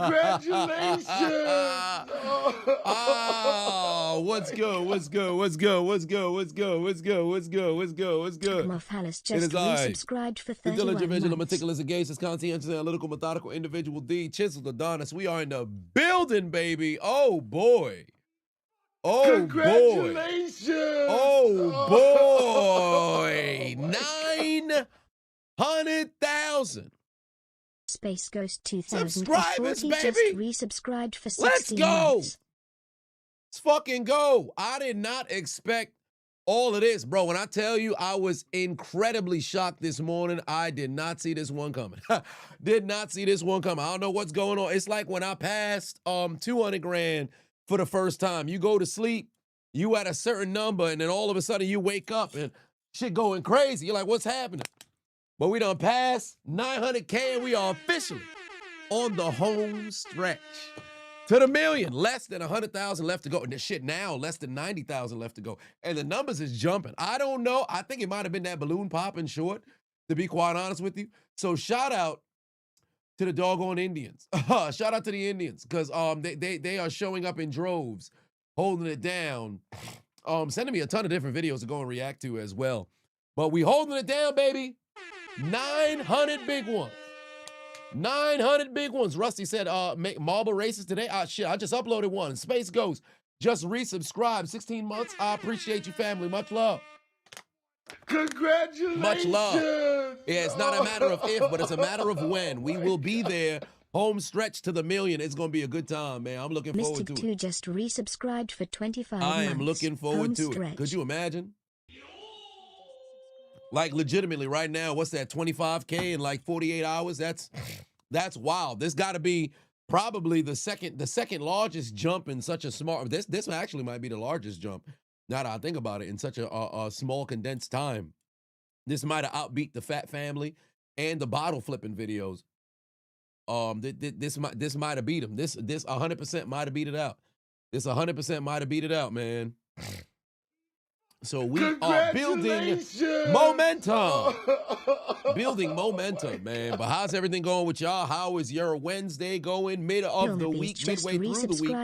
Congratulations! Oh, what's good? What's good? What's good? What's good? What's good? What's good? What's good? What's good? What's good? Moffhalis It is just I, resubscribed for the 31 diligent, vigilant, months. meticulous, engaged, conscientious, analytical, methodical individual D, Chiseled, Adonis. We are in the building, baby. Oh boy. Oh boy. Congratulations! Oh boy. 900,000 Space Ghost subscribers, 2040 baby. just resubscribed for 16 Let's go. months. Let's fucking go. I did not expect all of this, bro. When I tell you I was incredibly shocked this morning, I did not see this one coming. Did not see this one coming. I don't know what's going on. It's like when I passed 200 grand for the first time. You go to sleep, you at a certain number, and then all of a sudden you wake up and shit going crazy. You're like, what's happening? But we done passed 900K and we are officially on the home stretch to the million. Less than 100,000 left to go. And this shit now, less than 90,000 left to go. And the numbers is jumping. I don't know. I think it might have been that balloon popping short, to be quite honest with you. So shout out to the doggone Indians. Shout out to the Indians, because they are showing up in droves, holding it down. Sending me a ton of different videos to go and react to as well. But we holding it down, baby. 900 big ones. 900 big ones. Rusty said, make marble races today. Shit, I just uploaded one. Space Ghost just resubscribed. 16 months. I appreciate you, family. Much love. Congratulations! Much love. Yeah, it's not a matter of if, but it's a matter of when. We will be there. Home stretch to the million. It's going to be a good time, man. I'm looking forward to it. Mystic 2 just resubscribed for 25 months. I am looking forward to it. Could you imagine? Like legitimately right now, what's that, 25K in like 48 hours? That's wild. This got to be probably the second largest jump in such a small, this actually might be the largest jump, now that I think about it, in such a small condensed time. This might have outbeat the Fat Family and the bottle flipping videos. This might have beat them. This 100% might have beat it out. This 100% might have beat it out, man. So we are building momentum. Building momentum, man. But how's everything going with y'all? How is your Wednesday going? Mid of the week, midway through the week.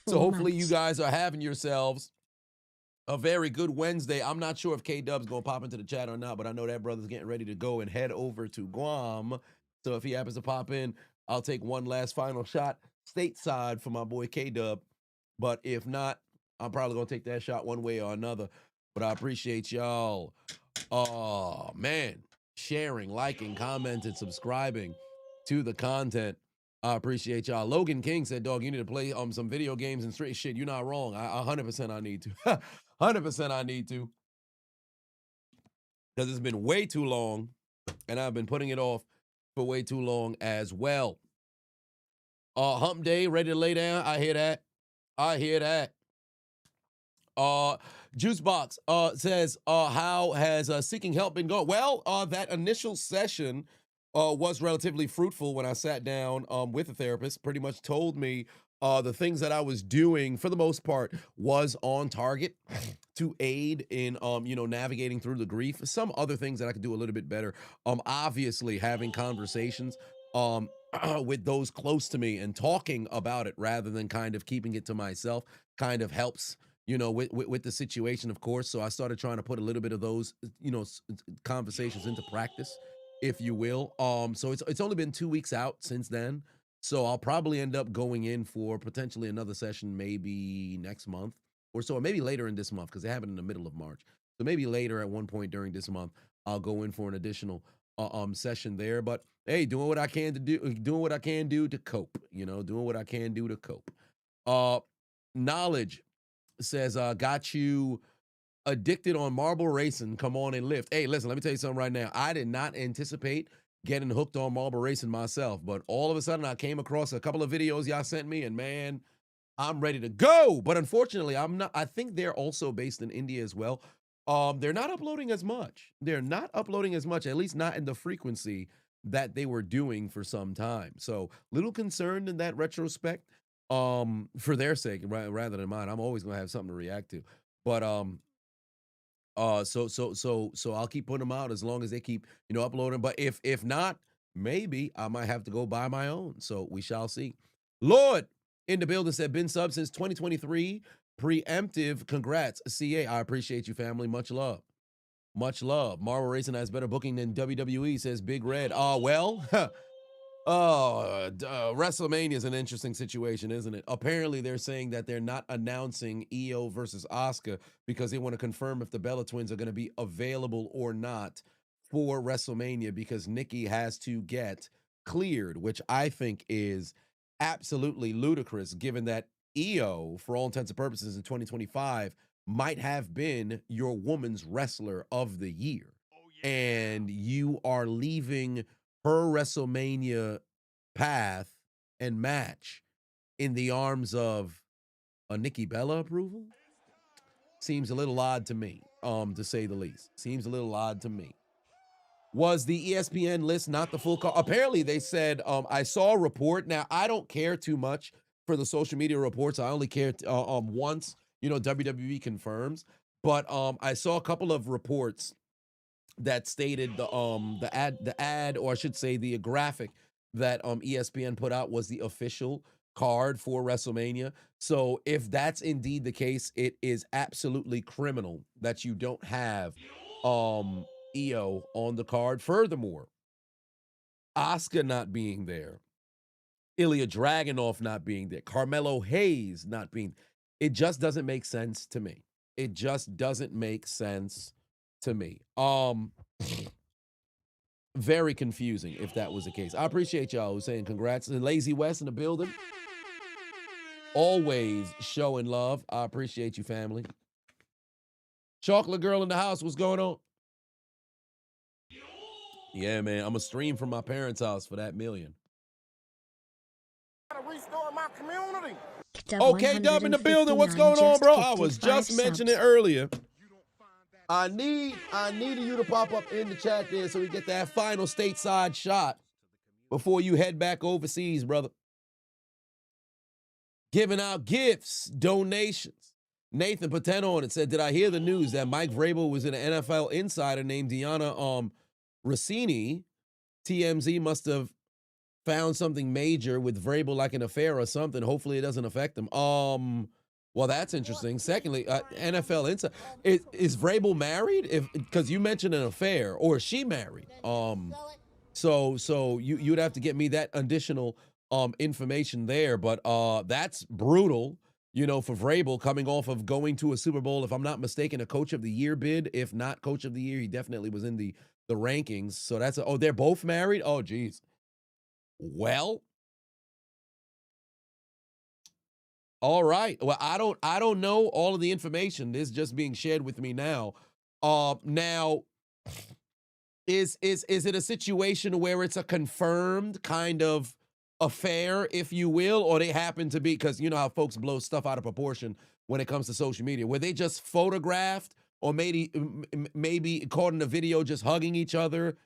So hopefully you guys are having yourselves a very good Wednesday. I'm not sure if K-Dub's going to pop into the chat or not, but I know that brother's getting ready to go and head over to Guam. So if he happens to pop in, I'll take one last final shot stateside for my boy K-Dub. But if not, I'm probably going to take that shot one way or another. But I appreciate y'all, oh man, sharing, liking, commenting, subscribing to the content. I appreciate y'all. Logan King said, dog, you need to play some video games and straight shit. You're not wrong. 100% I need to. 100% I need to. Because it's been way too long, and I've been putting it off for way too long as well. Hump day, ready to lay down. I hear that. I hear that. Juicebox says, how has seeking help been going? Well, that initial session was relatively fruitful when I sat down with a therapist. Pretty much told me the things that I was doing, for the most part, was on target to aid in, navigating through the grief. Some other things that I could do a little bit better. Obviously, having conversations with those close to me and talking about it rather than kind of keeping it to myself kind of helps, with the situation, of course. So I started trying to put a little bit of those, conversations into practice, if you will. So it's only been 2 weeks out since then. So I'll probably end up going in for potentially another session maybe next month or so, or maybe later in this month, because they have it in the middle of March. So maybe later at one point during this month, I'll go in for an additional session there. But hey, doing what I can do to cope, doing what I can do to cope. Knowledge says, got you addicted on marble racing. Come on and lift. Hey, listen, let me tell you something right now. I did not anticipate getting hooked on marble racing myself, but all of a sudden I came across a couple of videos y'all sent me, and man, I'm ready to go. But unfortunately, I think they're also based in India as well. They're not uploading as much. At least not in the frequency that they were doing for some time. So little concerned in that retrospect. For their sake, rather than mine. I'm always gonna have something to react to. But so I'll keep putting them out as long as they keep, uploading. But if not, maybe I might have to go buy my own. So we shall see. Lord in the building said, been sub since 2023. Preemptive. Congrats. CA. I appreciate you, family. Much love. Much love. Marvel Racing has better booking than WWE, says Big Red. WrestleMania is an interesting situation, isn't it? Apparently, they're saying that they're not announcing Io versus Asuka because they want to confirm if the Bella Twins are going to be available or not for WrestleMania because Nikki has to get cleared, which I think is absolutely ludicrous given that Io, for all intents and purposes in 2025, might have been your woman's wrestler of the year. And you are leaving her WrestleMania path and match in the arms of a Nikki Bella approval? Seems a little odd to me, to say the least. Seems a little odd to me. Was the ESPN list not the full card? Apparently, they said, I saw a report. Now, I don't care too much for the social media reports. I only care once, WWE confirms. But I saw a couple of reports that stated the ad, or I should say the graphic that ESPN put out was the official card for WrestleMania. So if that's indeed the case, it is absolutely criminal that you don't have Io on the card. Furthermore, Asuka not being there, Ilya Dragunov not being there, Carmelo Hayes not being, it just doesn't make sense to me. It just doesn't make sense to me. Very confusing if that was the case. I appreciate y'all who's saying congrats. And Lazy West in the building. Always showing love. I appreciate you, family. Chocolate Girl in the house, what's going on? Yeah, man, I'm going to stream from my parents' house for that million. Restore my community. Okay, Dub in the building. What's going on, bro? I was just mentioning it earlier. I need you to pop up in the chat there so we get that final stateside shot before you head back overseas, brother. Giving out gifts, donations. Nathan Pateno on it said, did I hear the news that Mike Vrabel was an NFL insider named Deanna Rossini? TMZ must have found something major with Vrabel, like an affair or something. Hopefully it doesn't affect him. Well, that's interesting. Secondly, NFL insider. Is Vrabel married? Because you mentioned an affair, or is she married? So you'd have to get me that additional information there. But that's brutal, for Vrabel coming off of going to a Super Bowl. If I'm not mistaken, a Coach of the Year bid. If not Coach of the Year, he definitely was in the rankings. So that's they're both married. Oh, geez. Well. All right. Well, I don't know all of the information. This is just being shared with me now. Now, is it a situation where it's a confirmed kind of affair, if you will, or they happen to be, because you know how folks blow stuff out of proportion when it comes to social media, were they just photographed or maybe caught in a video just hugging each other?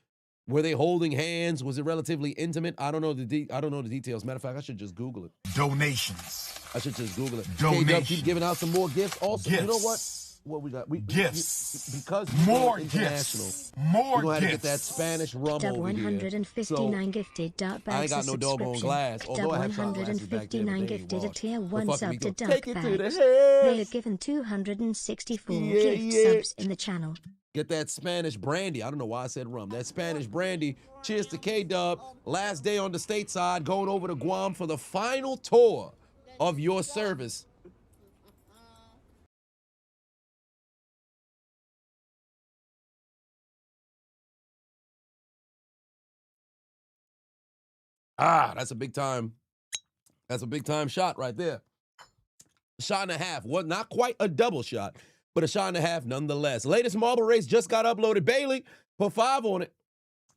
Were they holding hands? Was it relatively intimate? I don't know the details. Matter of fact, I should just Google it. Donations. I should just Google it. Donations. Keep giving out some more gifts. Also, gifts. You know what? What we got? Gifts. Because more international. Gifts. More we're gonna have to gifts. get that Spanish rum over 159 here. gifted. Dark I ain't got no doggone glass. Although I have shot glasses back there, but they ain't gifted a washed. tier But 1 fuck sub me, to go Dark take it to the Bags. head. They have given 264 gift subs in the channel. Get that Spanish brandy. I don't know why I said rum. That Spanish brandy. Cheers to K-Dub. Last day on the stateside, going over to Guam for the final tour of your service. That's a big time. That's a big time shot right there. Shot and a half. Well, not quite a double shot, but a shot and a half nonetheless. Latest marble race just got uploaded. Bailey put 5 on it.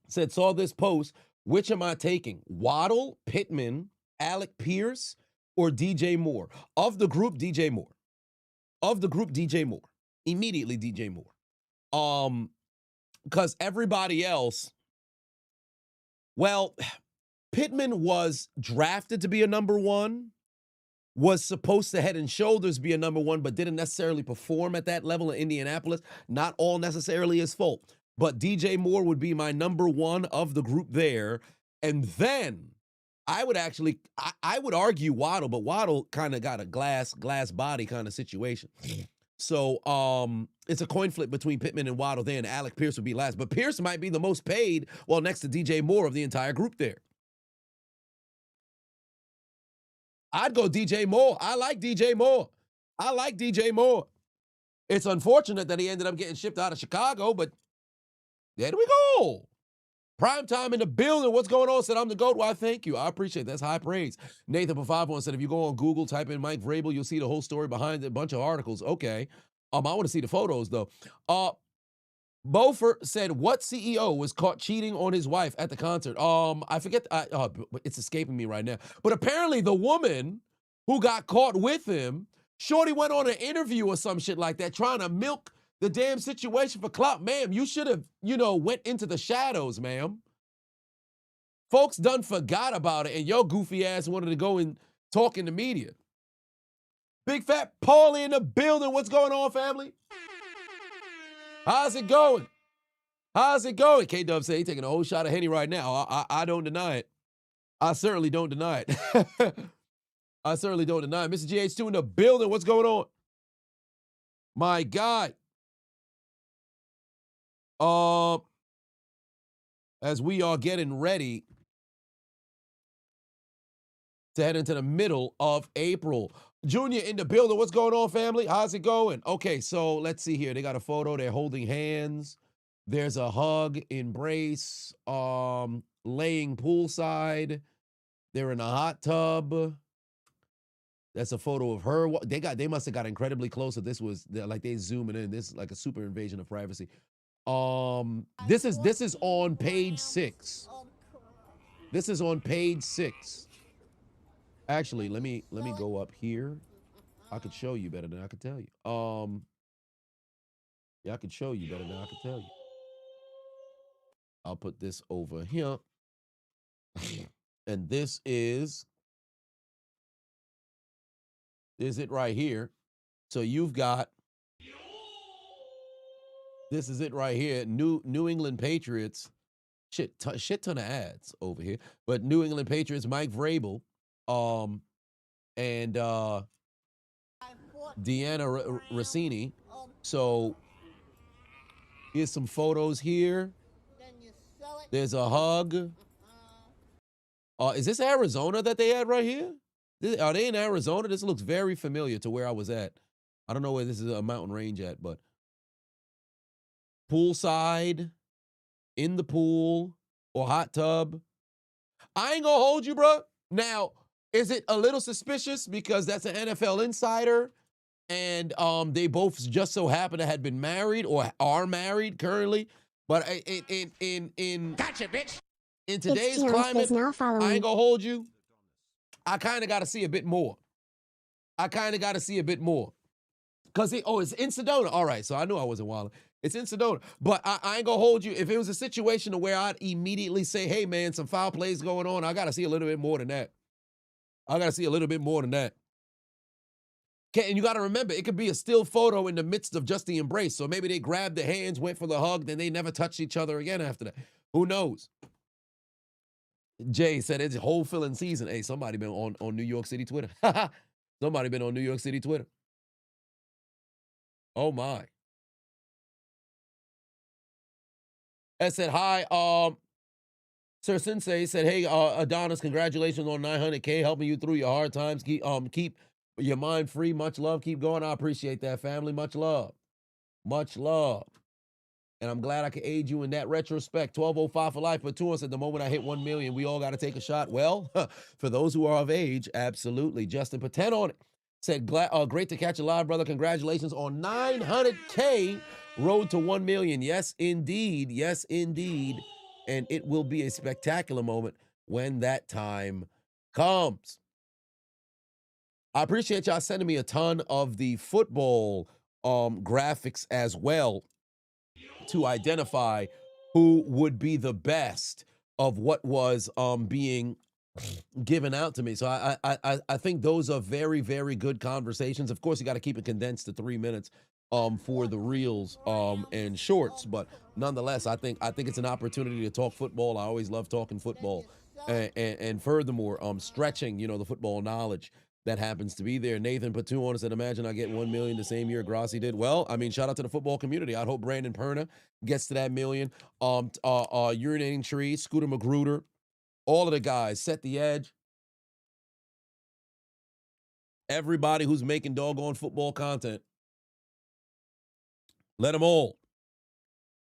Said, saw this post. Which am I taking? Waddle, Pittman, Alec Pierce, or DJ Moore? Of the group, DJ Moore. Of the group, DJ Moore. Immediately DJ Moore. Because everybody else, well, Pittman was drafted to be a number 1, was supposed to head and shoulders be a number 1, but didn't necessarily perform at that level in Indianapolis. Not all necessarily his fault. But DJ Moore would be my number 1 of the group there. And then I would actually, I would argue Waddle, but Waddle kind of got a glass body kind of situation. So it's a coin flip between Pittman and Waddle there, and Alec Pierce would be last. But Pierce might be the most paid, well, next to DJ Moore of the entire group there. I'd go DJ Moore. I like DJ Moore. I like DJ Moore. It's unfortunate that he ended up getting shipped out of Chicago, but there we go. Prime time in the building. What's going on? Said I'm the GOAT. Why, thank you. I appreciate it. That's high praise. Nathan for 5-1 said, if you go on Google, type in Mike Vrabel, you'll see the whole story behind it, a bunch of articles. Okay. I want to see the photos, though. Beaufort said, what CEO was caught cheating on his wife at the concert? I forget. It's escaping me right now. But apparently the woman who got caught with him, Shorty went on an interview or some shit like that, trying to milk the damn situation for clout. Ma'am, you should have, went into the shadows, ma'am. Folks done forgot about it, and your goofy ass wanted to go and talk in the media. Big Fat Paulie in the building. What's going on, family? How's it going? How's it going? K-Dub say he taking a whole shot of Henny right now. I don't deny it. I certainly don't deny it. I certainly don't deny it. Mr. GH2 in the building. What's going on? My God. As we are getting ready to head into the middle of April. Junior in the building. What's going on, family? How's it going? Okay, so let's see here. They got a photo. They're holding hands. There's a hug, embrace, laying poolside. They're in a hot tub. That's a photo of her. They must have got incredibly close. If this was like they zooming in. This is like a super invasion of privacy. This is on page 6. This is on page 6. Actually, let me go up here. I could show you better than I could tell you. Yeah, I could show you better than I could tell you. I'll put this over here. And this is it right here. So you've got, this is it right here. New England Patriots. Shit ton of ads over here. But New England Patriots, Mike Vrabel, and Deanna Rossini. So here's some photos here. There's a hug. Is this Arizona that they had right here? Are they in Arizona? This looks very familiar to where I was at. I don't know where this is a mountain range at, but poolside, in the pool, or hot tub. I ain't gonna hold you, bro. Now, is it a little suspicious because that's an NFL insider and they both just so happen to have been married or are married currently? But in Gotcha, bitch. In today's climate, I ain't gonna hold you. I kind of got to see a bit more. Because it's in Sedona. All right, so I knew I wasn't wilding. It's in Sedona. But I ain't going to hold you. If it was a situation where I'd immediately say, hey, man, some foul plays going on, I got to see a little bit more than that. Okay, and you got to remember, it could be a still photo in the midst of just the embrace. So maybe they grabbed the hands, went for the hug, then they never touched each other again after that. Who knows? Jay said it's whole filling season. Hey, somebody been on New York City Twitter. Somebody been on New York City Twitter. Oh my. I said hi. Sir Sensei said, hey, Adonis, congratulations on 900K, helping you through your hard times. Keep your mind free. Much love. Keep going. I appreciate that, family. Much love. Much love. And I'm glad I could aid you in that retrospect. 1205 for life. But to us, at the moment I hit 1 million, we all got to take a shot. Well, for those who are of age, absolutely. Justin Paten on it said, great to catch you live, brother. Congratulations on 900K. Road to 1 million. Yes, indeed. Yes, indeed. And it will be a spectacular moment when that time comes. I appreciate y'all sending me a ton of the football graphics as well, to identify who would be the best of what was being given out to me. So I think those are very, very good conversations. Of course, you got to keep it condensed to 3 minutes for the reels and shorts, but nonetheless, I think it's an opportunity to talk football. I always love talking football, and furthermore, stretching, the football knowledge that happens to be there. Nathan put 2 on and said, imagine I get 1 million the same year Grassi did. Well, I mean, shout out to the football community. I'd hope Brandon Perna gets to that million. Urinating Tree, Scooter Magruder, all of the guys, Set the Edge. Everybody who's making doggone football content, let them all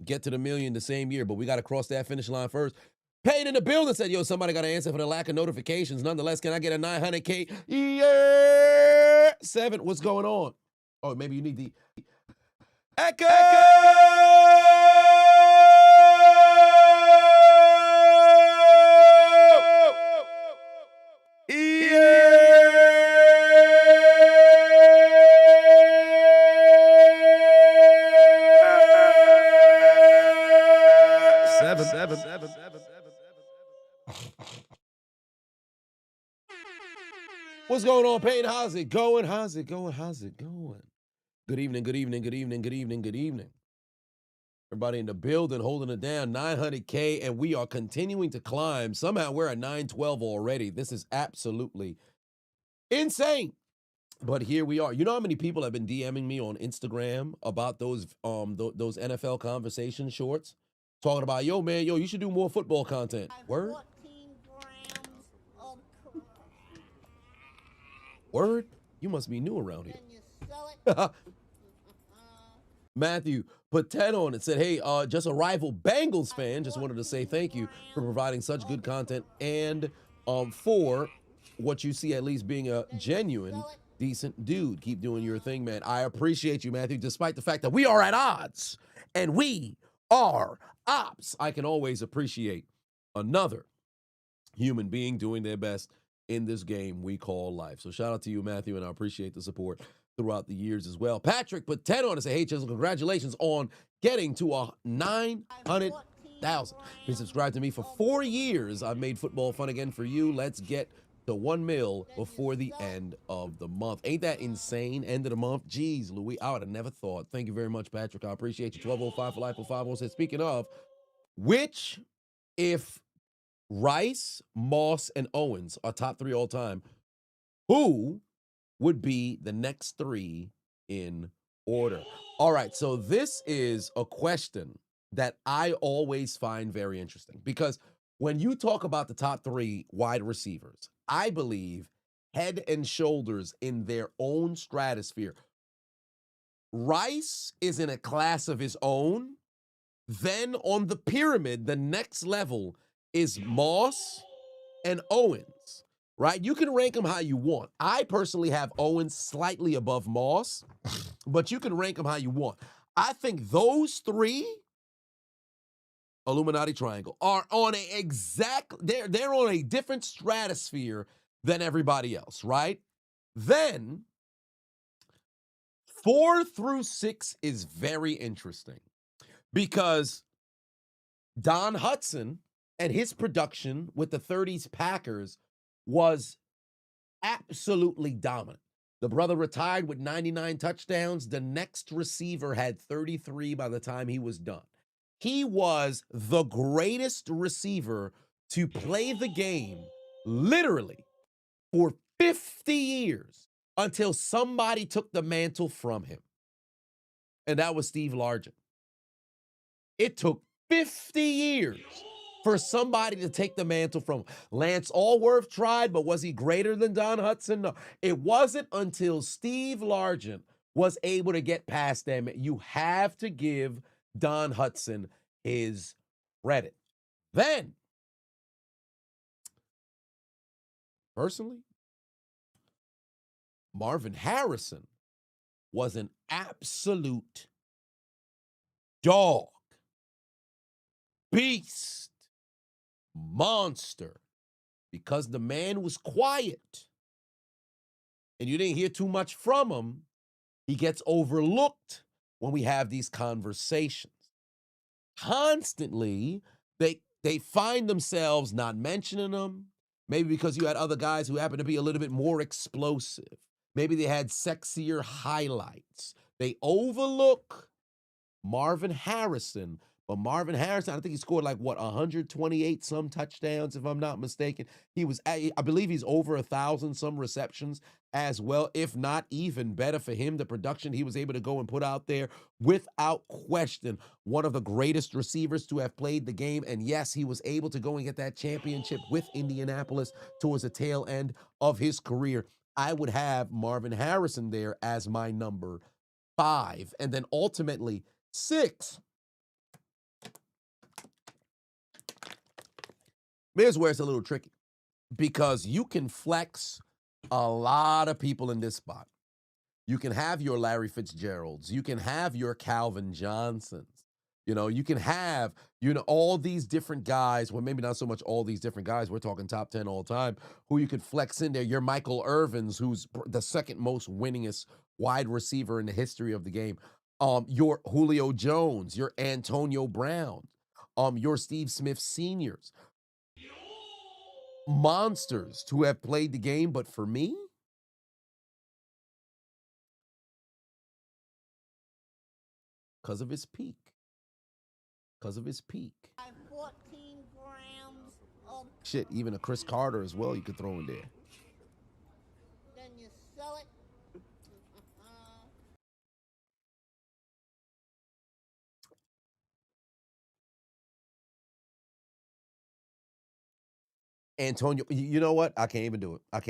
get to the million the same year, but we got to cross that finish line first. Payne in the building said, yo, somebody got to answer for the lack of notifications. Nonetheless, can I get a 900K? Yeah. 7, what's going on? Oh, maybe you need the echo. Seven. What's going on, Payne? How's it going? How's it going? How's it going? Good evening, good evening, good evening, good evening, good evening. Everybody in the building holding it down, 900K, and we are continuing to climb. Somehow we're at 912 already. This is absolutely insane. But here we are. You know how many people have been DMing me on Instagram about those NFL conversation shorts? Talking about, yo, man, yo, you should do more football content. Word? 14 grams of crack. Word? You must be new around here. Then you sell it. Matthew put 10 on it, said, hey, just a rival Bengals fan. Just wanted to say thank you for providing such good content and for what you see at least being a genuine, decent dude. Keep doing your thing, man. I appreciate you, Matthew, despite the fact that we are at odds and we are ops. I can always appreciate another human being doing their best in this game we call life. So shout out to you, Matthew, and I appreciate the support throughout the years as well. Patrick put 10 on and said, hey, Chiseled, congratulations on getting to 900,000. Been subscribed to me for 4 years. I've made football fun again for you. Let's get to 1 mil before the end of the month. Ain't that insane? End of the month? Jeez, Louis, I would have never thought. Thank you very much, Patrick. I appreciate you. 1205 for life. 5 said, speaking of, which, if Rice, Moss, and Owens are top 3 all time, who would be the next 3 in order? All right, so this is a question that I always find very interesting because when you talk about the top 3 wide receivers, I believe head and shoulders in their own stratosphere. Rice is in a class of his own. Then on the pyramid, the next level is Moss and Owens, right? You can rank them how you want. I personally have Owens slightly above Moss, but you can rank them how you want. I think those 3, Illuminati Triangle, are on they're on a different stratosphere than everybody else, right? Then 4 through 6 is very interesting because Don Hudson and his production with the 30s Packers was absolutely dominant. The brother retired with 99 touchdowns. The next receiver had 33 by the time he was done. He was the greatest receiver to play the game literally for 50 years until somebody took the mantle from him. And that was Steve Largent. It took 50 years for somebody to take the mantle from him. Lance Allworth tried, but was he greater than Don Hudson? No. It wasn't until Steve Largent was able to get past them. You have to give Don Hudson his credit. Then, personally, Marvin Harrison was an absolute dog, beast, monster, because the man was quiet and you didn't hear too much from him. He gets overlooked when we have these conversations. Constantly, they find themselves not mentioning them, maybe because you had other guys who happen to be a little bit more explosive. Maybe they had sexier highlights. They overlook Marvin Harrison But Marvin Harrison, I think he scored like what 128 some touchdowns, if I'm not mistaken. I believe he's over 1,000 some receptions as well. If not even better for him, the production he was able to go and put out there, without question, one of the greatest receivers to have played the game. And yes, he was able to go and get that championship with Indianapolis towards the tail end of his career. I would have Marvin Harrison there as my number 5, and then ultimately 6. Here's where it's a little tricky, because you can flex a lot of people in this spot. You can have your Larry Fitzgeralds. You can have your Calvin Johnsons. You can have, all these different guys. Well, maybe not so much all these different guys. We're talking top 10 all time, who you could flex in there. Your Michael Irvins, who's the second most winningest wide receiver in the history of the game. Your Julio Jones, your Antonio Brown, your Steve Smith seniors. Monsters who have played the game, but for me, because of his peak. Because of his peak. 14 grams of Shit, even a Chris Carter as well you could throw in there. then you sell it. Antonio, you know what? I can't even do it. I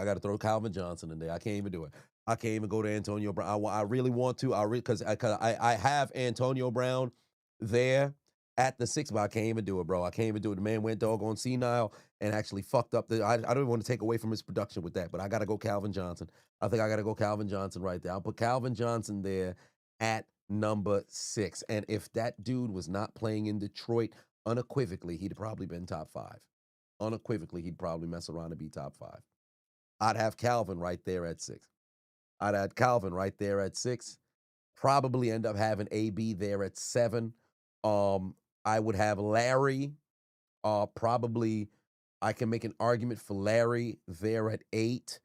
got to throw Calvin Johnson in there. I can't even do it. I can't even go to Antonio Brown. I really want to. Because I have Antonio Brown there at the 6, but I can't even do it, bro. I can't even do it. The man went doggone senile and actually fucked up. I don't even want to take away from his production with that, but I got to go Calvin Johnson. I think I got to go Calvin Johnson right there. I'll put Calvin Johnson there at number 6. And if that dude was not playing in Detroit, unequivocally, he'd have probably been top 5. Unequivocally, he'd probably mess around and be top 5. I'd have Calvin right there at 6. Probably end up having AB there at 7. I would have Larry. Probably, I can make an argument for Larry there at 8.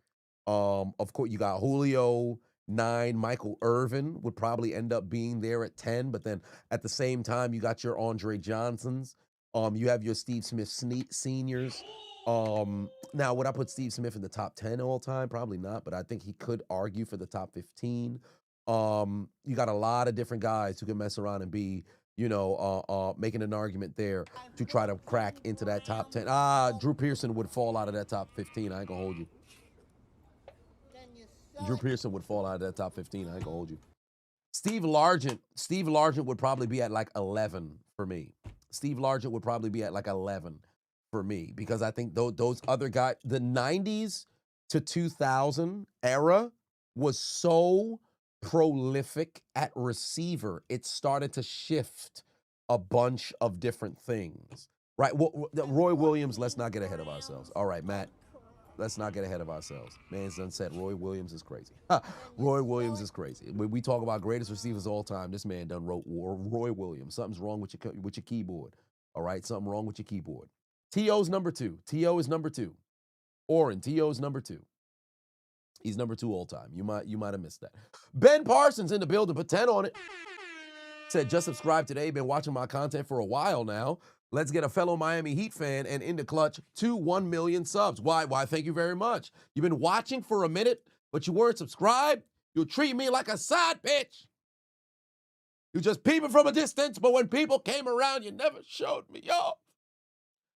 Of course, you got Julio, 9. Michael Irvin would probably end up being there at 10. But then at the same time, you got your Andre Johnsons. You have your Steve Smith seniors. Now, would I put Steve Smith in the top 10 all time? Probably not, but I think he could argue for the top 15. You got a lot of different guys who can mess around and be, making an argument there to try to crack into that top 10. Drew Pearson would fall out of that top 15. I ain't gonna hold you. Then you sell Drew it. Pearson would fall out of that top 15. I ain't gonna hold you. Steve Largent would probably be at like 11 for me. Steve Largent would probably be at like 11 for me, because I think those other guys, the 90s to 2000 era was so prolific at receiver. It started to shift a bunch of different things, right? Roy Williams, let's not get ahead of ourselves. All right, Matt, let's not get ahead of ourselves. Man's done said Roy Williams is crazy. Roy Williams is crazy. When we talk about greatest receivers of all time, this man done wrote Roy Williams. Something's wrong with your keyboard. All right, something wrong with your keyboard. T.O.'s number 2. T.O. is number 2. Oren, T.O.'s number 2. He's number 2 all time. You might have missed that. Ben Parsons in the building. Put 10 on it. Said, just subscribe today. Been watching my content for a while now. Let's get a fellow Miami Heat fan and in the clutch to 1 million subs. Why? Thank you very much. You've been watching for a minute, but you weren't subscribed. You'll treat me like a side bitch. You just peeping from a distance, but when people came around, you never showed me up.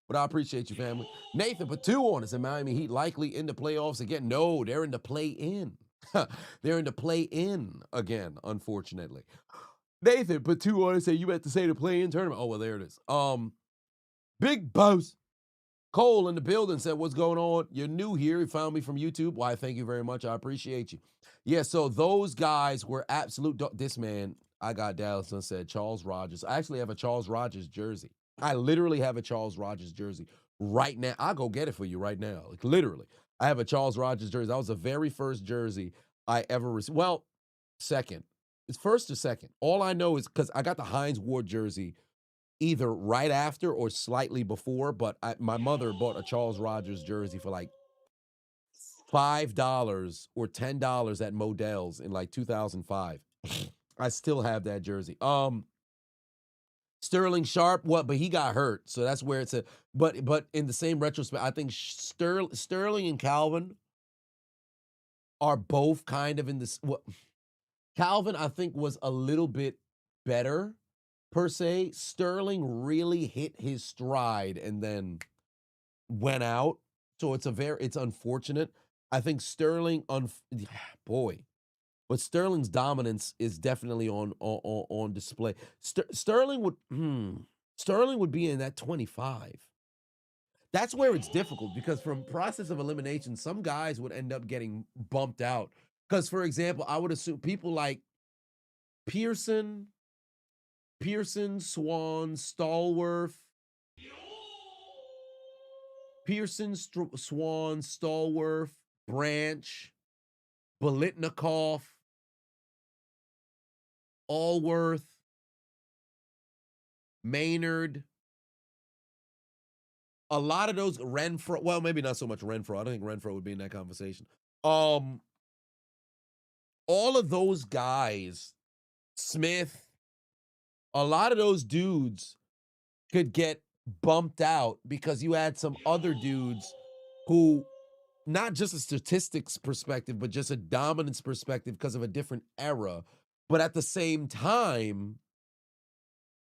But I appreciate you, family. Nathan put 2 on us. And Miami Heat likely in the playoffs again. No, they're in the play-in. They're in the play-in again, unfortunately. Nathan put 2 on us. Say, you meant to say the play-in tournament. Oh, well, there it is. Big Boss Cole in the building said, what's going on? You're new here. You found me from YouTube. Why, thank you very much. I appreciate you. Yeah, so those guys were absolute. This man, I got Dallas and said Charles Rogers. I actually have a Charles Rogers jersey. I literally have a Charles Rogers jersey right now. I'll go get it for you right now. Like, literally. I have a Charles Rogers jersey. That was the very first jersey I ever received. Well, second. It's first or second. All I know is because I got the Hines Ward jersey either right after or slightly before, but my mother bought a Charles Rogers jersey for like $5 or $10 at Modell's in like 2005. I still have that jersey. Sterling Sharp, what? But he got hurt, so that's where it's a. But in the same retrospect, I think Sterling and Calvin are both kind of in this. What Calvin, I think, was a little bit better per se. Sterling really hit his stride and then went out, so it's unfortunate. I think Sterling, boy. But Sterling's dominance is definitely on display. Sterling would be in that 25. That's where it's difficult because from process of elimination, some guys would end up getting bumped out. Because, for example, I would assume people like Pearson, Swan, Stallworth, Swan, Stallworth, Branch, Bolitnikov, Allworth, Maynard, a lot of those Renfro. Well, maybe not so much Renfro. I don't think Renfro would be in that conversation. All of those guys, Smith, a lot of those dudes could get bumped out because you had some other dudes who, not just a statistics perspective, but just a dominance perspective because of a different era. But at the same time,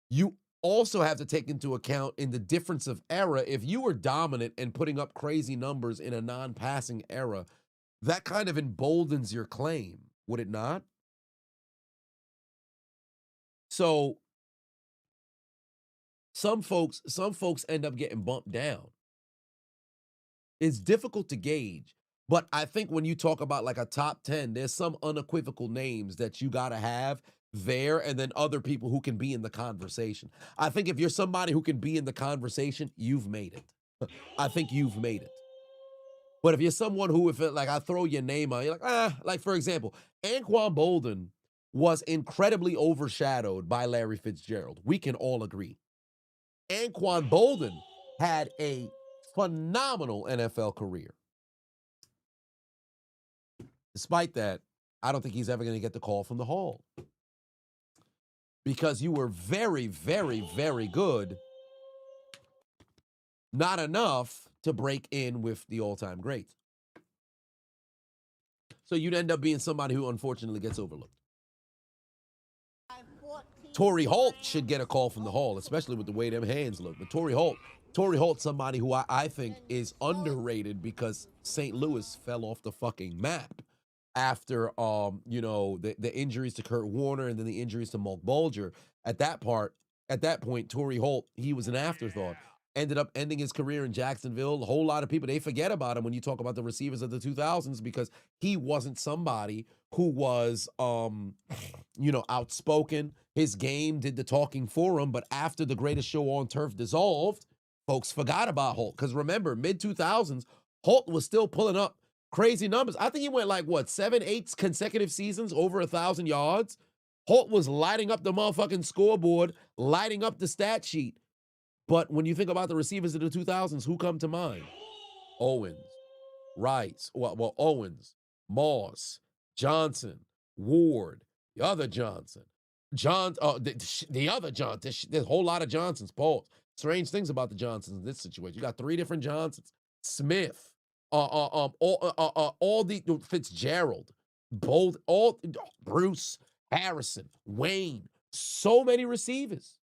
you also have to take into account in the difference of era. If you were dominant and putting up crazy numbers in a non-passing era, that kind of emboldens your claim, would it not? So some folks end up getting bumped down. It's difficult to gauge. But I think when you talk about like a top 10, there's some unequivocal names that you got to have there and then other people who can be in the conversation. I think if you're somebody who can be in the conversation, you've made it. I think you've made it. But if you're someone who, if it, like I throw your name out, you're like, like for example, Anquan Bolden was incredibly overshadowed by Larry Fitzgerald. We can all agree. Anquan Bolden had a phenomenal NFL career. Despite that, I don't think he's ever going to get the call from the Hall. Because you were very, very, very good. Not enough to break in with the all-time greats. So you'd end up being somebody who unfortunately gets overlooked. Torrey Holt should get a call from the Hall, especially with the way them hands look. But Torrey Holt, somebody who I think is underrated because St. Louis fell off the fucking map after the injuries to Kurt Warner and then the injuries to Mark Bulger. At that point, Torrey Holt, he was an afterthought. Ended up ending his career in Jacksonville. A whole lot of people, they forget about him when you talk about the receivers of the 2000s because he wasn't somebody who was, outspoken. His game did the talking for him, but after the Greatest Show on Turf dissolved, folks forgot about Holt. Because remember, mid-2000s, Holt was still pulling up crazy numbers. I think he went 7-8 consecutive seasons, over 1,000 yards. Holt was lighting up the motherfucking scoreboard, lighting up the stat sheet. But when you think about the receivers of the 2000s, who come to mind? Owens, Rice, Owens, Moss, Johnson, Ward, the other Johnson, the other Johnson. There's a whole lot of Johnsons. Paul. Strange things about the Johnsons in this situation. You got 3 different Johnsons. Smith, all the Fitzgerald, Bruce, Harrison, Wayne. So many receivers.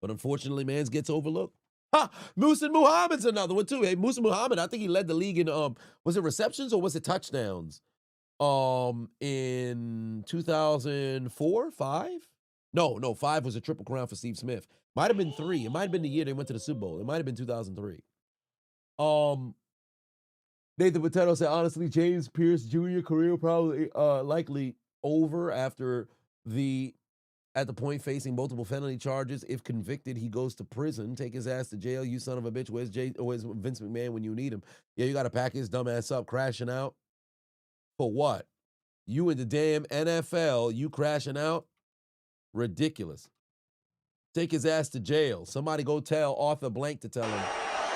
But unfortunately, mans gets overlooked. Musa Muhammad's another one too. Hey, Musa Muhammad, I think he led the league in was it receptions or was it touchdowns? In 2004, 5? No, 5 was a triple crown for Steve Smith. Might have been 3. It might have been the year they went to the Super Bowl. It might have been 2003. Nathan Potato said, honestly, James Pierce Jr. career probably likely over at the point facing multiple felony charges. If convicted, he goes to prison. Take his ass to jail, you son of a bitch. Where's Vince McMahon when you need him? Yeah, you got to pack his dumb ass up, crashing out. For what? You in the damn NFL, you crashing out? Ridiculous. Take his ass to jail. Somebody go tell Arthur Blank to tell him.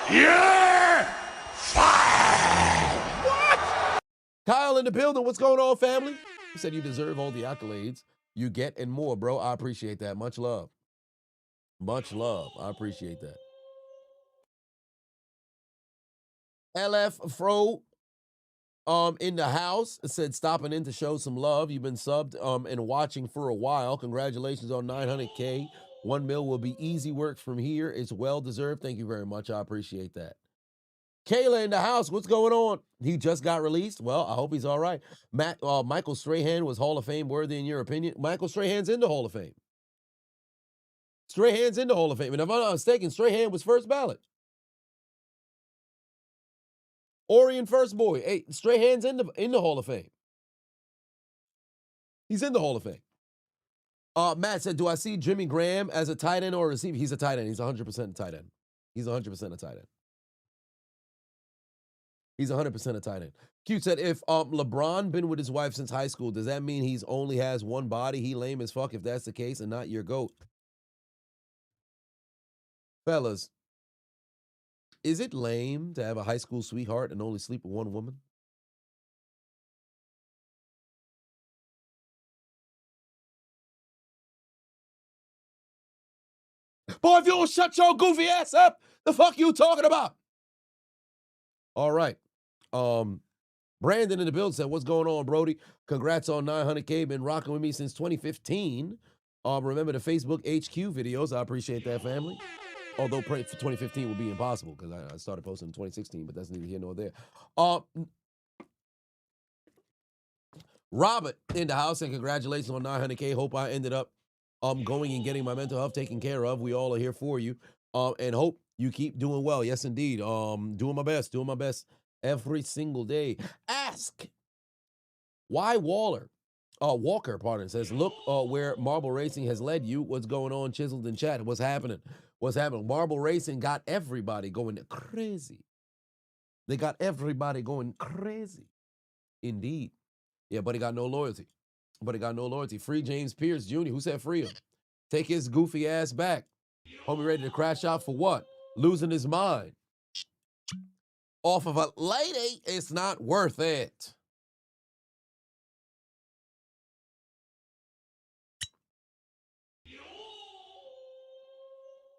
You're fired! What? Kyle in the building. What's going on, family? You said you deserve all the accolades you get and more, bro. I appreciate that. Much love. Much love. I appreciate that. LF Fro in the house said stopping in to show some love. You've been subbed and watching for a while. Congratulations on 900K. 1 mil will be easy work from here. It's well deserved. Thank you very much. I appreciate that. Kayla in the house. What's going on? He just got released. Well, I hope he's all right. Michael Strahan was Hall of Fame worthy in your opinion? Michael Strahan's in the Hall of Fame. Strahan's in the Hall of Fame. And if I'm not mistaken, Strahan was first ballot. Orion first boy. Hey, Strahan's in the Hall of Fame. He's in the Hall of Fame. Matt said, do I see Jimmy Graham as a tight end or a receiver? He's a tight end. He's 100% a tight end. He's 100% a tight end. He's 100% a tight end. Q said, if LeBron been with his wife since high school, does that mean he's only has one body? He lame as fuck if that's the case and not your GOAT. Fellas, is it lame to have a high school sweetheart and only sleep with one woman? Boy, if you don't shut your goofy ass up, the fuck you talking about? All right. Brandon in the build said, what's going on, Brody? Congrats on 900K. Been rocking with me since 2015. Remember the Facebook HQ videos. I appreciate that, family. Although for 2015 will be impossible because I started posting in 2016, but that's neither here nor there. Robert in the house, and congratulations on 900K. Hope I ended up going and getting my mental health taken care of. We all are here for you. And hope you keep doing well. Yes, indeed. Doing my best every single day. Ask why Walker, says, look where Marble Racing has led you. What's going on, Chiseled in chat? What's happening? Marble Racing got everybody going crazy. They got everybody going crazy. Indeed. Yeah, but he got no loyalty. Free James Pierce Jr. Who said free him? Take his goofy ass back. Homie ready to crash out for what? Losing his mind. Off of a lady, it's not worth it.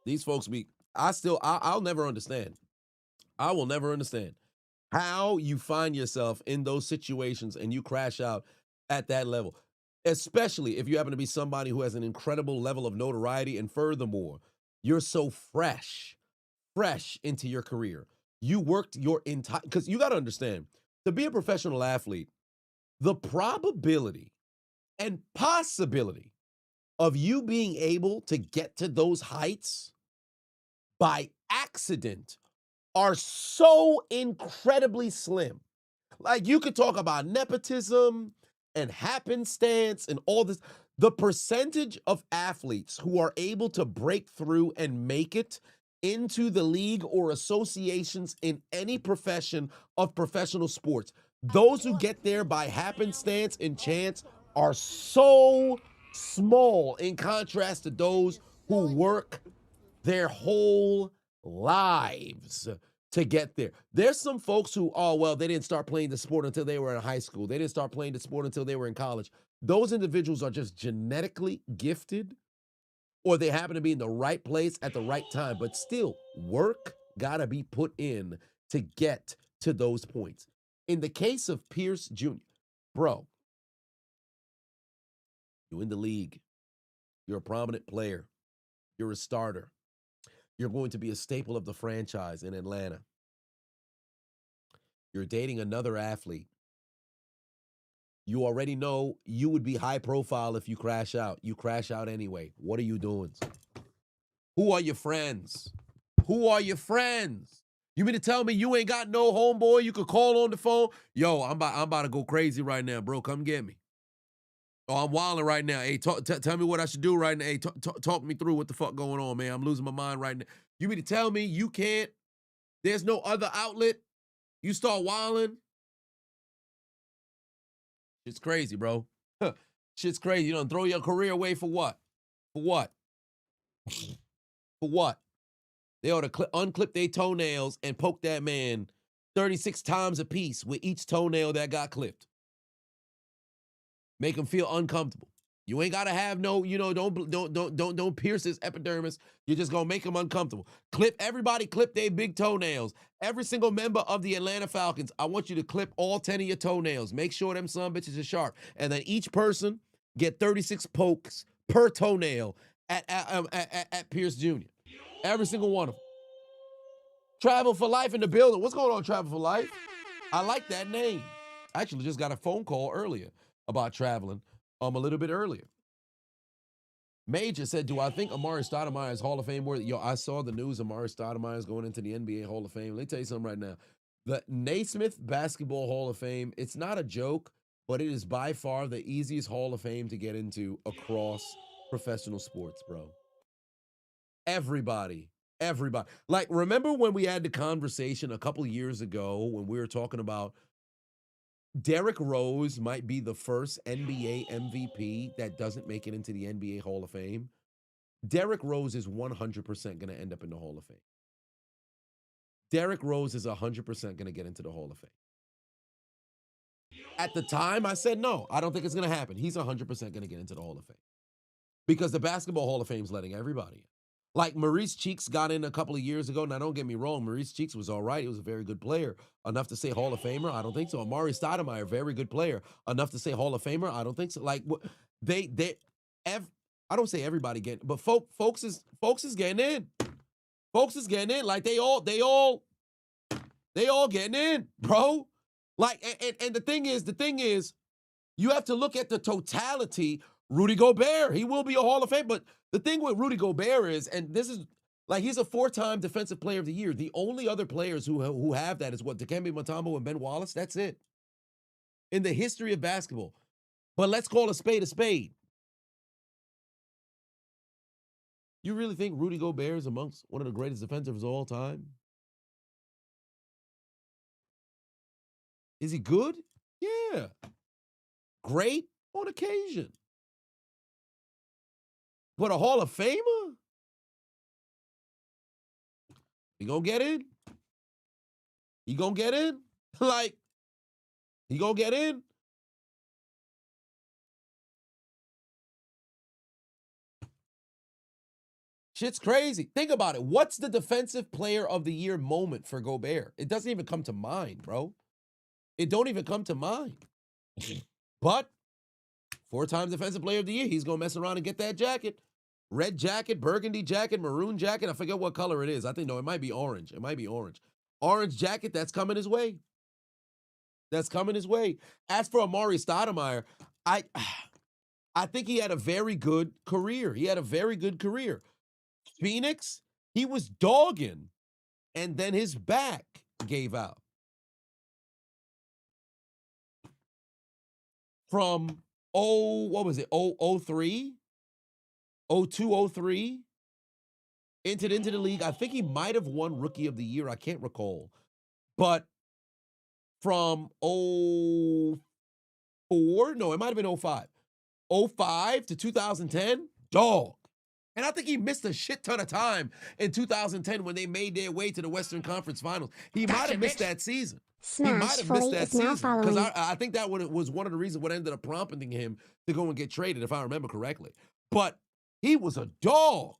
These folks I'll never understand. I will never understand how you find yourself in those situations and you crash out at that level, especially if you happen to be somebody who has an incredible level of notoriety. And furthermore, you're so fresh into your career. You worked your entire, because you got to understand, to be a professional athlete, the probability and possibility of you being able to get to those heights by accident are so incredibly slim. Like, you could talk about nepotism and happenstance and all this. The percentage of athletes who are able to break through and make it into the league or associations in any profession of professional sports, those who get there by happenstance and chance are so small in contrast to those who work their whole lives to get there. There's some folks who, they didn't start playing the sport until they were in high school. They didn't start playing the sport until they were in college. Those individuals are just genetically gifted, or they happen to be in the right place at the right time. But still, work gotta be put in to get to those points. In the case of Pierce Jr., bro, you're in the league. You're a prominent player. You're a starter. You're going to be a staple of the franchise in Atlanta. You're dating another athlete. You already know you would be high profile if you crash out. You crash out anyway. What are you doing? Who are your friends? You mean to tell me you ain't got no homeboy you could call on the phone? Yo, I'm about to go crazy right now, bro. Come get me. Oh, I'm wilding right now. Hey, tell me what I should do right now. Hey, talk me through what the fuck going on, man. I'm losing my mind right now. You mean to tell me you can't? There's no other outlet? You start wilding? Shit's crazy, bro. Shit's crazy. You don't throw your career away for what? For what? For what? They ought to unclip their toenails and poke that man 36 times a piece with each toenail that got clipped. Make him feel uncomfortable. You ain't gotta have no, don't pierce his epidermis. You're just gonna make him uncomfortable. Everybody clip their big toenails. Every single member of the Atlanta Falcons, I want you to clip all 10 of your toenails. Make sure them son bitches are sharp. And then each person get 36 pokes per toenail at Pierce Jr. Every single one of them. Travel for Life in the building. What's going on, Travel for Life? I like that name. I actually just got a phone call earlier about traveling a little bit earlier. Major said, do I think Amari Stoudemire is Hall of Fame worthy? Yo, I saw the news Amari Stoudemire is going into the NBA Hall of Fame. Let me tell you something right now. The Naismith Basketball Hall of Fame, it's not a joke, but it is by far the easiest Hall of Fame to get into across professional sports, bro. Everybody. Like, remember when we had the conversation a couple years ago when we were talking about Derrick Rose might be the first NBA MVP that doesn't make it into the NBA Hall of Fame? Derrick Rose is 100% going to end up in the Hall of Fame. Derrick Rose is 100% going to get into the Hall of Fame. At the time, I said, no, I don't think it's going to happen. He's 100% going to get into the Hall of Fame. Because the Basketball Hall of Fame is letting everybody in. Like Maurice Cheeks got in a couple of years ago. Now, don't get me wrong. Maurice Cheeks was all right. He was a very good player. Enough to say Hall of Famer? I don't think so. Amari Stoudemire, very good player. Enough to say Hall of Famer? I don't think so. Like, I don't say everybody getting, but folks is getting in. Folks is getting in. Like, they all getting in, bro. Like, and the thing is, you have to look at the totality. Rudy Gobert, he will be a Hall of Fame, but the thing with Rudy Gobert is, and this is, like, he's a 4-time Defensive Player of the Year. The only other players who have that is what, Dikembe Mutombo and Ben Wallace. That's it. In the history of basketball. But let's call a spade a spade. You really think Rudy Gobert is amongst one of the greatest defenders of all time? Is he good? Yeah. Great on occasion. But a Hall of Famer? He gonna get in? He gonna get in? Like, he gonna get in? Shit's crazy. Think about it. What's the Defensive Player of the Year moment for Gobert? It doesn't even come to mind, bro. It don't even come to mind. But 4-time Defensive Player of the Year, he's gonna mess around and get that jacket. Red jacket, burgundy jacket, maroon jacket. I forget what color it is. I think, no, it might be orange. It might be orange. Orange jacket, that's coming his way. That's coming his way. As for Amari Stoudemire, I think he had a very good career. Phoenix, he was dogging, and then his back gave out. From, 03? 02, 03 into the league. I think he might have won Rookie of the Year. I can't recall. But from 04, no, it might have been 05. 05 to 2010, dog. And I think he missed a shit ton of time in 2010 when they made their way to the Western Conference Finals. He might have missed that season. He might have missed that season. Because I think that was one of the reasons what ended up prompting him to go and get traded, if I remember correctly. But he was a dog.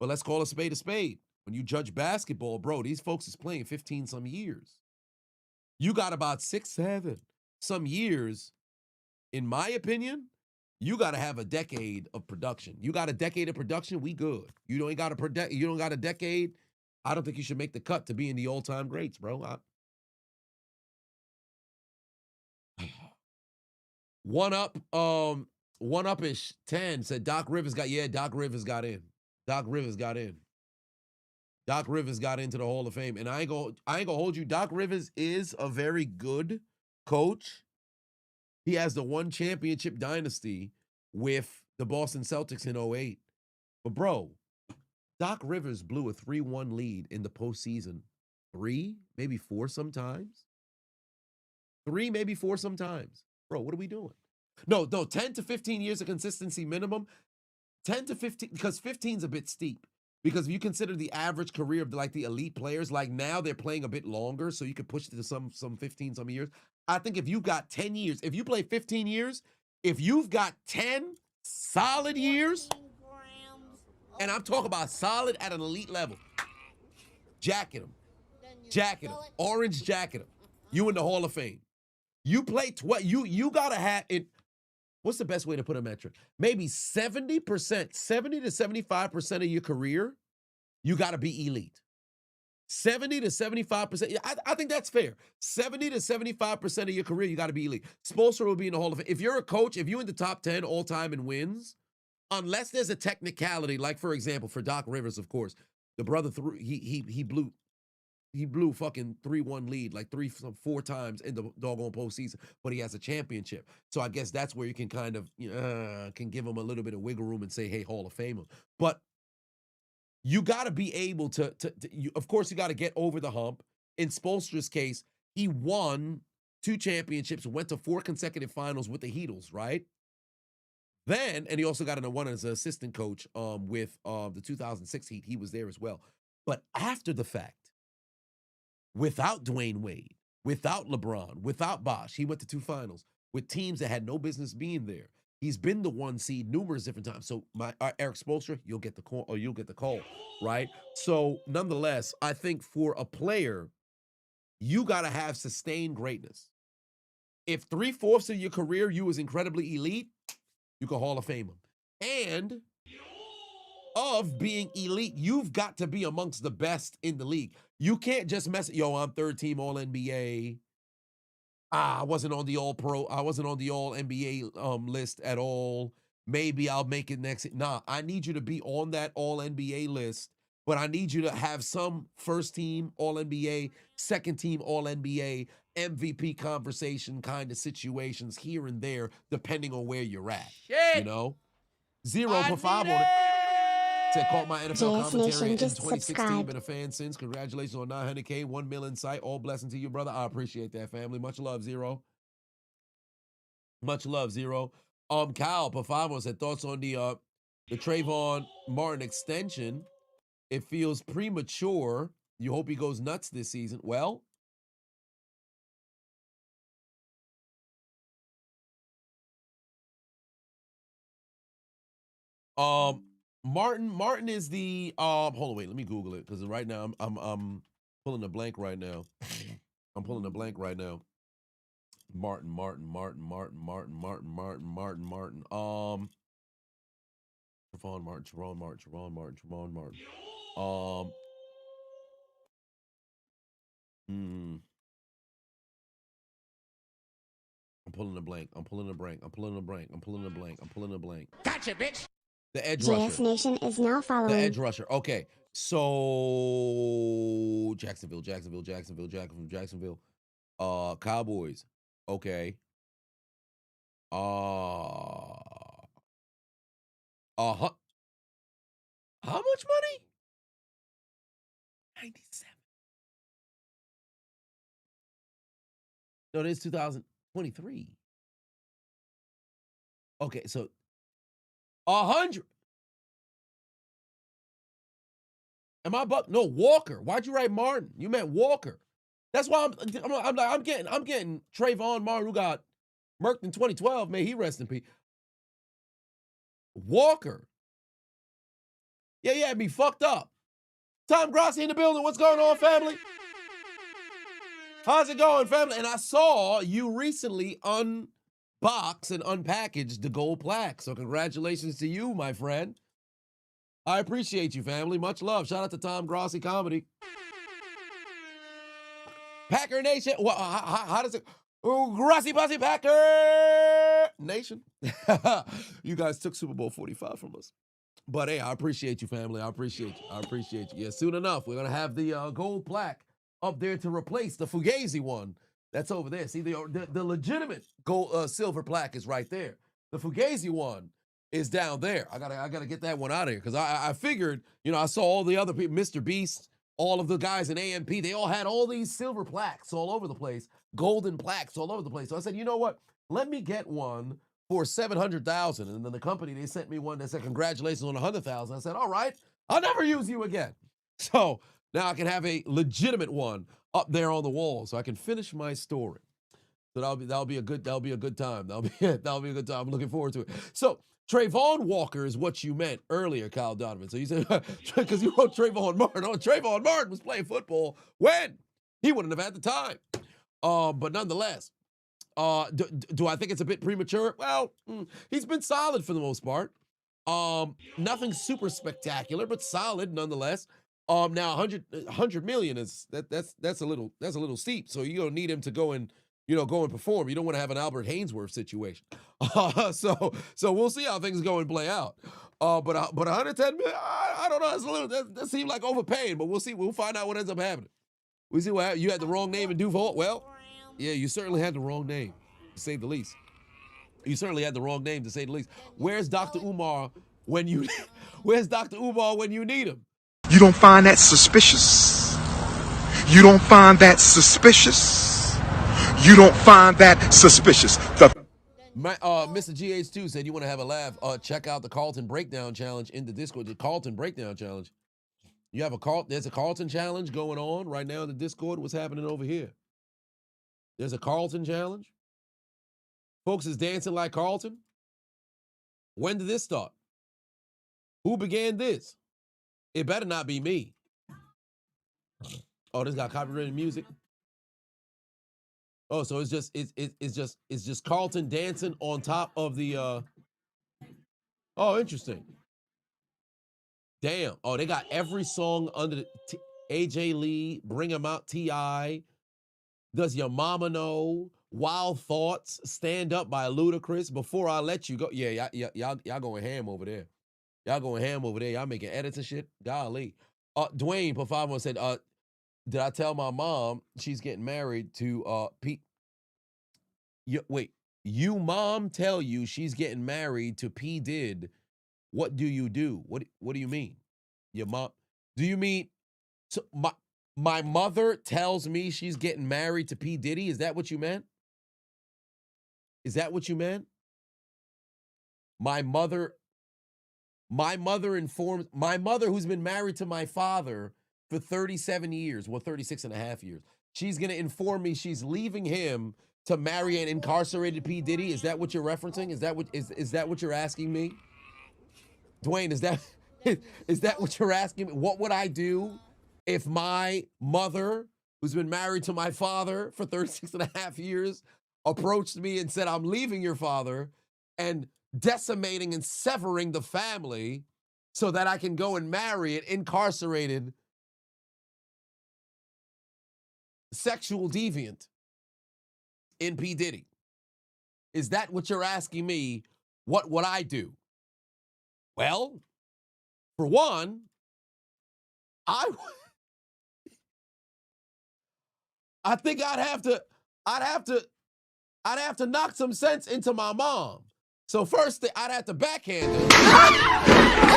But let's call a spade a spade. When you judge basketball, bro, these folks is playing 15-some years. You got about 6, 7 some years, in my opinion, you got to have a decade of production. You got a decade of production, we good. You don't got a decade, I don't think you should make the cut to be in the all-time greats, bro. One up-ish 10 said Doc Rivers got in. Doc Rivers got into the Hall of Fame. And I ain't gonna hold you. Doc Rivers is a very good coach. He has the one championship dynasty with the Boston Celtics in 08. But bro, Doc Rivers blew a 3-1 lead in the postseason 3, maybe 4 sometimes. 3, maybe 4 sometimes. Bro, what are we doing? No, 10 to 15 years of consistency minimum. 10 to 15, because 15's a bit steep. Because if you consider the average career of like the elite players, like now they're playing a bit longer, so you could push it to some 15 some years. I think if you got 10 years, if you play 15 years, if you've got 10 solid years, 14 grams and I'm talking about solid at an elite level, jacket them, then you jacket them, sell it. orange jacket them. You in the Hall of Fame. You play you gotta have it. What's the best way to put a metric? Maybe 70%, 70 to 75% of your career, you gotta be elite. 70 to 75%. I think that's fair. 70 to 75% of your career, you got to be elite. Spoelstra will be in the Hall of Fame. If you're a coach, if you're in the top 10 all time in wins, unless there's a technicality, like for example, for Doc Rivers, of course, the brother threw he blew fucking 3-1 lead like 4 times in the doggone postseason, but he has a championship. So I guess that's where you can kind of can give him a little bit of wiggle room and say, hey, Hall of Famer. But you got to be able to of course, you got to get over the hump. In Spoelstra's case, he won 2 championships, went to 4 consecutive finals with the Heatles, right? Then, and he also got one as an assistant coach with the 2006 Heat. He was there as well. But after the fact, without Dwayne Wade, without LeBron, without Bosh, he went to 2 finals with teams that had no business being there. He's been the 1 seed numerous different times. So Eric Spoelstra, you'll get the call, or you'll get the call, right? So nonetheless, I think for a player, you got to have sustained greatness. If 3/4 of your career you was incredibly elite, you can Hall of Fame him. And of being elite, you've got to be amongst the best in the league. You can't just mess. Yo, I'm 3rd team All NBA. I wasn't on the All Pro. I wasn't on the All NBA list at all. Maybe I'll make it next. Nah, I need you to be on that All NBA list, but I need you to have some 1st team All NBA, 2nd team All NBA, MVP conversation kind of situations here and there, depending on where you're at. You know, 0 for 5 on it. Said, caught my NFL JS commentary Nation, in just 2016. subscribe. Been a fan since. Congratulations on 900K, 1 million site. All blessing to you, brother. I appreciate that, family. Much love, 0. Much love, 0. Kyle Pafamo said, thoughts on the Trayvon Martin extension. It feels premature. You hope he goes nuts this season. Well, Martin is the hold on, wait, let me Google it because right now I'm pulling a blank right now. I'm pulling a blank right now. Martin. Trayvon Martin. I'm pulling a blank. Gotcha, bitch. The edge JS rusher. Nation is now The following. edge rusher. Okay. So Jacksonville. Cowboys. Okay. How much money? 97. No, this is 2023. Okay, so 100. Am I buck? No, Walker. Why'd you write Martin? You meant Walker. That's why I'm getting Trayvon Martin, who got murked in 2012. May he rest in peace. Walker. Yeah, be fucked up. Tom Grossi in the building. What's going on, family? How's it going, family? And I saw you recently unbox and unpackage the gold plaque. So congratulations to you, my friend. I appreciate you, family. Much love. Shout out to Tom Grossi Comedy. Packer Nation. Well, how does it? Oh, Grossi Bossy Packer Nation. You guys took Super Bowl 45 from us. But hey, I appreciate you, family. I appreciate you. Yeah, soon enough, we're going to have the gold plaque up there to replace the Fugazi one that's over there. See, the legitimate gold silver plaque is right there. The Fugazi one is down there. I gotta get that one out of here because I figured, I saw all the other people, Mr. Beast, all of the guys in AMP, they all had all these silver plaques all over the place, golden plaques all over the place. So I said, you know what? Let me get one for $700,000. And then the company, they sent me one that said, congratulations on $100,000. I said, all right, I'll never use you again. So now I can have a legitimate one up there on the wall, so I can finish my story. So that'll be a good time. That'll be a good time. I'm looking forward to it. So Trayvon Walker is what you meant earlier, Kyle Donovan. So you said because you wrote Trayvon Martin. Oh, Trayvon Martin was playing football when he wouldn't have had the time. But nonetheless, do I think it's a bit premature? Well, he's been solid for the most part. Nothing super spectacular, but solid nonetheless. Now 100 million is that's a little steep. So you're gonna need him to go and perform. You don't want to have an Albert Hainsworth situation. So we'll see how things go and play out. But 110 million, I don't know. It's a little that seemed like overpaying, but we'll see. We'll find out what ends up happening. We see what happened. You had the wrong name in Duval. Well, yeah, you certainly had the wrong name, to say the least. You certainly had the wrong name, to say the least. Where's Dr. Umar when you need him? You don't find that suspicious? You don't find that suspicious? You don't find that suspicious? Mr. GH2 said you want to have a laugh. Check out the Carlton Breakdown Challenge in the Discord. The Carlton Breakdown Challenge. You have there's a Carlton challenge going on right now in the Discord. What's happening over here? There's a Carlton challenge. Folks is dancing like Carlton. When did this start? Who began this? It better not be me. Oh, this got copyrighted music. Oh, so it's just Carlton dancing on top of the Oh, interesting. Damn. Oh, they got every song under the AJ Lee, Bring 'Em Out, T.I. Does Your Mama Know? Wild Thoughts, Stand Up by Ludacris, Before I Let You Go. Yeah, y'all going ham over there. Y'all going ham over there. Y'all making edits and shit. Golly. Dwayne put 5 said, did I tell my mom she's getting married to Pete? Wait, you mom tell you she's getting married to P. Did. What do you do? What do you mean? Your mom? Do you mean so my mother tells me she's getting married to P. Diddy? Is that what you meant? Is that what you meant? My mother informs my mother, who's been married to my father for 37 years, well, 36 and a half years. She's going to inform me she's leaving him to marry an incarcerated P. Diddy. Is that what you're referencing? Is that what you're asking me? Dwayne, is that what you're asking me? What would I do if my mother, who's been married to my father for 36 and a half years, approached me and said, I'm leaving your father and decimating and severing the family so that I can go and marry an incarcerated sexual deviant in P. Diddy? Is that what you're asking me? What would I do? Well, for one, I think I'd have to knock some sense into my mom. So first, I'd have to backhand her.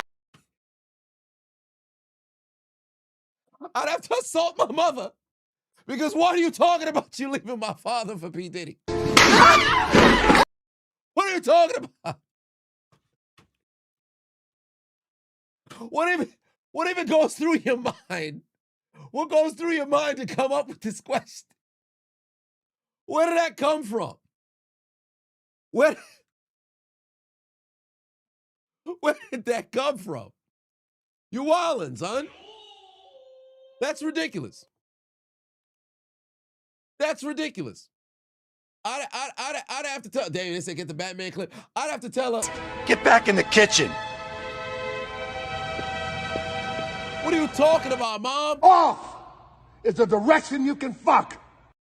I'd have to assault my mother. Because what are you talking about? You leaving my father for P. Diddy? What are you talking about? What even goes through your mind? What goes through your mind to come up with this question? Where did that come from? Where did that come from? You wildin', son. That's ridiculous. That's ridiculous. I'd have to tell Damien, they said get the Batman clip. I'd have to tell her, Get back in the kitchen. what are you talking about, Mom? Off is the direction you can fuck.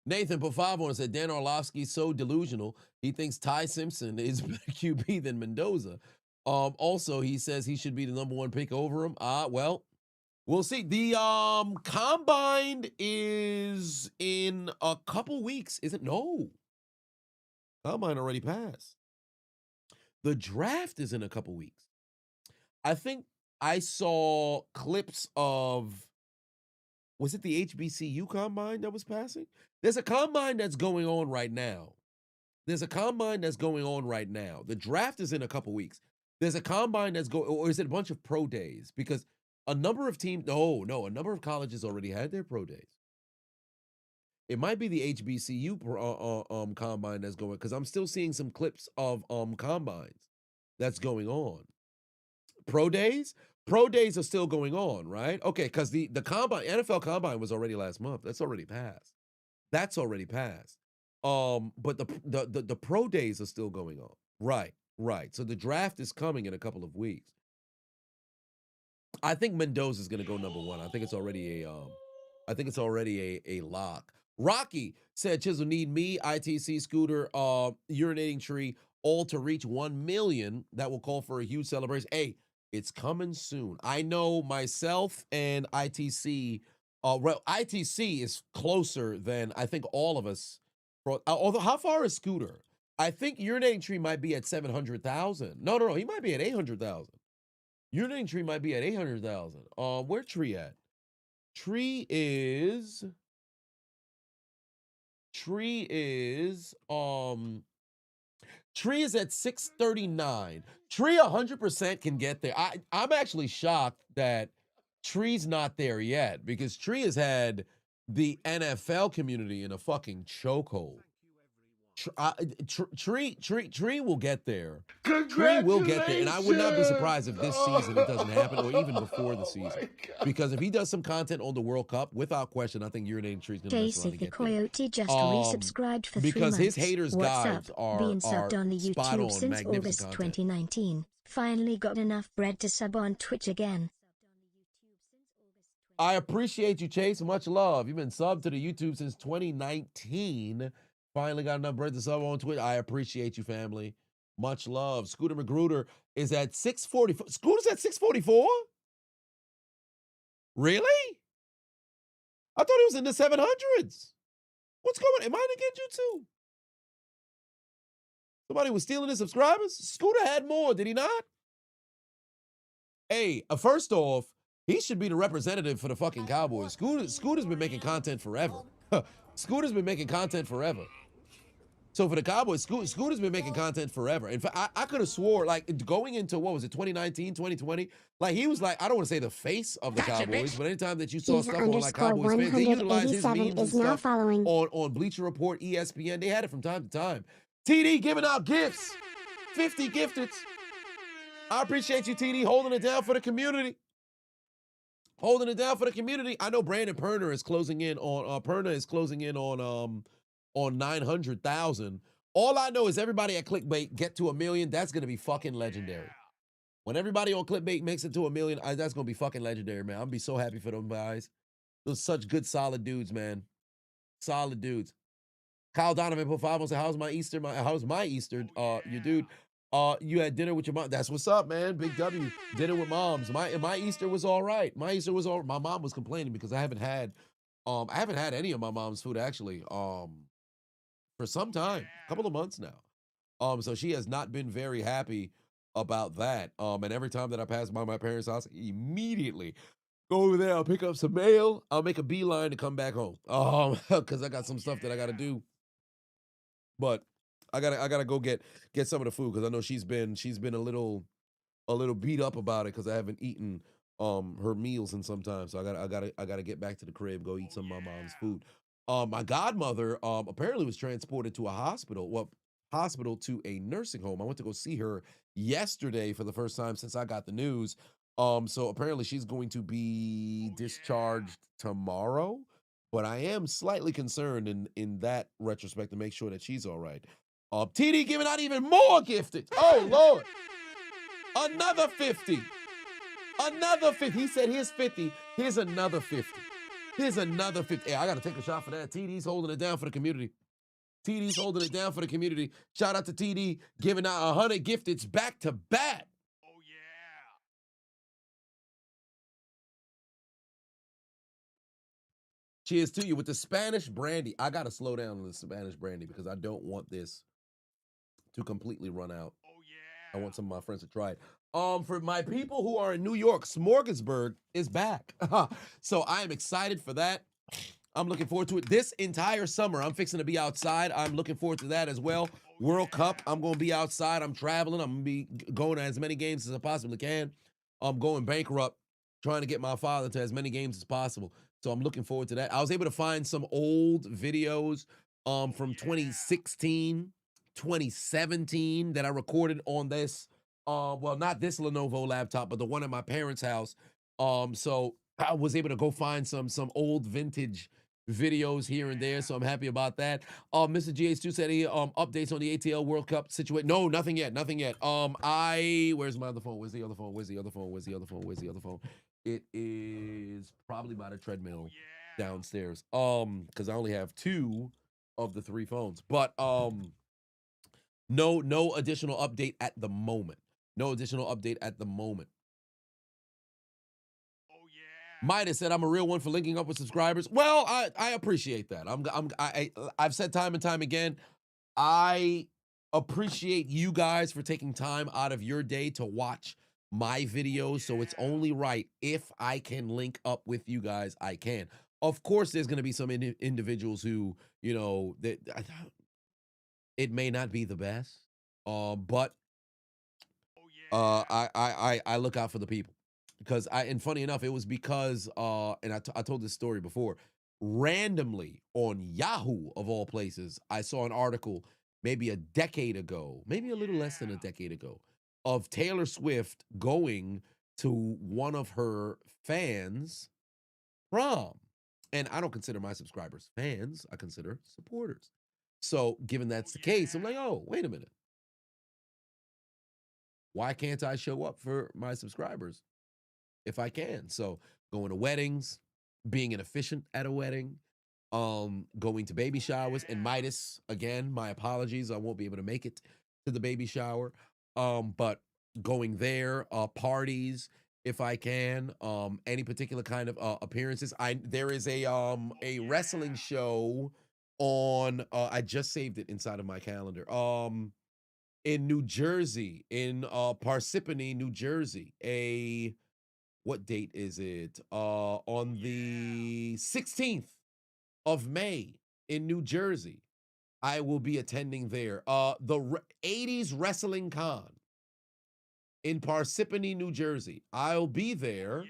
Nathan put 5 on and said Dan Orlovsky's so delusional. He thinks Ty Simpson is better QB than Mendoza. Also, he says he should be the #1 pick over him. Well, we'll see. The combine is in a couple weeks. Is it? No. Combine already passed. The draft is in a couple weeks. I think I saw clips of, was it the HBCU combine that was passing? There's a combine that's going on right now. The draft is in a couple weeks. There's a combine that's going, or is it a bunch of pro days? Because A number of teams, no, a number of colleges already had their pro days. It might be the HBCU combine that's going, because I'm still seeing some clips of combines that's going on. Pro days are still going on, right? Okay, because the combine, NFL combine was already last month. That's already passed. But the pro days are still going on. Right. So the draft is coming in a couple of weeks. I think Mendoza is going to go number one. I think it's already a lock. Rocky said Chisel need me, ITC, Scooter, urinating tree, all to reach 1 million. That will call for a huge celebration. Hey, it's coming soon. I know myself and ITC. ITC is closer than I think all of us. Although, how far is Scooter? I think urinating tree might be at 700,000. No. He might be at 800,000. Urinating tree might be at 800,000. Where Tree at? Tree is at 639. Tree 100% can get there. I'm actually shocked that Tree's not there yet, because Tree has had the NFL community in a fucking chokehold. Tree will get there. Tree will get there, and I would not be surprised if this season it doesn't happen, or even before the season. Because if he does some content on the World Cup, without question, I think urinating tree's gonna mess around and the get Coyote there. just resubscribed for 3 months. Because his haters' What's guides up? are Being subbed on the spot YouTube on, since magnificent August content. 2019. Finally got enough bread to sub on Twitch again. I appreciate you, Chase. Much love. You've been subbed to the YouTube since 2019. Finally got enough bread to sub on Twitch. I appreciate you, family. Much love. Scooter Magruder is at 644. Scooter's at 644? Really? I thought he was in the 700s. What's going on? Am I in the Genjutsu? Somebody was stealing his subscribers? Scooter had more, did he not? Hey, first off, he should be the representative for the fucking Cowboys. Scooter's been making content forever. Scooter's been making content forever. So for the Cowboys, Scooter's been making content forever. In fact, I could have swore, like, going into, what was it, 2019, 2020? Like, he was like, I don't want to say the face of the Cowboys, but anytime that you saw stuff on, like, Cowboys fans, they utilized his memes and stuff on Bleacher Report, ESPN. They had it from time to time. TD giving out gifts. 50 gifteds. I appreciate you, TD, holding it down for the community. Holding it down for the community. I know Brandon Perner is closing in on 900,000. All I know is everybody at Clickbait get to 1 million. That's gonna be fucking legendary. When everybody on Clickbait makes it to 1 million, that's gonna be fucking legendary, man. I'm gonna be so happy for them guys. Those such good, solid dudes, man. Solid dudes. Kyle Donovan put 5 and said, how's my Easter? Your dude. You had dinner with your mom. That's what's up, man. Big W. Dinner with moms. My Easter was all right. My mom was complaining because I haven't had any of my mom's food actually for some time, a couple of months now. So she has not been very happy about that. And every time that I pass by my parents' house, immediately go over there, I'll pick up some mail, I'll make a beeline to come back home. Because I got some stuff that I gotta do. But I gotta go get some of the food, because I know she's been a little beat up about it because I haven't eaten her meals in some time. So I gotta get back to the crib, go eat some of my mom's food. My godmother apparently was transported to a hospital to a nursing home. I went to go see her yesterday for the first time since I got the news. So apparently she's going to be discharged tomorrow. But I am slightly concerned in that retrospect to make sure that she's all right. TD giving out even more gifted. Oh, Lord. Another 50. Another 50. He said, here's 50. Here's another 50. Here's another 50. Hey, I got to take a shot for that. TD's holding it down for the community. TD's holding it down for the community. Shout out to TD giving out 100 gifteds back to back. Oh, yeah. Cheers to you with the Spanish brandy. I got to slow down on the Spanish brandy because I don't want this to completely run out. Oh, yeah. I want some of my friends to try it. For my people who are in New York, Smorgasburg is back. So I am excited for that. I'm looking forward to it. This entire summer, I'm fixing to be outside. I'm looking forward to that as well. World Cup, I'm going to be outside. I'm traveling. I'm going to be going to as many games as I possibly can. I'm going bankrupt trying to get my father to as many games as possible. So I'm looking forward to that. I was able to find some old videos from 2016, 2017 that I recorded on this. Well, not this Lenovo laptop, but the one at my parents' house. So I was able to go find some old vintage videos here and there. So I'm happy about that. Mr. GH2 said he updates on the ATL World Cup situation. No, nothing yet. Nothing yet. Where's my other phone? Where's the other phone? Where's the other phone? Where's the other phone? Where's the other phone? It is probably by the treadmill downstairs. Because I only have 2 of the 3 phones. But no additional update at the moment. No additional update at the moment. Midas said I'm a real one for linking up with subscribers. Well, I appreciate that. I've said time and time again, I appreciate you guys for taking time out of your day to watch my videos. So it's only right if I can link up with you guys, I can. Of course, there's going to be some individuals who, you know, that it may not be the best, but I look out for the people. Because and funny enough, it was because, and I told this story before, randomly on Yahoo of all places, I saw an article maybe a decade ago, maybe a little less than a decade ago, of Taylor Swift going to one of her fans' prom. And I don't consider my subscribers fans, I consider supporters. So given that's the case, I'm like, oh, wait a minute. Why can't I show up for my subscribers if I can? So going to weddings, being an officiant at a wedding, going to baby showers, and Midas, again, my apologies, I won't be able to make it to the baby shower, but going there, parties, if I can, any particular kind of appearances. There is a wrestling show on, I just saved it inside of my calendar, in New Jersey, in Parsippany, New Jersey. What date is it? On the 16th of May in New Jersey. I will be attending there. The 80s Wrestling Con in Parsippany, New Jersey. I'll be there.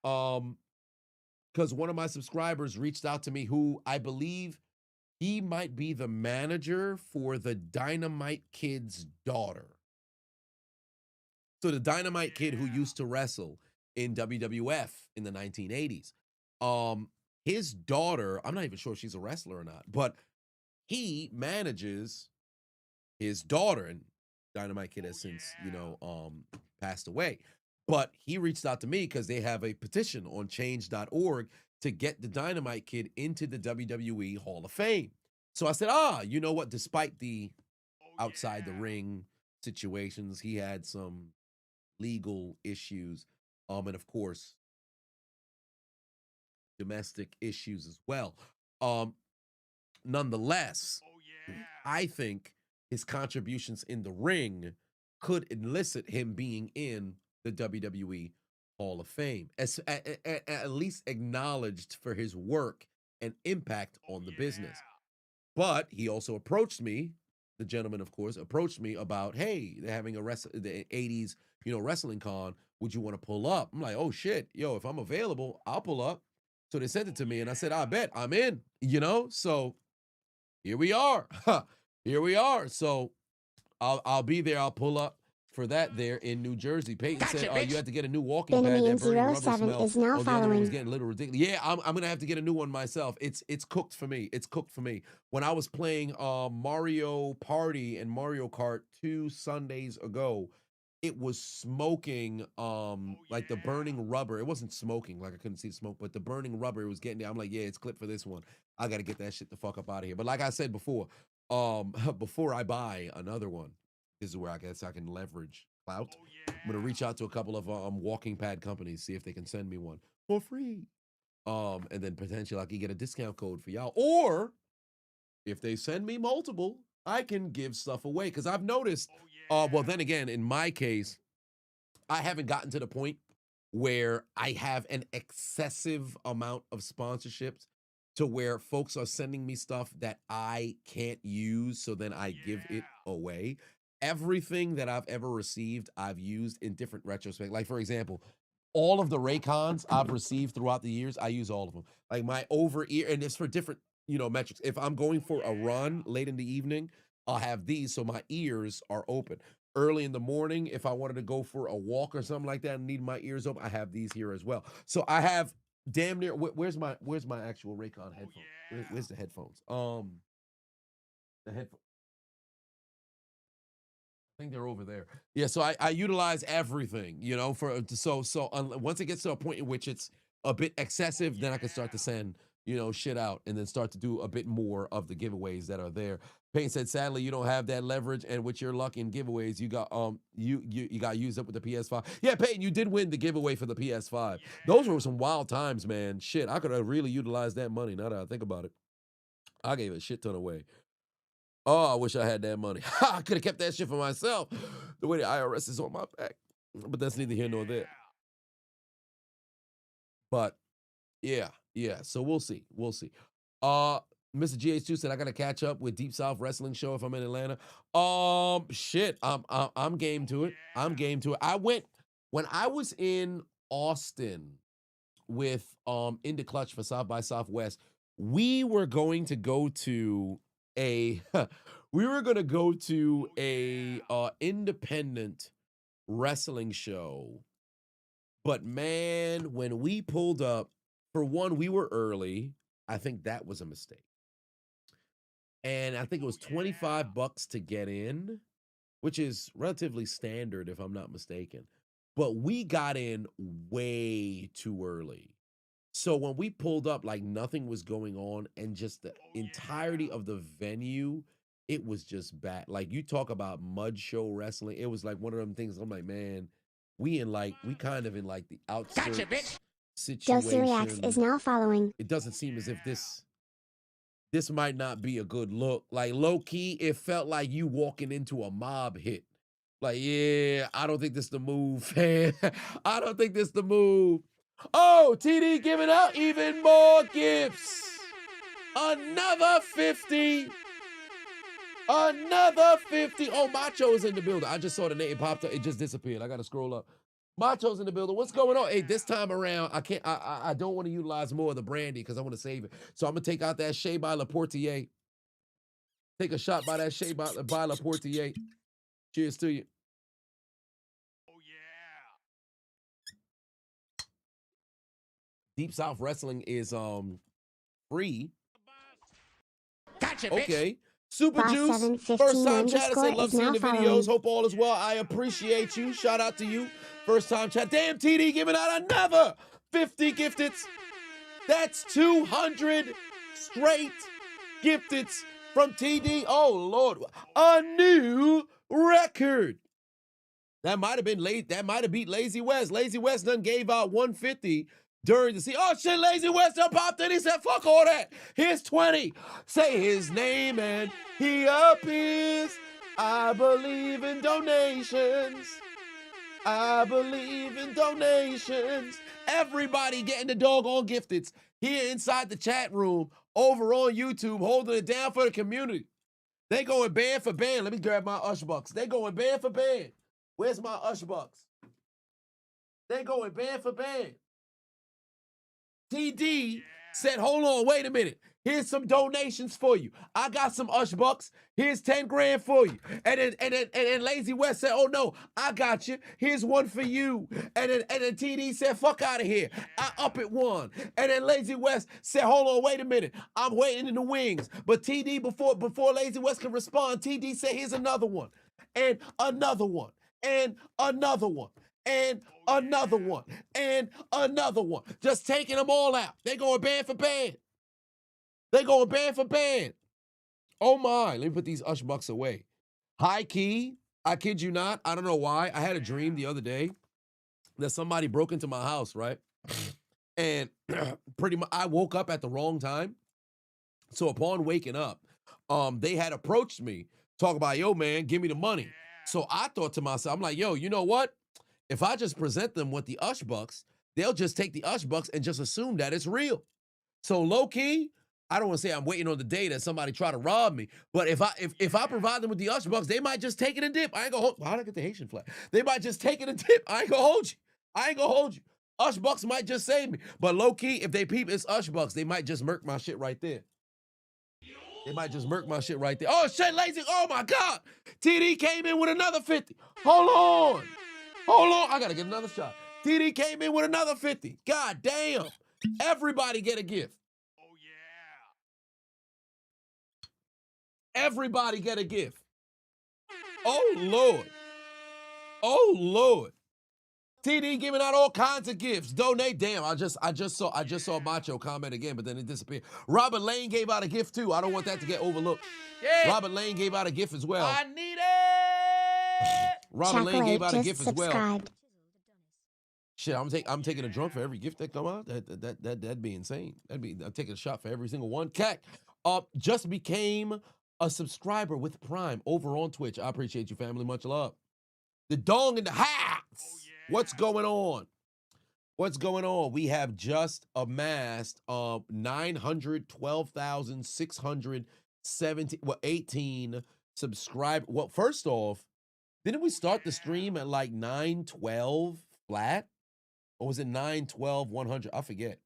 Because one of my subscribers reached out to me, who I believe he might be the manager for the Dynamite Kid's daughter. So the Dynamite Kid who used to wrestle in WWF in the 1980s. His daughter, I'm not even sure if she's a wrestler or not, but he manages his daughter, and Dynamite Kid has since, passed away. But he reached out to me because they have a petition on change.org to get the Dynamite Kid into the WWE Hall of Fame. So I said, you know what? Despite the outside the ring situations, he had some legal issues, and of course, domestic issues as well. Nonetheless, I think his contributions in the ring could elicit him being in the WWE Hall of Fame, at least acknowledged for his work and impact on the business. But he also approached me, the gentleman, of course, approached me about, hey, they're having the 80s, wrestling con. Would you want to pull up? I'm like, oh shit, yo, if I'm available, I'll pull up. So they sent it to me, and I said, I bet I'm in, So here we are. Here we are. So I'll be there. I'll pull up for that there in New Jersey. Peyton said, you had to get a new walking pad. That burning rubber smell. Is now The other one following. was getting a little ridiculous. Yeah, I'm gonna have to get a new one myself. It's cooked for me. It's cooked for me. When I was playing Mario Party and Mario Kart 2 Sundays ago, it was smoking, like the burning rubber. It wasn't smoking, like I couldn't see the smoke, but the burning rubber, it was getting there. I'm like, yeah, it's clipped for this one. I got to get that shit the fuck up out of here. But like I said before, before I buy another one, this is where I guess I can leverage clout. I'm gonna reach out to a couple of walking pad companies, see if they can send me one for free. And then potentially I can get a discount code for y'all. Or if they send me multiple, I can give stuff away. Because I've noticed, well, then again, in my case, I haven't gotten to the point where I have an excessive amount of sponsorships to where folks are sending me stuff that I can't use, so then I give it away. Everything that I've ever received, I've used in different retrospect. Like, for example, all of the Raycons I've received throughout the years, I use all of them. Like my over ear, and it's for different, metrics. If I'm going for a run late in the evening, I'll have these so my ears are open. Early in the morning, if I wanted to go for a walk or something like that and need my ears open, I have these here as well. So I have damn near. Where's my actual Raycon headphones? Where's the headphones? The headphones. I think they're over there. Yeah, so I utilize everything, once it gets to a point in which it's a bit excessive, then I can start to send, shit out and then start to do a bit more of the giveaways that are there. Payne said, sadly, you don't have that leverage, and with your luck in giveaways, you got you got used up with the PS5. Yeah, Peyton, you did win the giveaway for the PS5. Those were some wild times, man. Shit, I could have really utilized that money now that I think about it. I gave a shit ton away. Oh, I wish I had that money. I could have kept that shit for myself. The way the IRS is on my back. But that's neither here nor there. But yeah. So we'll see. Mr. GH2 said I gotta catch up with Deep South Wrestling Show if I'm in Atlanta. Shit. I'm game to it. I went when I was in Austin with Into Clutch for South by Southwest. We were going to go to a independent wrestling show. But man, when we pulled up, for one, we were early. I think that was a mistake. And I think it was $25 to get in, which is relatively standard if I'm not mistaken. But we got in way too early. So when we pulled up, like nothing was going on, and just the entirety of the venue, it was just bad. Like you talk about mud show wrestling, it was like one of them things. I'm like, man, we kind of in like the outskirts situation. Josie Reacts is now following. It doesn't seem as if this might not be a good look. Like low key, it felt like you walking into a mob hit. Like, yeah, I don't think this is the move, fam. I don't think this is the move. Oh, TD giving out even more gifts. Another 50. Another 50. Oh, Macho's in the building. I just saw the name popped up. It just disappeared. I got to scroll up. Macho's in the building. What's going on? Hey, this time around, I don't want to utilize more of the brandy because I want to save it. So I'm going to take out that Shea by Laportier. Take a shot by that Shea by Laportier. Cheers to you. Deep South Wrestling is free. Gotcha, bitch. Okay. Super Juice, first time chatter, said love seeing the videos. Hope all is well. I appreciate you. Shout out to you. First time chat. Damn, TD giving out another 50 gifteds. That's 200 straight gifteds from TD. Oh Lord, a new record. That might have been late. That might have beat Lazy West. Lazy West done gave out 150 during the season. Oh shit, Lazy West done popped in. He said, fuck all that. Here's 20. Say his name and he appears. I believe in donations. I believe in donations. Everybody getting the doggone gifteds here inside the chat room over on YouTube, holding it down for the community. They going band for band. Let me grab my Ush Bucks. They going band for band. Where's my Ush Bucks? They going band for band. TD said, hold on, wait a minute. Here's some donations for you. I got some Ush Bucks. Here's 10 grand for you. And then Lazy West said, oh no, I got you. Here's one for you. And then TD said, fuck out of here. I up it one. And then Lazy West said, hold on, wait a minute. I'm waiting in the wings. But TD, before Lazy West can respond, TD said, here's another one. And another one. And another one. And another one. And another one. Just taking them all out. They going band for band. They going band for band. Oh my. Let me put these Ush Bucks away. High key. I kid you not. I don't know why. I had a dream the other day that somebody broke into my house, right? And pretty much I woke up at the wrong time. So upon waking up, they had approached me, talk about, yo, man, give me the money. So I thought to myself, I'm like, yo, you know what? If I just present them with the Ush Bucks, they'll just take the Ush Bucks and just assume that it's real. So low key, I don't want to say I'm waiting on the day that somebody try to rob me, but if I provide them with the Ush Bucks, they might just take it and dip. I ain't gonna hold. How'd I get the Haitian flag? They might just take it and dip. I ain't gonna hold you. Ush Bucks might just save me. But low key, if they peep it's Ush Bucks, they might just murk my shit right there. They might just murk my shit right there. Oh shit, lazy. Oh my God. TD came in with another 50. Hold on. Hold on. I gotta get another shot. TD came in with another 50. God damn. Everybody get a gift. Oh yeah. Everybody get a gift. Oh Lord. Oh Lord. TD giving out all kinds of gifts. Donate. Damn, I just saw Macho comment again, but then it disappeared. Robert Lane gave out a gift too. I don't want that to get overlooked. Yeah. Robert Lane gave out a gift as well. I need it. Robert Lane gave out a just gift as well. subscribed. Shit, I'm taking a drunk for every gift that come out. That'd be insane. I'm taking a shot for every single one. Cat just became a subscriber with Prime over on Twitch. I appreciate you, family. Much love. The dong in the house. What's going on? What's going on? We have just amassed 912,618 subscribe. Well, first off, didn't we start the stream at like 912 flat? Or was it 912 100? I forget.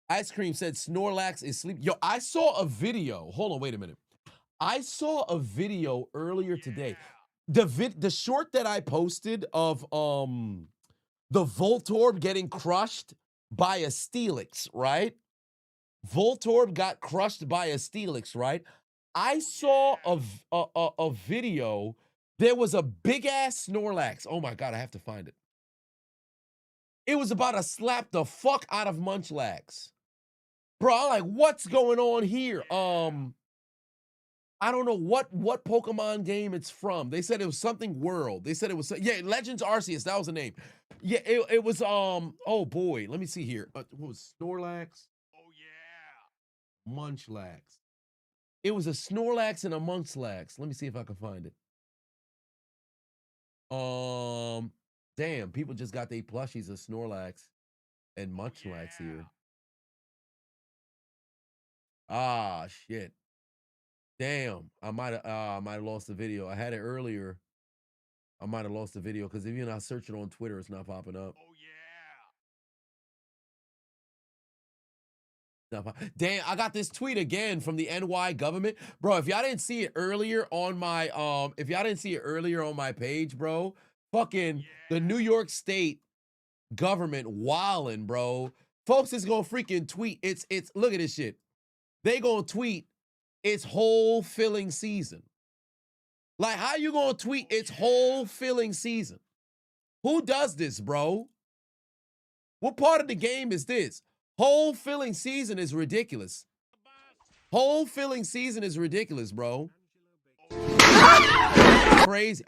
Ice Cream said Snorlax is sleep. Yo, I saw a video. Hold on, wait a minute. I saw a video earlier today. The short that I posted of the Voltorb getting crushed by a Steelix, right? Voltorb got crushed by a Steelix, right? I saw a video. There was a big ass Snorlax. Oh my God, I have to find it. It was about to slap the fuck out of Munchlax. Bro, I'm like, what's going on here? I don't know what Pokemon game it's from. They said it was something World. They said it was, yeah, Legends Arceus. That was the name. Yeah, it was, oh boy, let me see here. What was Snorlax? Oh yeah. Munchlax. It was a Snorlax and a Munchlax. Let me see if I can find it. Damn, people just got their plushies of Snorlax and Munchlax here. Ah, shit. Damn, I might have lost the video. I had it earlier. I might have lost the video because if you're not searching on Twitter, it's not popping up. Oh yeah. Damn, I got this tweet again from the NY government. Bro, if y'all didn't see it earlier on my page, bro, fucking the New York State government wildin', bro. Folks is gonna freaking tweet. It's look at this shit. They gonna tweet it's whole filling season. Like, how you gonna tweet it's whole filling season? Who does this, bro? What part of the game is this? Whole filling season is ridiculous. Whole filling season is ridiculous, bro. Crazy.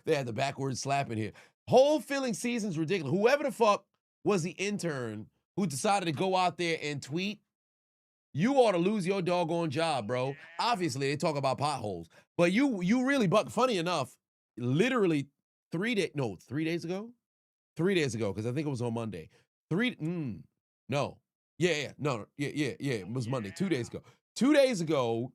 They had the backwards slapping here. Whole filling season's ridiculous. Whoever the fuck was the intern who decided to go out there and tweet, you ought to lose your doggone job, bro. Obviously, they talk about potholes, but you really, but funny enough, literally 3 days ago, because I think it was on Monday. It was Monday, 2 days ago. 2 days ago,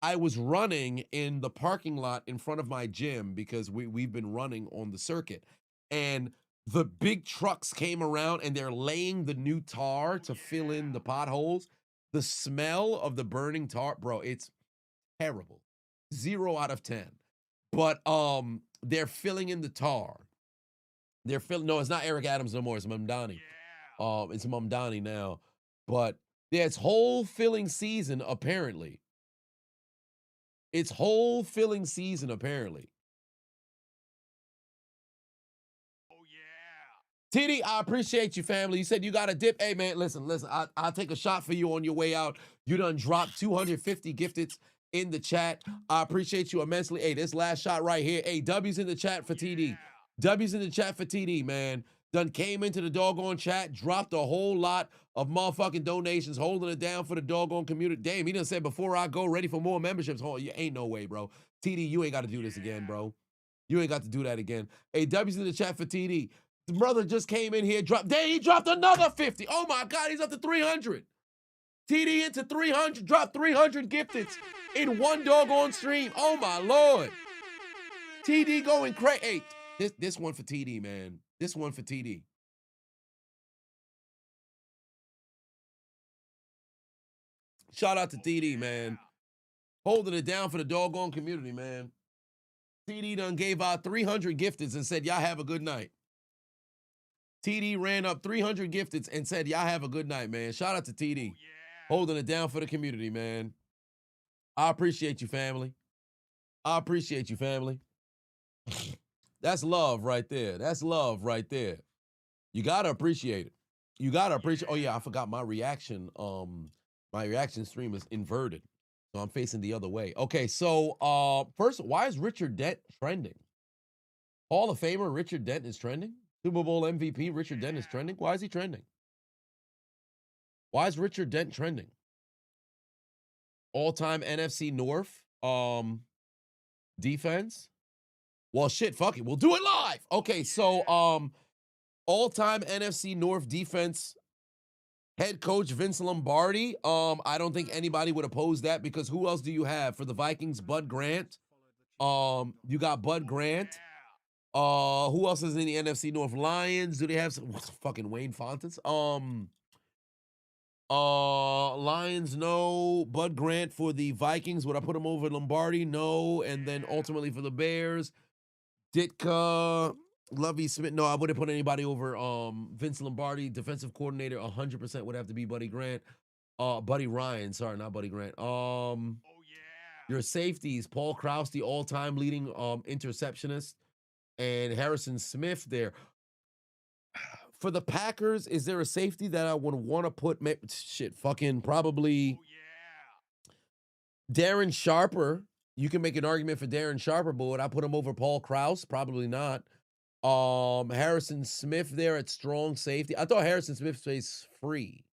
I was running in the parking lot in front of my gym because we've been running on the circuit, and the big trucks came around and they're laying the new tar to fill in the potholes. The smell of the burning tar, bro, it's terrible. 0 out of 10. But they're filling in the tar. No, it's not Eric Adams no more. It's Mamdani. It's Mamdani now. But yeah, it's whole filling season apparently. It's whole filling season apparently. TD, I appreciate you, family. You said you got a dip. Hey, man, listen. I'll take a shot for you on your way out. You done dropped 250 gifteds in the chat. I appreciate you immensely. Hey, this last shot right here. Hey, W's in the chat for TD. W's in the chat for TD, man. Done came into the doggone chat, dropped a whole lot of motherfucking donations, holding it down for the doggone community. Damn, he done said, before I go, ready for more memberships. Oh, you ain't no way, bro. TD, you ain't got to do this again, bro. You ain't got to do that again. Hey, W's in the chat for TD. The brother just came in here, he dropped another 50. Oh my God, he's up to 300. TD into 300, dropped 300 gifteds in one doggone stream. Oh my Lord. TD going crazy. Hey, this one for TD, man. This one for TD. Shout out to TD, man. Holding it down for the doggone community, man. TD done gave out 300 gifteds and said, y'all have a good night. TD ran up 300 gifteds and said, y'all have a good night, man. Shout out to TD. Holding it down for the community, man. I appreciate you, family. I appreciate you, family. That's love right there. That's love right there. You gotta appreciate it. You gotta appreciate. Oh yeah, I forgot my reaction. My reaction stream is inverted, so I'm facing the other way. Okay, so first, why is Richard Dent trending? Hall of Famer Richard Dent is trending. Super Bowl MVP Richard Dent is trending. Why is he trending? Why is Richard Dent trending? All-time NFC North defense. Well, shit, fuck it. We'll do it live. Okay, so all-time NFC North defense head coach Vince Lombardi. I don't think anybody would oppose that because who else do you have for the Vikings? Bud Grant. You got Bud Grant. Who else is in the NFC North? Lions. Do they have some fucking Wayne Fontes? Lions, no. Bud Grant for the Vikings. Would I put him over Lombardi? No. And then ultimately for the Bears, Ditka, Lovie Smith. No, I wouldn't put anybody over Vince Lombardi. Defensive coordinator, 100% would have to be Buddy Grant. Buddy Ryan. Sorry, not Buddy Grant. Your safeties, Paul Krause, the all-time leading interceptionist, and Harrison Smith there. For the Packers, is there a safety that I would want to put? Shit, fucking probably Darren Sharper. You can make an argument for Darren Sharper, but would I put him over Paul Krause? Probably not. Harrison Smith there at strong safety. I thought Harrison Smith plays free.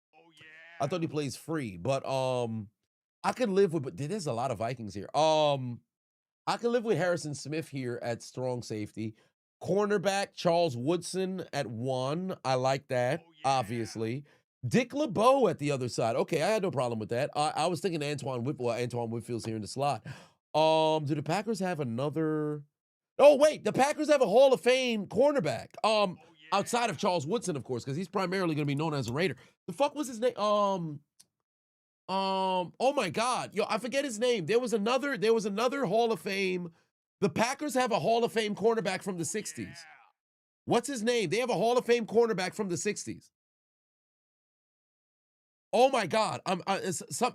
I thought he plays free, but I could live with. But there's a lot of Vikings here. I could live with Harrison Smith here at strong safety. Cornerback, Charles Woodson at 1. I like that, obviously. Dick LeBeau at the other side. Okay, I had no problem with that. I was thinking Antoine Whitfield's here in the slot. Do the Packers have another? Oh, wait, the Packers have a Hall of Fame cornerback. Outside of Charles Woodson, of course, because he's primarily going to be known as a Raider. The fuck was his name? Oh my God. Yo, I forget his name. There was another Hall of Fame. The Packers have a Hall of Fame cornerback from the 60s. What's his name? They have a Hall of Fame cornerback from the 60s. Oh my God.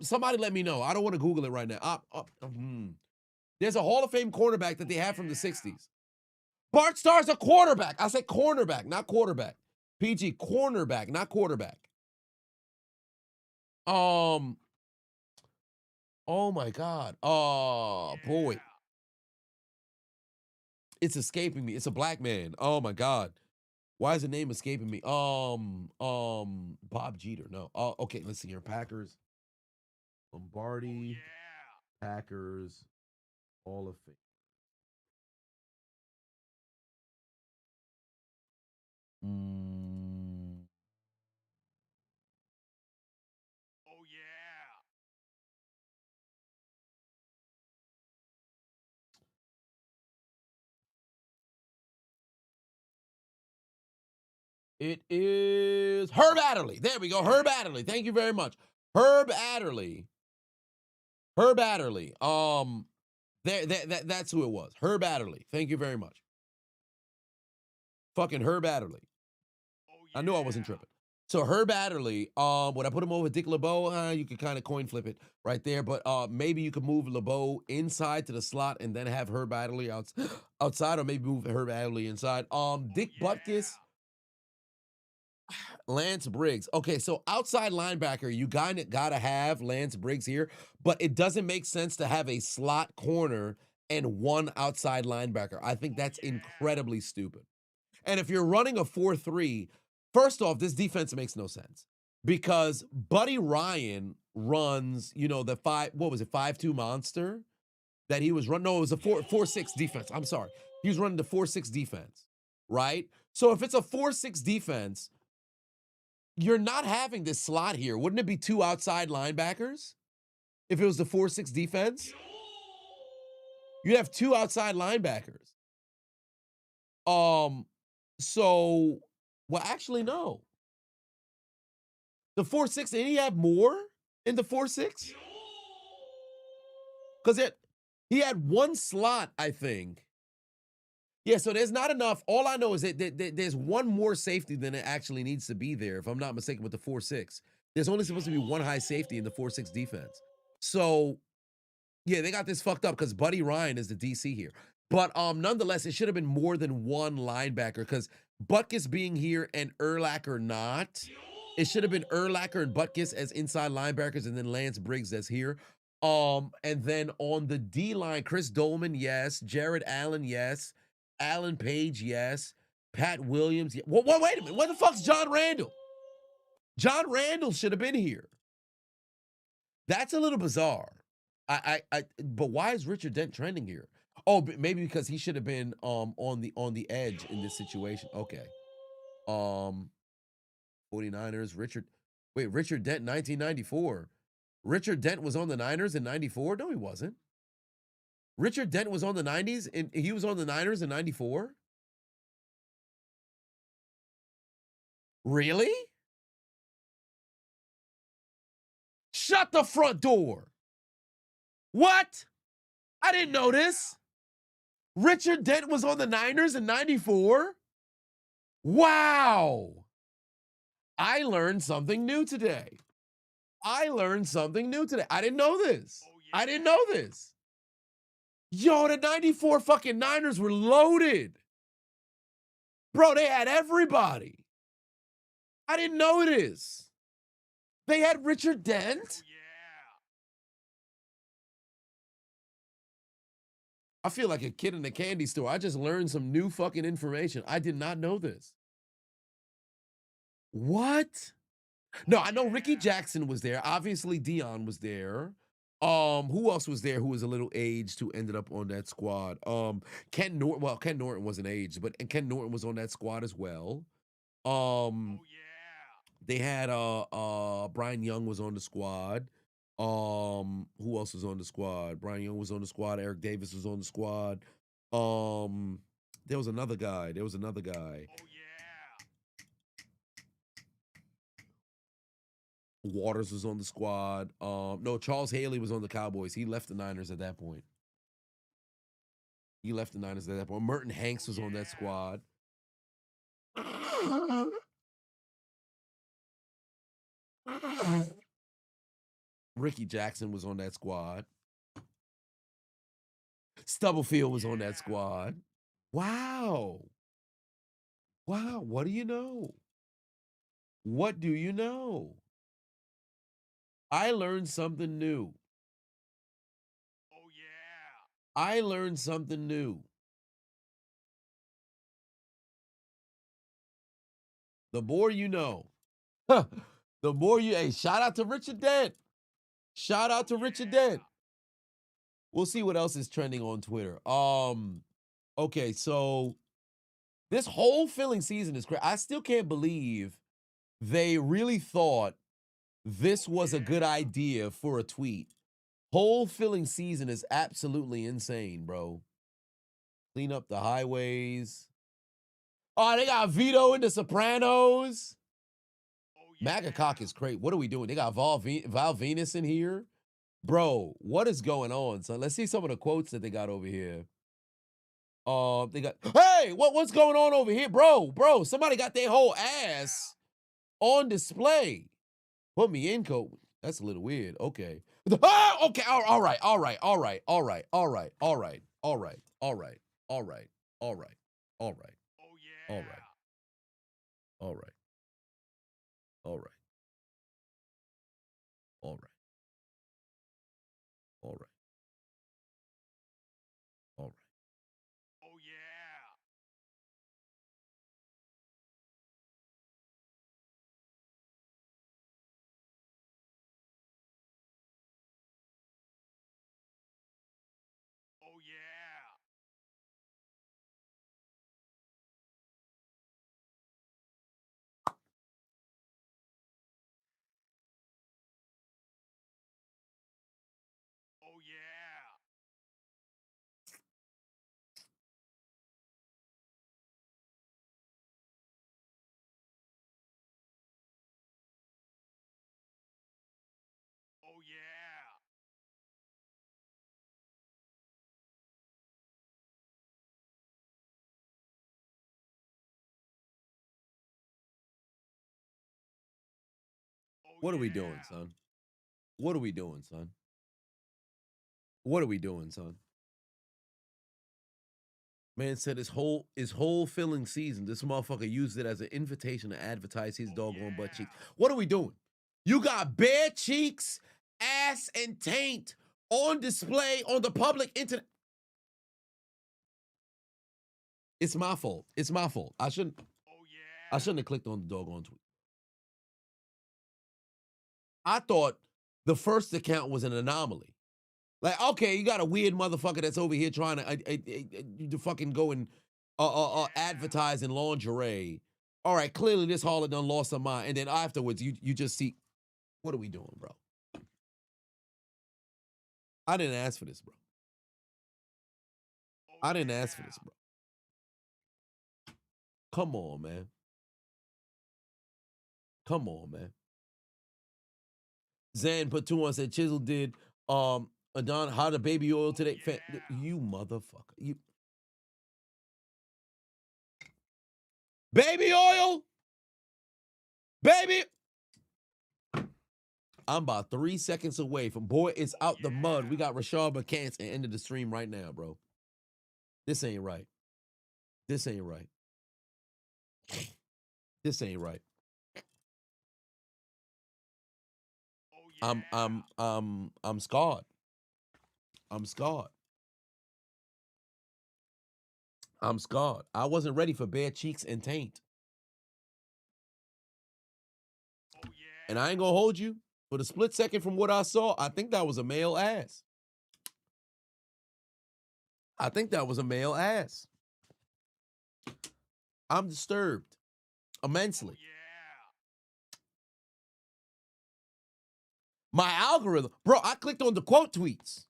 Somebody let me know. I don't want to Google it right now. There's a Hall of Fame cornerback that they have from the 60s. Bart Starr's a quarterback. I said cornerback, not quarterback. PG, cornerback, not quarterback. Oh my God. Oh boy. It's escaping me. It's a black man. Oh my God. Why is the name escaping me? Bob Jeter. No. Okay, let's see here. Packers. Lombardi. Packers. Hall of Fame. It is Herb Adderley. There we go. Herb Adderley. Thank you very much. Herb Adderley. Herb Adderley. That's who it was. Herb Adderley. Thank you very much. Fucking Herb Adderley. I knew I wasn't tripping. So Herb Adderley, would I put him over Dick LeBeau? You could kind of coin flip it right there, but maybe you could move LeBeau inside to the slot and then have Herb Adderley outside, or maybe move Herb Adderley inside. Dick Butkus, Lance Briggs. Okay, so outside linebacker, you gotta have Lance Briggs here, but it doesn't make sense to have a slot corner and one outside linebacker. I think that's incredibly stupid. And if you're running a 4-3, first off, this defense makes no sense because Buddy Ryan runs, the 5-2 monster that he was running. No, it was a 4-6 defense. I'm sorry. He was running the 4-6 defense, right? So if it's a 4-6 defense, you're not having this slot here. Wouldn't it be 2 outside linebackers if it was the 4-6 defense? You'd have 2 outside linebackers. So, well, actually, no. The 4-6, did he have more? in the 4-6? Because he had one slot, I think. Yeah, so there's not enough. All I know is that there's one more safety than it actually needs to be there, if I'm not mistaken, with the 4-6. There's only supposed to be one high safety in the 4-6 defense. So, yeah, they got this fucked up because Buddy Ryan is the DC here. But nonetheless, it should have been more than one linebacker because Butkus being here and Urlacher not. It should have been Urlacher and Butkus as inside linebackers and then Lance Briggs as here. And then on the D-line, Chris Dolman, yes. Jared Allen, yes. Alan Page, yes. Pat Williams, yes. Wait a minute. Where the fuck's John Randall? John Randall should have been here. That's a little bizarre. But why is Richard Dent trending here? Oh, maybe because he should have been on the edge in this situation. Okay. 49ers, Richard Dent, 1994. Richard Dent was on the Niners in 94? No, he wasn't. Richard Dent was on the 90s and he was on the Niners in 94? Really? Shut the front door. What? I didn't know this. Richard Dent was on the Niners in 94? Wow. I learned something new today. I didn't know this. Oh, yeah. I didn't know this. Yo, the 94 fucking Niners were loaded. Bro, they had everybody. I didn't know this. They had Richard Dent? Oh, yeah. I feel like a kid in a candy store. I just learned some new fucking information. I did not know this. What? No, I know Ricky Jackson was there. Obviously, Dion was there. Who else was there who was a little aged who ended up on that squad? Ken Norton. Well, Ken Norton wasn't aged, but and Ken Norton was on that squad as well. Oh, yeah. They had Brian Young was on the squad. Who else was on the squad? Brian Young was on the squad. Eric Davis was on the squad. There was another guy. Oh, yeah. Waters was on the squad. No, Charles Haley was on the Cowboys. He left the Niners at that point. Merton Hanks was on that squad. Ricky Jackson was on that squad. Stubblefield was on that squad. Wow. What do you know? What do you know? I learned something new. Oh, yeah. I learned something new. The more you know. The more you, hey, shout out to Richard Dent. Shout out to Richard Dent. We'll see what else is trending on Twitter. Okay, so this whole filling season is crazy. I still can't believe they really thought this was a good idea for a tweet. Whole filling season is absolutely insane, bro. Clean up the highways. Oh, they got Vito in The Sopranos. Oh, yeah. Magacock is great. What are we doing? They got Val Venus in here. Bro, what is going on, son? Let's see some of the quotes that they got over here. They got, hey, what's going on over here? Bro, somebody got their whole ass on display. Put me in, coat. That's a little weird. Okay. Ah, okay. All right. Oh, yeah. Oh, yeah. Oh, yeah. What are we doing, son? What are we doing, son? What are we doing, son? Man said his whole filling season, this motherfucker used it as an invitation to advertise his doggone butt cheeks. What are we doing? You got bare cheeks, ass, and taint on display on the public internet. It's my fault. It's my fault. I shouldn't have clicked on the doggone tweet. I thought the first account was an anomaly. Like, okay, you got a weird motherfucker that's over here trying to fucking go and advertise in lingerie. All right, clearly this harlot done lost her mind. And then afterwards, you just see, what are we doing, bro? I didn't ask for this, bro. I didn't ask for this, bro. Come on, man. Come on, man. Zan put 2 on, said Chiseled did Adonis, how the baby oil today. You motherfucker. You baby oil? Baby. I'm about 3 seconds away from boy, it's out the mud. We got Rashad McCants at the end of the stream right now, bro. This ain't right. This ain't right. This ain't right. I'm scarred. I'm scarred. I'm scarred. I wasn't ready for bare cheeks and taint. And I ain't gonna hold you. For the split second from what I saw, I think that was a male ass. I think that was a male ass. I'm disturbed immensely. My algorithm, bro, I clicked on the quote tweets.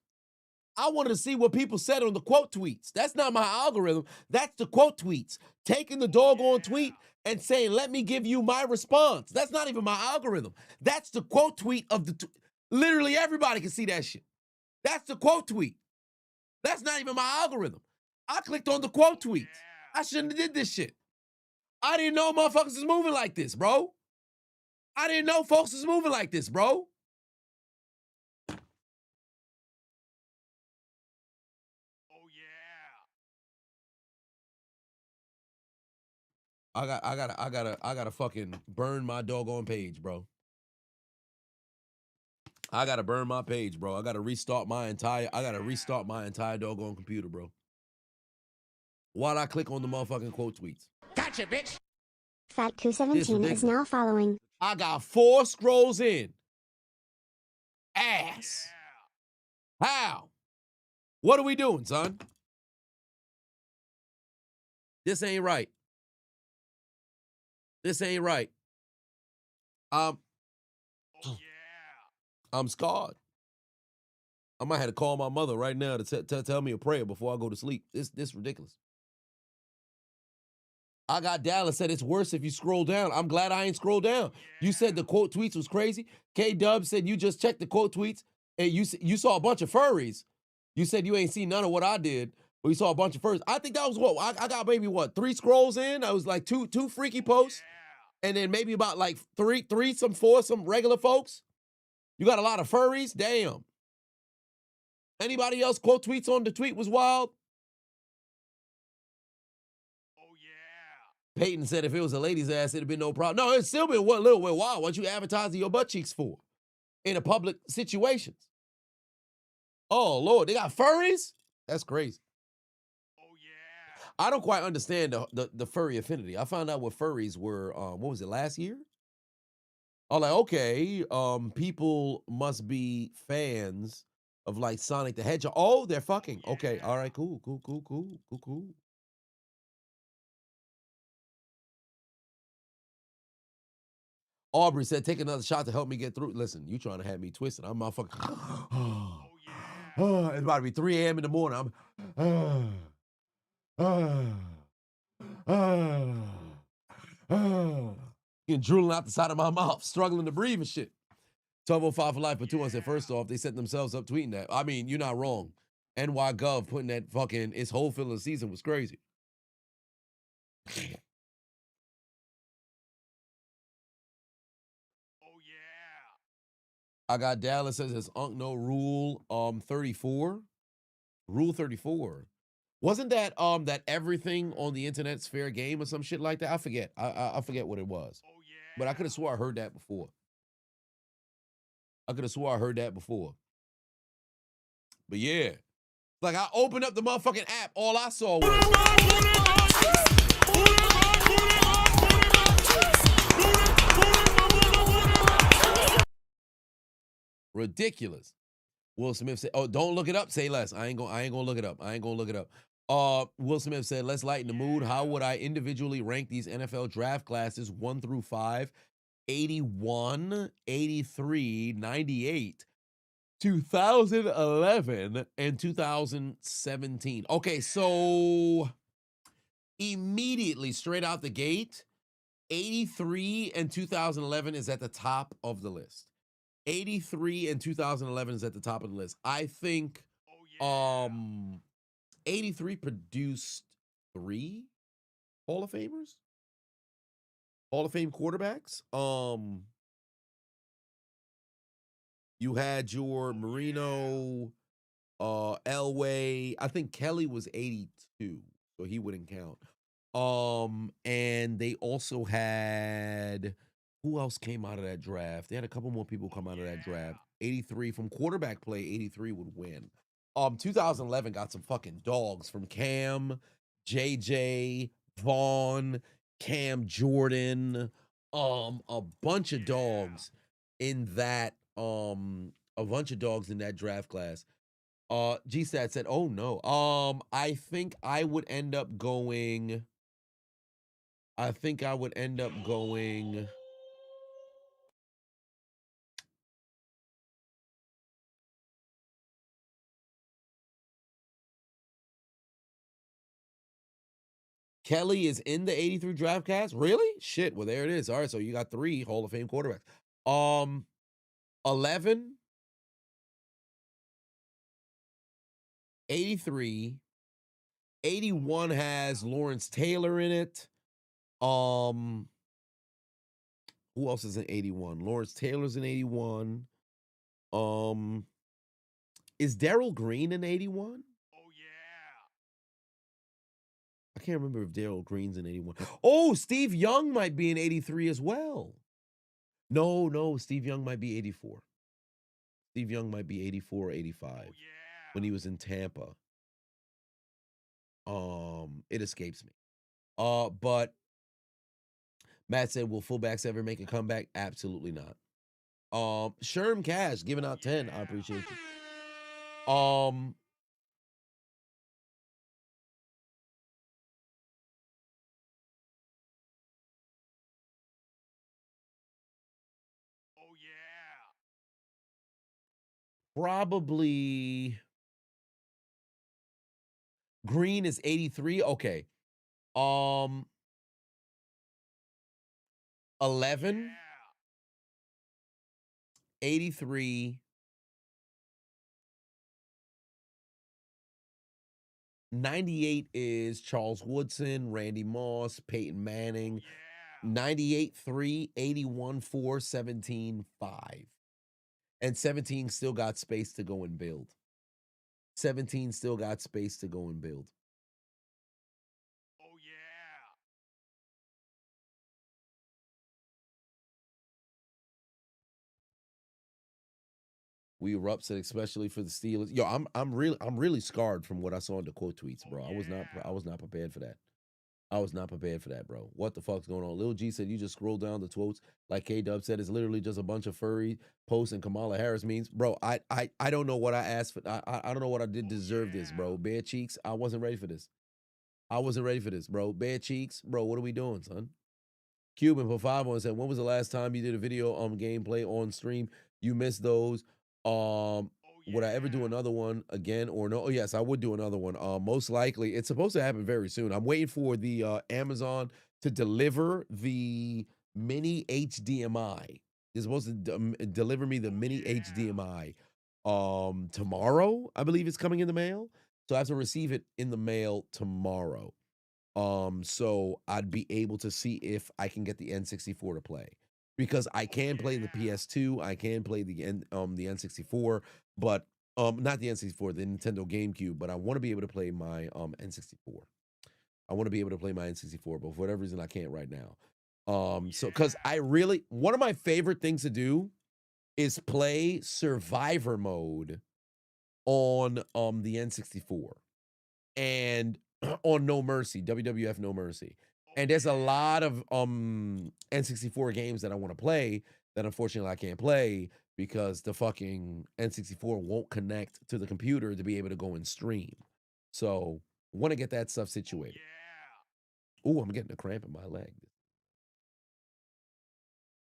I wanted to see what people said on the quote tweets. That's not my algorithm. That's the quote tweets. Taking the doggone tweet and saying, let me give you my response. That's not even my algorithm. That's the quote tweet of the literally everybody can see that shit. That's the quote tweet. That's not even my algorithm. I clicked on the quote tweets. I shouldn't have did this shit. I didn't know motherfuckers is moving like this, bro. I didn't know folks is moving like this, bro. I gotta fucking burn my doggone page, bro. I gotta burn my page, bro. I gotta restart my entire doggone computer, bro. While I click on the motherfucking quote tweets. Gotcha, bitch. Fat217 is now following. I got 4 scrolls in. Ass. How? What are we doing, son? This ain't right. This ain't right. I'm scarred. I might have to call my mother right now to tell me a prayer before I go to sleep. This ridiculous. I got Dallas said it's worse if you scroll down. I'm glad I ain't scrolled down. You said the quote tweets was crazy. K-Dub said you just checked the quote tweets and you saw a bunch of furries. You said you ain't seen none of what I did, but you saw a bunch of furries. I think that was what I got maybe 3 scrolls in. I was like two freaky posts. And then maybe about like 4 some regular folks. You got a lot of furries? Damn. Anybody else quote tweets on the tweet was wild? Peyton said if it was a lady's ass, it'd have been no problem. No, it's still been a little bit wild. What you advertising your butt cheeks for in a public situations? Oh, Lord, they got furries? That's crazy. I don't quite understand the furry affinity. I found out what furries were, what was it, last year? I'm like, okay, people must be fans of like Sonic the Hedgehog. Oh, they're fucking. Okay, all right, cool. Aubrey said, take another shot to help me get through. Listen, you trying to have me twisted. I'm motherfucking. It's about to be 3 a.m. in the morning. Getting drooling out the side of my mouth, struggling to breathe and shit. 1205 for life, but 2 said, first off, they set themselves up tweeting that. I mean, you're not wrong. NY Gov putting that fucking, its whole filling season was crazy. I got Dallas says his Unc No Rule 34. Rule 34. Wasn't that that everything on the internet's fair game or some shit like that? I forget. I forget what it was. Oh yeah. But I could have swore I heard that before. But yeah. Like I opened up the motherfucking app, all I saw was ridiculous. Will Smith said, "Oh, don't look it up. Say less. I ain't gonna look it up. Will Smith said, "Let's lighten the mood. How would I individually rank these NFL draft classes 1 through 5? 81, 83, 98, 2011, and 2017." Okay, so immediately straight out the gate, 83 and 2011 is at the top of the list. 83 and 2011 is at the top of the list. I think Oh yeah. 83 produced 3 Hall of Famers, Hall of Fame quarterbacks. You had your Marino, Elway. I think Kelly was 82, so he wouldn't count. And they also had, who else came out of that draft? They had a couple more people come out of that draft. 83 from quarterback play, 83 would win. 2011 got some fucking dogs from Cam, JJ, Vaughn, Cam Jordan, a bunch of dogs in that draft class. GSAT said, "Oh no. I think I would end up going Kelly is in the 83 draft class. Really? Shit. Well, there it is. All right, so you got 3 Hall of Fame quarterbacks. 11, 83, 81 has Lawrence Taylor in it. Who else is in 81? Lawrence Taylor's in 81. Is Darryl Green in 81? Oh yeah. I can't remember if Darryl Green's in 81. Oh, Steve Young might be in 83 as well. No, Steve Young might be 84. Steve Young might be 84 or 85 Oh yeah. when he was in Tampa. It escapes me. But Matt said, "Will fullbacks ever make a comeback?" Absolutely not. Sherm Cash giving out 10. I appreciate you. Oh yeah. Probably Green is 83. Okay. 11, Yeah. 83, 98 is Charles Woodson, Randy Moss, Peyton Manning. Yeah. 98, 3, 81, 4, 17, 5. And 17 still got space to go and build. 17 still got space to go and build. Oh yeah. We were upset, especially for the Steelers. Yo, I'm really scarred from what I saw in the quote tweets, bro. Oh, I was not prepared for that. I was not prepared for that, bro. What the fuck's going on? Lil G said you just scroll down the quotes. Like K-Dub said, it's literally just a bunch of furry posts and Kamala Harris memes. Bro, I don't know what I asked for. I don't know what I did to deserve this, bro. Bare cheeks, I wasn't ready for this. Bro. Bare cheeks, bro, what are we doing, son? Cuban for 5 on said, when was the last time you did a video gameplay on stream? You missed those. Would I ever do another one again or no? Oh, yes, I would do another one. Most likely. It's supposed to happen very soon. I'm waiting for the Amazon to deliver the mini HDMI. They're supposed to deliver me the mini HDMI tomorrow. I believe it's coming in the mail. So I have to receive it in the mail tomorrow. So I'd be able to see if I can get the N64 to play. because I can play the PS2, I can play the N64, but not the N64, the Nintendo GameCube, but I want to be able to play my N64. I want to be able to play my N64, but for whatever reason I can't right now. So cuz I really one of my favorite things to do is play survivor mode on the N64 and on No Mercy, WWF No Mercy. And there's a lot of N64 games that I want to play that unfortunately I can't play because the fucking N64 won't connect to the computer to be able to go and stream. So, want to get that stuff situated. Oh, I'm getting a cramp in my leg.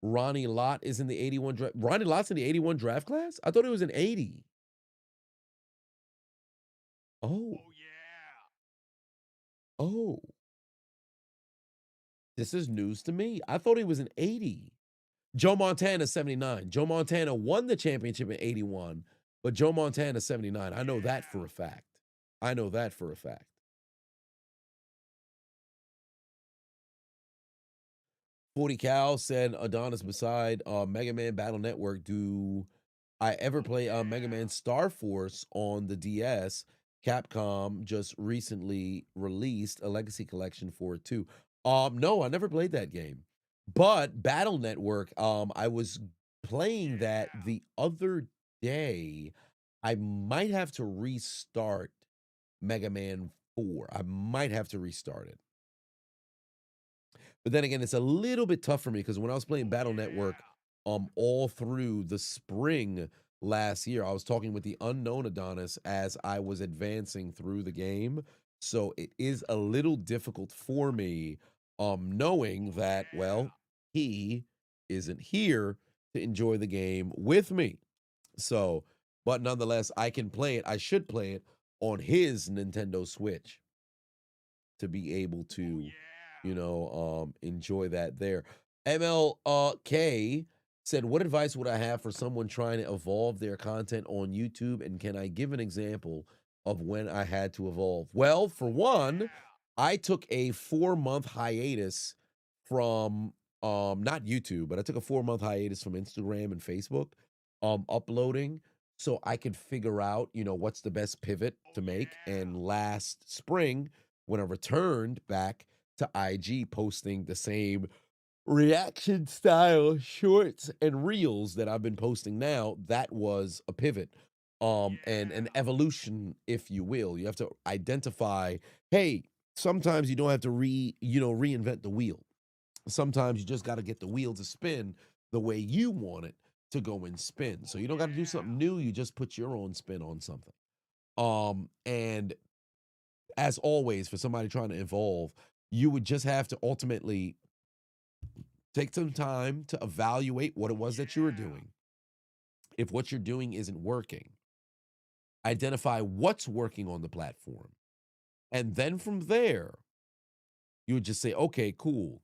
Ronnie Lott is in the 81 draft. Ronnie Lott's in the 81 draft class? I thought it was an 80. Oh. Oh. This is news to me. I thought he was an 80. Joe Montana 79. Joe Montana won the championship in 81, but Joe Montana 79. I know that for a fact. I know that for a fact. Forty Cal said Adonis beside Mega Man Battle Network. Do I ever play Mega Man Star Force on the DS? Capcom just recently released a Legacy Collection for it too. No, I never played that game. But Battle Network, I was playing that the other day. I might have to restart Mega Man 4. I might have to restart it. But then again, it's a little bit tough for me because when I was playing Battle Network, all through the spring last year, I was talking with the unknown Adonis as I was advancing through the game. So it is a little difficult for me, knowing that, well, he isn't here to enjoy the game with me. So, but nonetheless, I can play it. I should play it on his Nintendo Switch to be able to, enjoy that there. MLK said, what advice would I have for someone trying to evolve their content on YouTube? And can I give an example of when I had to evolve? Well, for one, I took a 4-month hiatus from not YouTube, but I took a 4-month hiatus from Instagram and Facebook uploading so I could figure out, what's the best pivot to make. And last spring, when I returned back to IG posting the same reaction style shorts and reels that I've been posting now, that was a pivot. And an evolution, if you will. You have to identify, hey, sometimes you don't have to reinvent the wheel. Sometimes you just got to get the wheel to spin the way you want it to go and spin. So you don't got to do something new, you just put your own spin on something. And as always, for somebody trying to evolve, you would just have to ultimately take some time to evaluate what it was that you were doing. If what you're doing isn't working, identify what's working on the platform. And then from there, you would just say, okay, cool.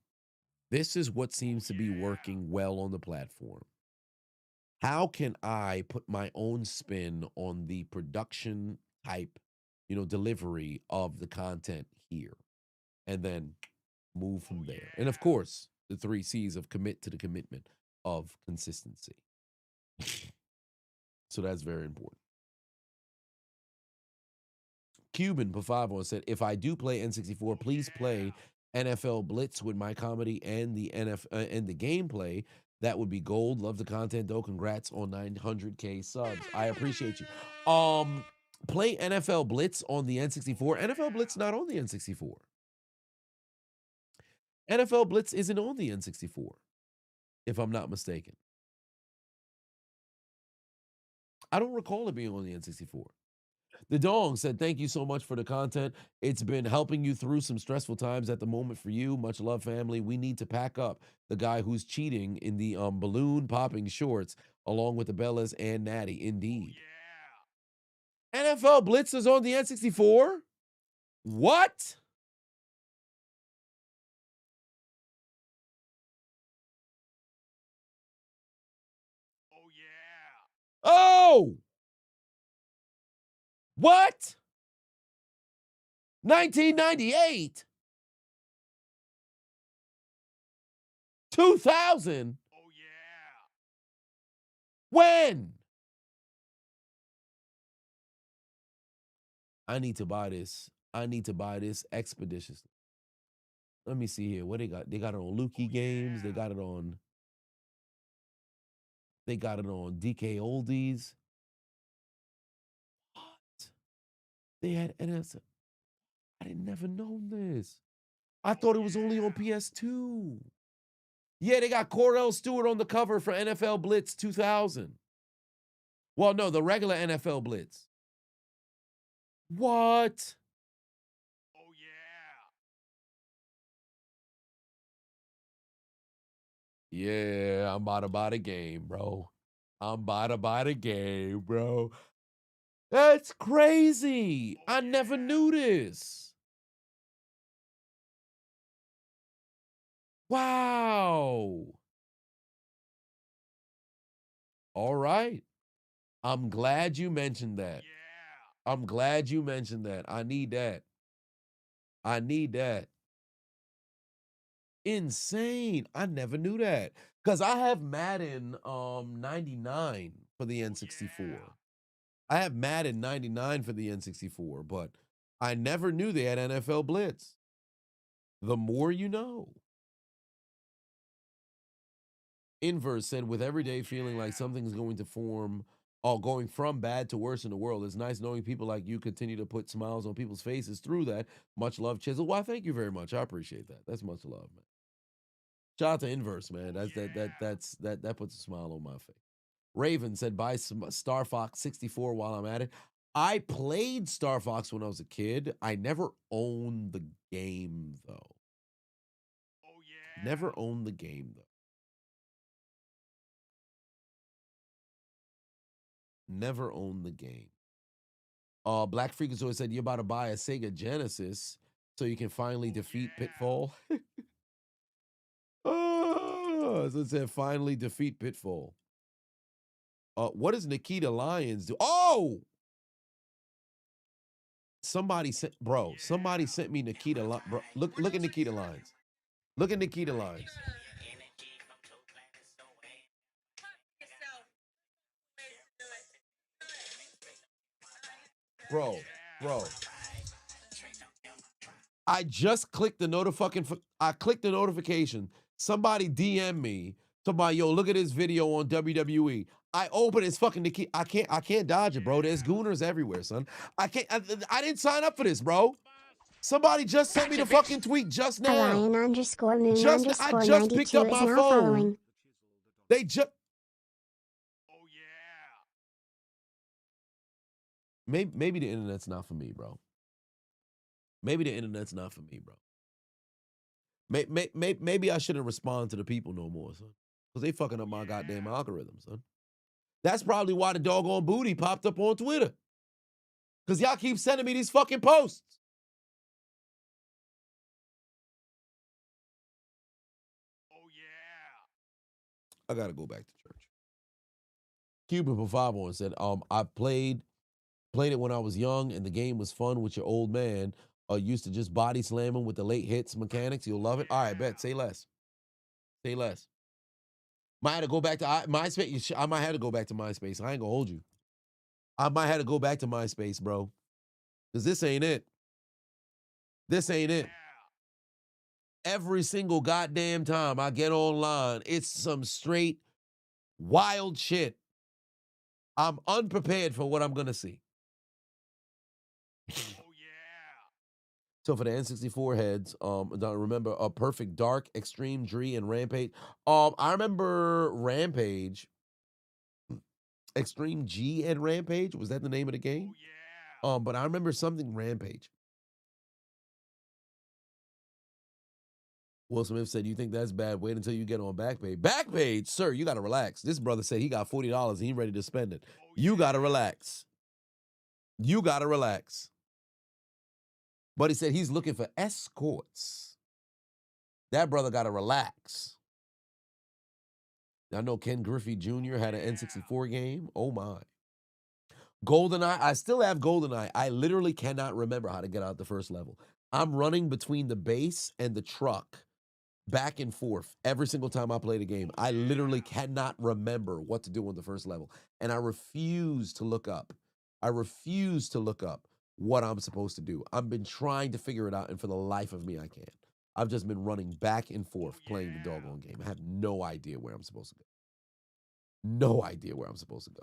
This is what seems to be working well on the platform. How can I put my own spin on the production type, delivery of the content here? And then move from there. And of course, the 3 C's of commit to the commitment of consistency. So that's very important. Cuban Pavavo said, if I do play N64, please play NFL Blitz with my comedy and the and the gameplay. That would be gold. Love the content though. Congrats on 900K subs. I appreciate you. Play NFL Blitz on the N64. NFL Blitz not on the N64. NFL Blitz isn't on the N64, if I'm not mistaken. I don't recall it being on the N64. The Dong said, thank you so much for the content. It's been helping you through some stressful times at the moment for you. Much love, family. We need to pack up the guy who's cheating in the balloon popping shorts, along with the Bellas and Natty. Indeed. NFL Blitz is on the N64? What? Oh! What? 1998? 2000? When? I need to buy this. I need to buy this expeditiously. Let me see here. What they got? They got it on Lukey Games. They got it on. They got it on DK Oldies. What? They had NS. I didn't never known this. I thought it was only on PS2. Yeah, they got Cordell Stewart on the cover for NFL Blitz 2000. Well, no, the regular NFL Blitz. What? Oh yeah. Yeah, I'm about to buy the game, bro. I'm about to buy the game, bro. That's crazy. I never knew this. Wow. All right. I'm glad you mentioned that. Yeah. I'm glad you mentioned that. I need that. I need that. Insane. I never knew that. Because I have Madden 99 for the N64. Yeah. I have Madden 99 for the N64, but I never knew they had NFL Blitz. The more you know. Inverse said, with every day feeling like something's going to form, going from bad to worse in the world, it's nice knowing people like you continue to put smiles on people's faces through that. Much love, Chiseled. Why, thank you very much. I appreciate that. That's much love, man. Shout out to Inverse, man. That puts a smile on my face. Raven said, buy some Star Fox 64 while I'm at it. I played Star Fox when I was a kid. I never owned the game, though. Oh yeah. Never owned the game, though. Never owned the game. Black Freakazoid said, you're about to buy a Sega Genesis so you can finally defeat Pitfall. So it said, finally defeat Pitfall. What does Nikita Lyons do? Oh! Somebody sent, bro, somebody sent me Nikita Lyons. Bro, look at Nikita Lyons. Look at Nikita Lyons. Bro. I just clicked the notification. Somebody DM me. Somebody, yo, look at this video on WWE. I open his fucking Nikita. I can't dodge it, bro. There's gooners everywhere, son. I didn't sign up for this, bro. Somebody just sent me the fucking tweet just now. Orion_moon_92 I just picked up is my now phone. following. They just Oh yeah. maybe the internet's not for me, bro. Maybe the internet's not for me, bro. Maybe I shouldn't respond to the people no more, son. Because they fucking up my goddamn algorithm, son. That's probably why the doggone booty popped up on Twitter. Because y'all keep sending me these fucking posts. Oh yeah. I gotta go back to church. Cuban for 5 said, I played it when I was young, and the game was fun with your old man. Used to just body slam him with the late hits mechanics. You'll love it. All right, bet. Say less. Say less. Might have to go back to MySpace. I might have to go back to MySpace. I ain't gonna hold you. I might have to go back to MySpace, bro. Because this ain't it. This ain't it. Every single goddamn time I get online, it's some straight wild shit. I'm unprepared for what I'm gonna see. Oh yeah. So for the N64 heads, remember a Perfect Dark, Extreme Dree, and Rampage. I remember Rampage, Extreme G and Rampage. Was that the name of the game? Oh yeah. But I remember something Rampage. Will Smith said, you think that's bad? Wait until you get on Backpage. Backpage, sir, you gotta relax. This brother said he got $40 and he ready to spend it. You gotta relax. You gotta relax. But he said he's looking for escorts. That brother gotta relax. I know Ken Griffey Jr. had an N64 game. Oh my. GoldenEye, I still have GoldenEye. I literally cannot remember how to get out the first level. I'm running between the base and the truck. back and forth every single time I played a game. I literally cannot remember what to do on the first level. And I refuse to look up. I refuse to look up what I'm supposed to do. I've been trying to figure it out, and for the life of me, I can't. I've just been running back and forth playing the doggone game. I have no idea where I'm supposed to go. No idea where I'm supposed to go.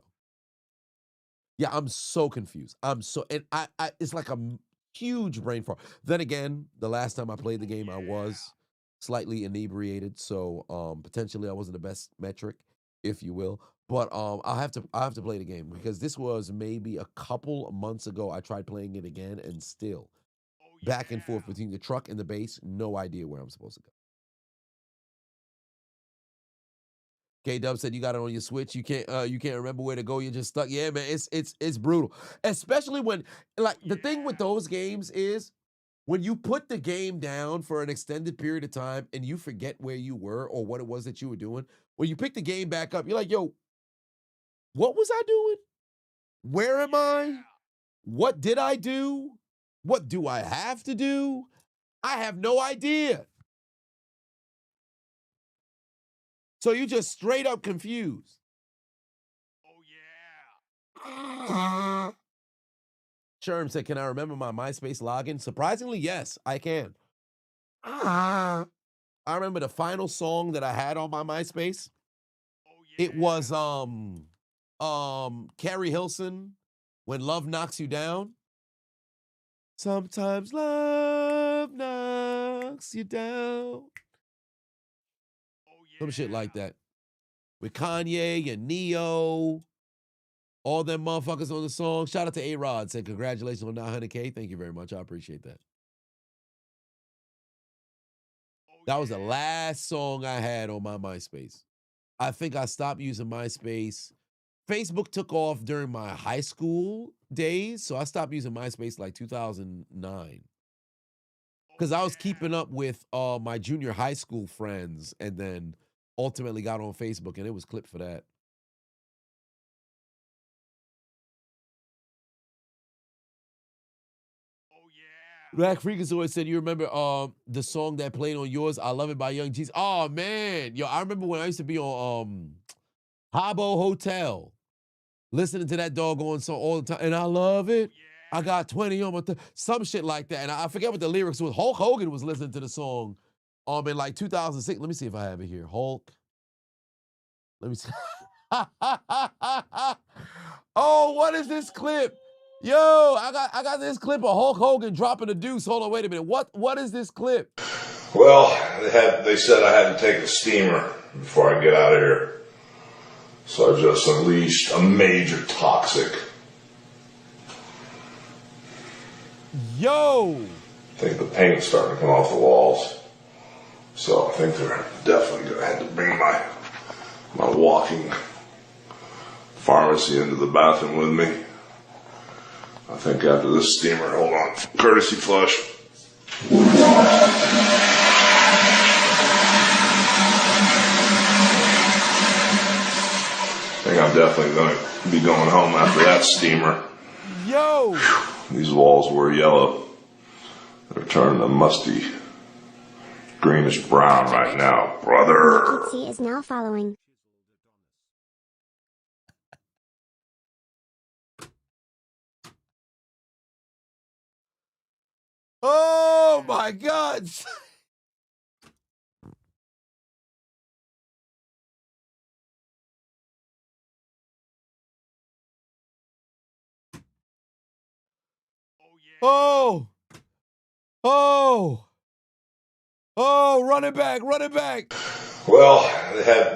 Yeah, I'm so confused. And I it's like a huge brain fart. Then again, the last time I played the game, I was slightly inebriated, so potentially I wasn't the best metric, if you will. But I have to play the game, because this was maybe a couple of months ago. I tried playing it again, and still back and forth between the truck and the base. No idea where I'm supposed to go. K-Dub said you got it on your Switch. You can't remember where to go. You're just stuck. Yeah, man, it's brutal. Especially when, like, the thing with those games is when you put the game down for an extended period of time and you forget where you were or what it was that you were doing. When you pick the game back up, you're like, yo, what was I doing? Where am I? What did I do? What do I have to do? I have no idea. So you just straight up confused. Oh yeah. Sherm said, can I remember my MySpace login? Surprisingly, yes, I can. I remember the final song that I had on my MySpace. It was Carrie Hilson, When Love Knocks You Down. Sometimes love knocks you down. Some shit like that. With Kanye and Neo. All them motherfuckers on the song. Shout out to A-Rod. Said congratulations on 900K. Thank you very much. I appreciate that. That was the last song I had on my MySpace. I think I stopped using MySpace. Facebook took off during my high school days, so I stopped using MySpace like 2009. Because I was keeping up with my junior high school friends, and then ultimately got on Facebook, and it was clipped for that. Black Freakazoid said, you remember the song that played on yours, I Love It by Young G's? Oh, man. Yo, I remember when I used to be on Habbo Hotel, listening to that doggone song all the time. And I love it. I got 20 on my some shit like that. And I forget what the lyrics was. Hulk Hogan was listening to the song in like 2006. Let me see if I have it here. Hulk. Let me see. Oh, what is this clip? Yo, I got this clip of Hulk Hogan dropping a deuce. Hold on, wait a minute. What is this clip? Well, they said I had to take a steamer before I get out of here. So I just unleashed a major toxic. Yo! I think the paint's starting to come off the walls. So I think they're definitely going to have to bring my walking pharmacy into the bathroom with me. I think after this steamer, hold on, courtesy flush. I think I'm definitely going to be going home after that steamer. Yo! These walls were yellow. They're turning a musty, greenish brown right now, brother. Kitsy is now following. Oh my God! Oh! Oh! Oh, run it back, run it back! Well,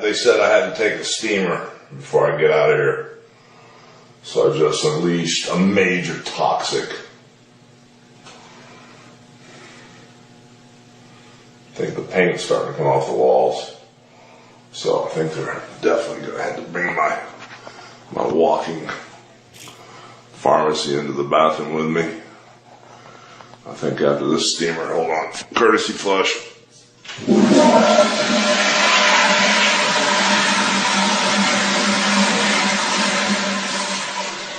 they said I had to take a steamer before I get out of here. So I just unleashed a major toxic. I think the paint's starting to come off the walls. So I think they're definitely going to have to bring my walking pharmacy into the bathroom with me. I think after this steamer, hold on, courtesy flush. I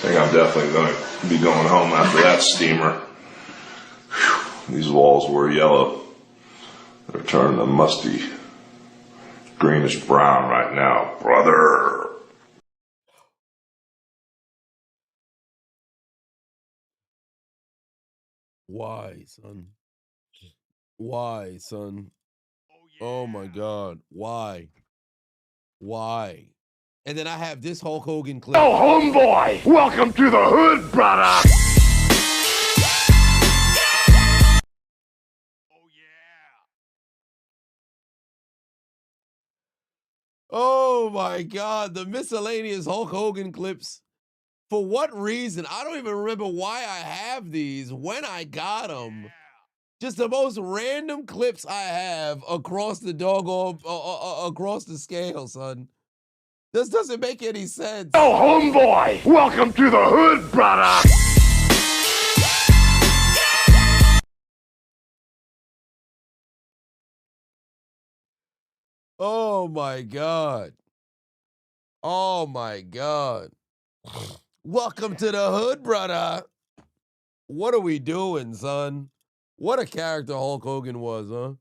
think I'm definitely going to be going home after that steamer. These walls were yellow. They're turning a musty, greenish brown right now, brother. Why, son? Why, son? Oh my God. Why? Why? And then I have this Hulk Hogan clip. Oh, homeboy! Welcome to the hood, brother! Oh my God. The miscellaneous Hulk Hogan clips. For what reason? I don't even remember why I have these, when I got them. Just the most random clips I have across the doggone, across the scale, son. This doesn't make any sense. Oh, homeboy! Welcome to the hood, brother! Oh my God. Oh my God. Welcome to the hood, brother. What are we doing, son? What a character Hulk Hogan was, huh?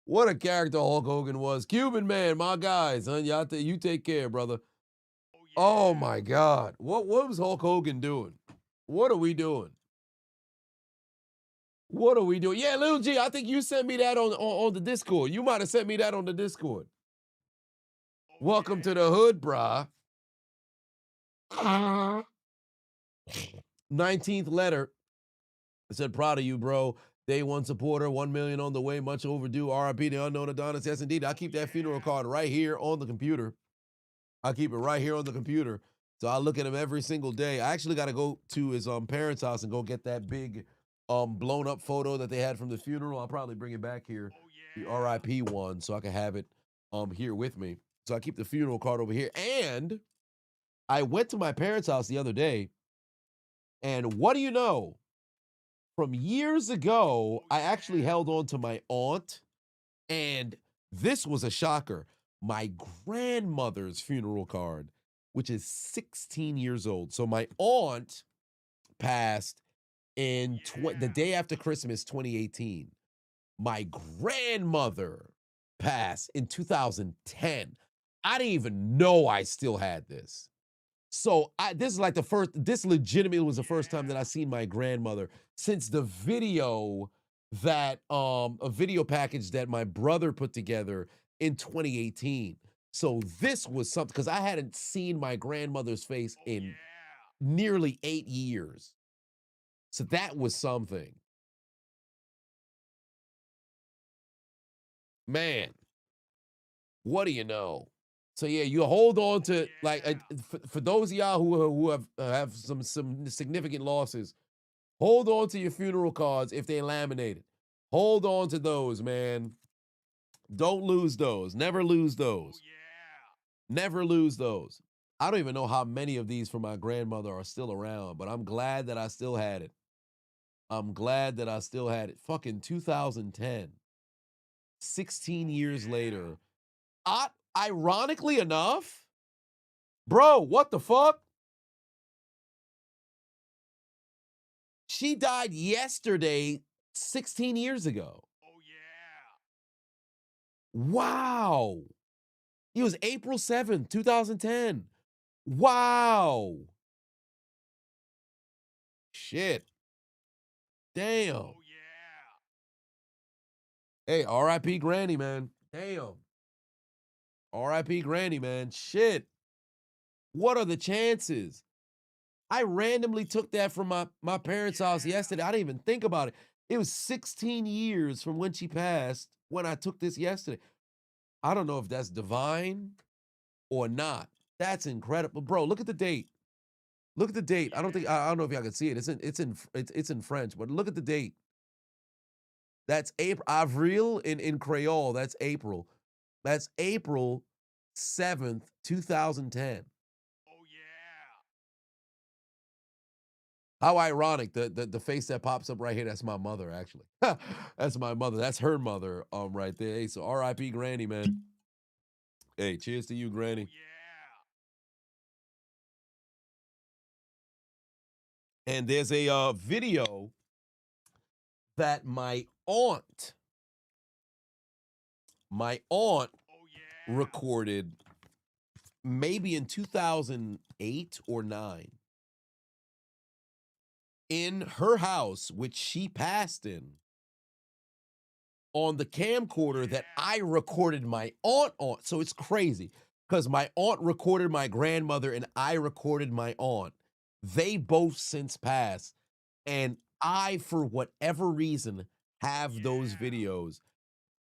What a character Hulk Hogan was. Cuban man, my guy, son. You take care, brother. Oh my God. What was Hulk Hogan doing? What are we doing? What are we doing? Yeah, Lil G, I think you sent me that on the Discord. You might have sent me that on the Discord. Welcome to the hood, brah. 19th letter. I said, proud of you, bro. Day one supporter, 1 million on the way, much overdue. RIP the unknown Adonis. Yes, indeed. I keep that funeral card right here on the computer. I keep it right here on the computer. So I look at him every single day. I actually got to go to his parents' house and go get that big blown up photo that they had from the funeral. I'll probably bring it back here, the RIP one, so I can have it here with me. So I keep the funeral card over here. And I went to my parents' house the other day, and what do you know? From years ago, I actually held on to my aunt, and this was a shocker. My grandmother's funeral card, which is 16 years old. So my aunt passed in the day after Christmas, 2018. My grandmother passed in 2010. I didn't even know I still had this. So this is like this legitimately was the first time that I seen my grandmother since the video that, a video package that my brother put together in 2018. So this was something, because I hadn't seen my grandmother's face in nearly 8 years. So that was something. Man, what do you know? So yeah, you hold on to, like, for those of y'all who have some significant losses, hold on to your funeral cards if they're laminated. Hold on to those, man. Don't lose those. Never lose those. Never lose those. I don't even know how many of these from my grandmother are still around, but I'm glad that I still had it. I'm glad that I still had it. Fucking 2010. 16 years later. Ironically enough, bro, what the fuck? She died yesterday, 16 years ago. Wow. It was April 7th, 2010. Wow. Shit. Damn. Hey, RIP Granny, man. Damn. RIP Granny, man. Shit. What are the chances? I randomly took that from my parents' house yesterday. I didn't even think about it. It was 16 years from when she passed when I took this yesterday. I don't know if that's divine or not. That's incredible. Bro, look at the date. Look at the date. I don't know if y'all can see it. It's in French, but look at the date. That's April. Avril in Creole. That's April. That's April 7th, 2010. How ironic. The face that pops up right here, that's my mother, actually. That's my mother. That's her mother right there. Hey, so RIP Granny, man. Hey, cheers to you, Granny. And there's a video that my aunt my aunt recorded maybe in 2008 or 9 in her house, which she passed in, on the camcorder that I recorded my aunt on. So it's crazy because my aunt recorded my grandmother and I recorded my aunt. They both since passed. And I, for whatever reason, have those videos.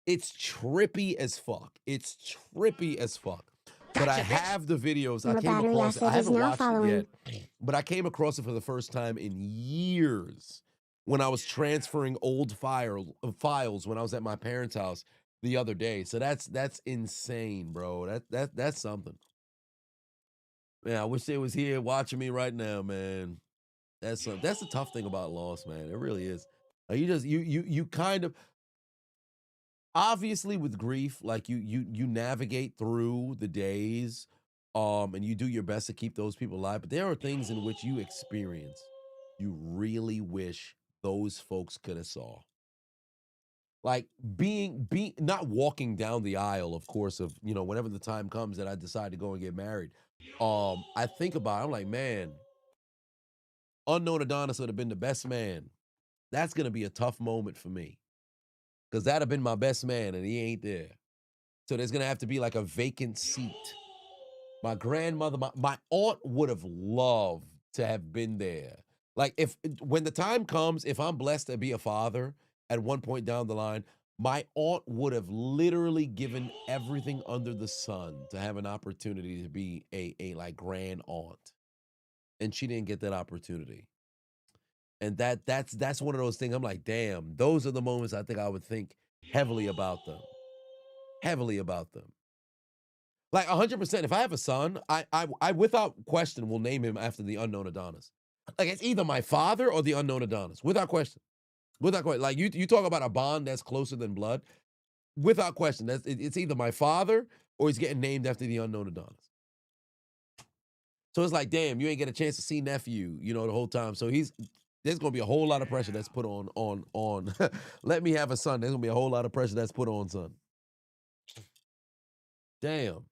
It's trippy as fuck. It's trippy as fuck. But I have the videos. I Your came battery across it. I acid is haven't now watched following. it yet, but I came across it for the first time in years when I was transferring old files when I was at my parents' house the other day. So that's insane, bro. That's something. Man, I wish they was here watching me right now, man. That's the tough thing about loss, man. It really is. You just you kind of, obviously with grief, like you navigate through the days, and you do your best to keep those people alive. But there are things in which you experience you really wish those folks could have saw. Like being not walking down the aisle, of course, of whenever the time comes that I decide to go and get married. I think about it, I'm like, man, unknown Adonis would have been the best man. That's gonna be a tough moment for me. Because that'd have been my best man and he ain't there. So there's gonna have to be like a vacant seat. My grandmother, my aunt would have loved to have been there. Like when the time comes, if I'm blessed to be a father at one point down the line, my aunt would have literally given everything under the sun to have an opportunity to be a like grand aunt. And she didn't get that opportunity. And that's one of those things. I'm like, damn, those are the moments I think I would think heavily about them. Heavily about them. Like 100%. If I have a son, I without question will name him after the unknown Adonis. Like it's either my father or the unknown Adonis, without question. Without question. Like you talk about a bond that's closer than blood. Without question, it's either my father or he's getting named after the unknown Adonis. So it's like, damn, you ain't get a chance to see nephew, the whole time. So there's gonna be a whole lot of pressure that's put on. Let me have a son. There's gonna be a whole lot of pressure that's put on son. Damn.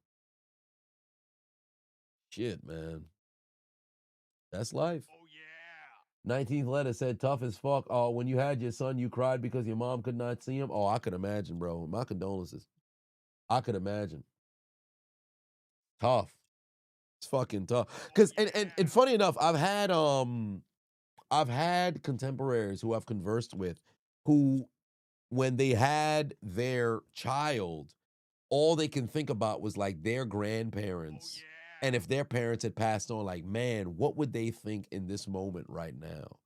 Shit, man. That's life. Oh, yeah. 19th letter said, tough as fuck. Oh, when you had your son, you cried because your mom could not see him. Oh, I could imagine, bro. My condolences. I could imagine. Tough. It's fucking tough. Cause and funny enough, I've had contemporaries who I've conversed with who, when they had their child, all they can think about was like their grandparents. Oh, yeah. And if their parents had passed on, like, man, what would they think in this moment right now?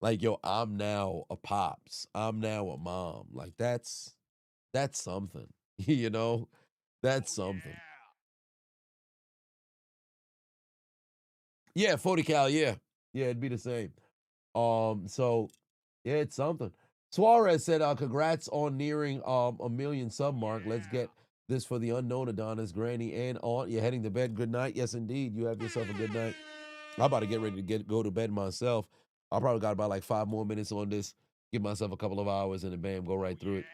Like, yo, I'm now a pops. I'm now a mom. Like, that's something, That's something. Yeah, 40 cal, yeah. Yeah, it'd be the same. So yeah, it's something. Suarez said, congrats on nearing a million sub mark. Let's get this for the unknown Adonis, granny, and aunt. You're heading to bed. Good night. Yes, indeed. You have yourself a good night. I'm about to get ready to go to bed myself. I probably got about like 5 more minutes on this. Give myself a couple of hours and then bam, go right through it.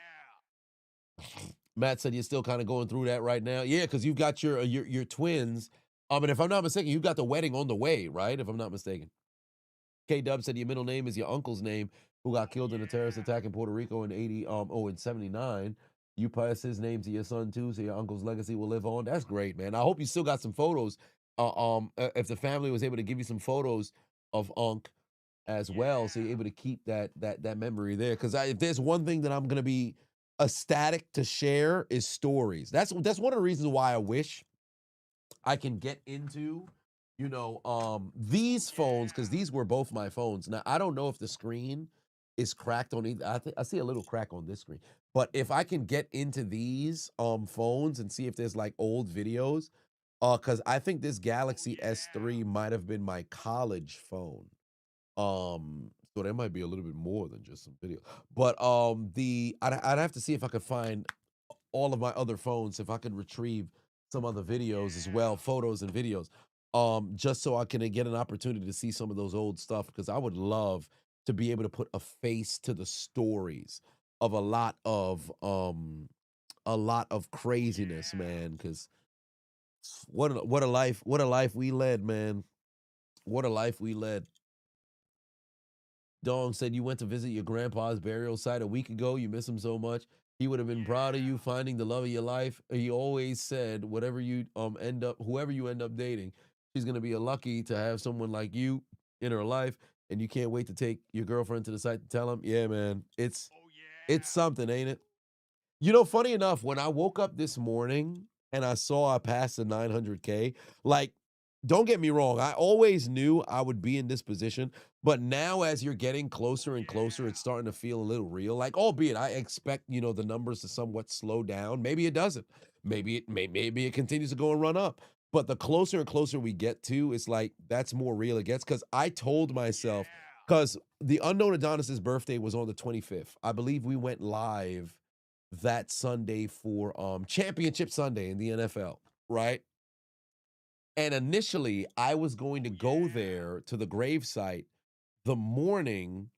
Matt said you're still kind of going through that right now. Yeah, because you've got your twins. And if I'm not mistaken, you've got the wedding on the way, right? If I'm not mistaken. K-Dub said your middle name is your uncle's name, who got killed in a terrorist attack in Puerto Rico in 79. You pass his name to your son too, so your uncle's legacy will live on. That's great, man. I hope you still got some photos. If the family was able to give you some photos of Unc as well, so you're able to keep that memory there. Because if there's one thing that I'm gonna be ecstatic to share is stories. That's one of the reasons why I wish I can get into these phones, because these were both my phones. Now, I don't know if the screen is cracked on either. I see a little crack on this screen. But if I can get into these phones and see if there's like old videos, because I think this Galaxy S3 might have been my college phone. So there might be a little bit more than just some video. But I'd have to see if I could find all of my other phones, if I could retrieve some other videos as well, photos and videos, just so I can get an opportunity to see some of those old stuff, because I would love to be able to put a face to the stories of a lot of a lot of craziness, man. Because what a life we led, man. What a life we led. Dong said you went to visit your grandpa's burial site a week ago. You miss him so much. He would have been proud of you finding the love of your life. He always said, whoever you end up dating, she's gonna be lucky to have someone like you in her life. And you can't wait to take your girlfriend to the site to tell him, yeah, man, it's something, ain't it? You know, funny enough, when I woke up this morning and I saw I passed the 900K, like, don't get me wrong, I always knew I would be in this position, but now as you're getting closer and closer, it's starting to feel a little real. Like, albeit I expect, the numbers to somewhat slow down. Maybe it doesn't. Maybe it continues to go and run up. But the closer and closer we get to, it's like that's more real it gets. Because I told myself, because the unknown Adonis's birthday was on the 25th. I believe we went live that Sunday for Championship Sunday in the NFL, right? And initially, I was going to go there to the gravesite the morning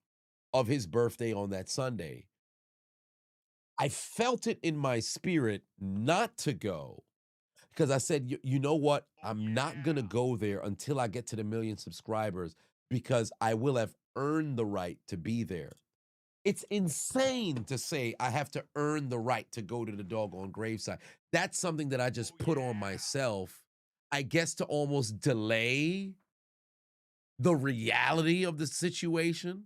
of his birthday on that Sunday. I felt it in my spirit not to go because I said, you know what? I'm not going to go there until I get to the 1 million subscribers because I will have earned the right to be there. It's insane to say I have to earn the right to go to the doggone gravesite. That's something that I just put on myself, I guess, to almost delay the reality of the situation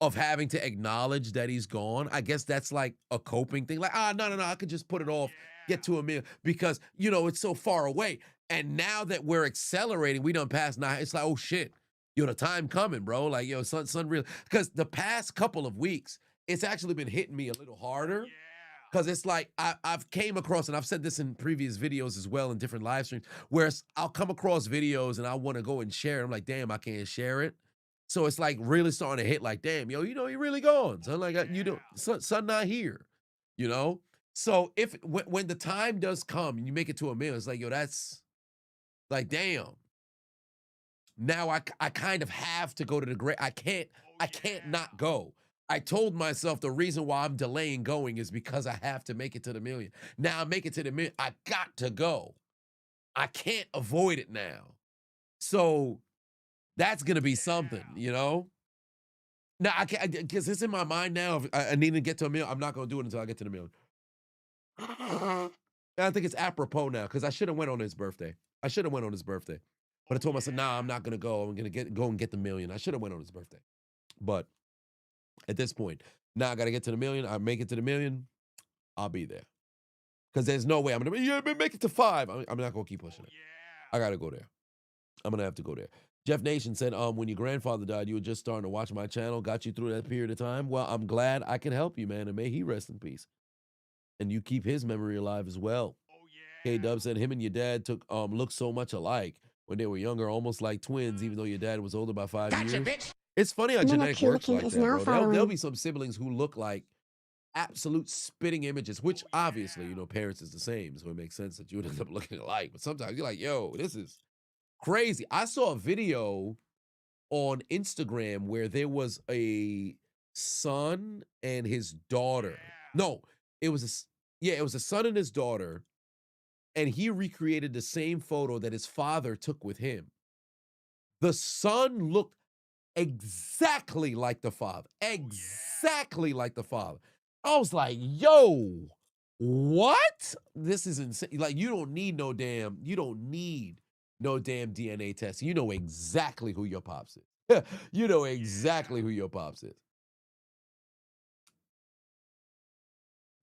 of having to acknowledge that he's gone. I guess that's like a coping thing. Like, no, I could just put it off, get to 1 million because, it's so far away. And now that we're accelerating, we done past 9. It's like, oh shit. The time coming, bro. Like, son, really, because the past couple of weeks, it's actually been hitting me a little harder. Because it's like I've came across, and I've said this in previous videos as well in different live streams, where I'll come across videos and I want to go and share it. I'm like, damn, I can't share it. So it's like really starting to hit like, damn, you're really gone. Son, like, son not here, So when the time does come and you make it to 1 million, it's like, that's like, damn. Now I kind of have to go to the grave. I can't not go. I told myself the reason why I'm delaying going is because I have to make it to the 1 million. Now I make it to the 1 million. I got to go. I can't avoid it now. So that's going to be something, Now I can't, because it's in my mind now. If I need to get to 1 million, I'm not going to do it until I get to the 1 million. And I think it's apropos now because I should have went on his birthday. But I told myself, nah, I'm not going to go. I'm going to go and get the 1 million. I should have went on his birthday. But at this point, now I got to get to the 1 million. I make it to the 1 million. I'll be there. Because there's no way I'm going to make it to 5. I'm not going to keep pushing it. I got to go there. I'm going to have to go there. Jeff Nation said, when your grandfather died, you were just starting to watch my channel, got you through that period of time. Well, I'm glad I can help you, man, and may he rest in peace. And you keep his memory alive as well. K-Dub said him and your dad looked so much alike when they were younger, almost like twins, even though your dad was older by 5 years. Bitch. It's funny how genetics works like that, bro. There'll be some siblings who look like absolute spitting images, which obviously, parents is the same, so it makes sense that you would end up looking alike. But sometimes you're like, yo, this is crazy. I saw a video on Instagram where there was a son and his daughter. No, it was a son and his daughter. And he recreated the same photo that his father took with him. The son looked exactly like the father. Exactly like the father. I was like, yo, what? This is insane. Like, you don't need no damn DNA test. You know exactly who your pops is. You know exactly who your pops is.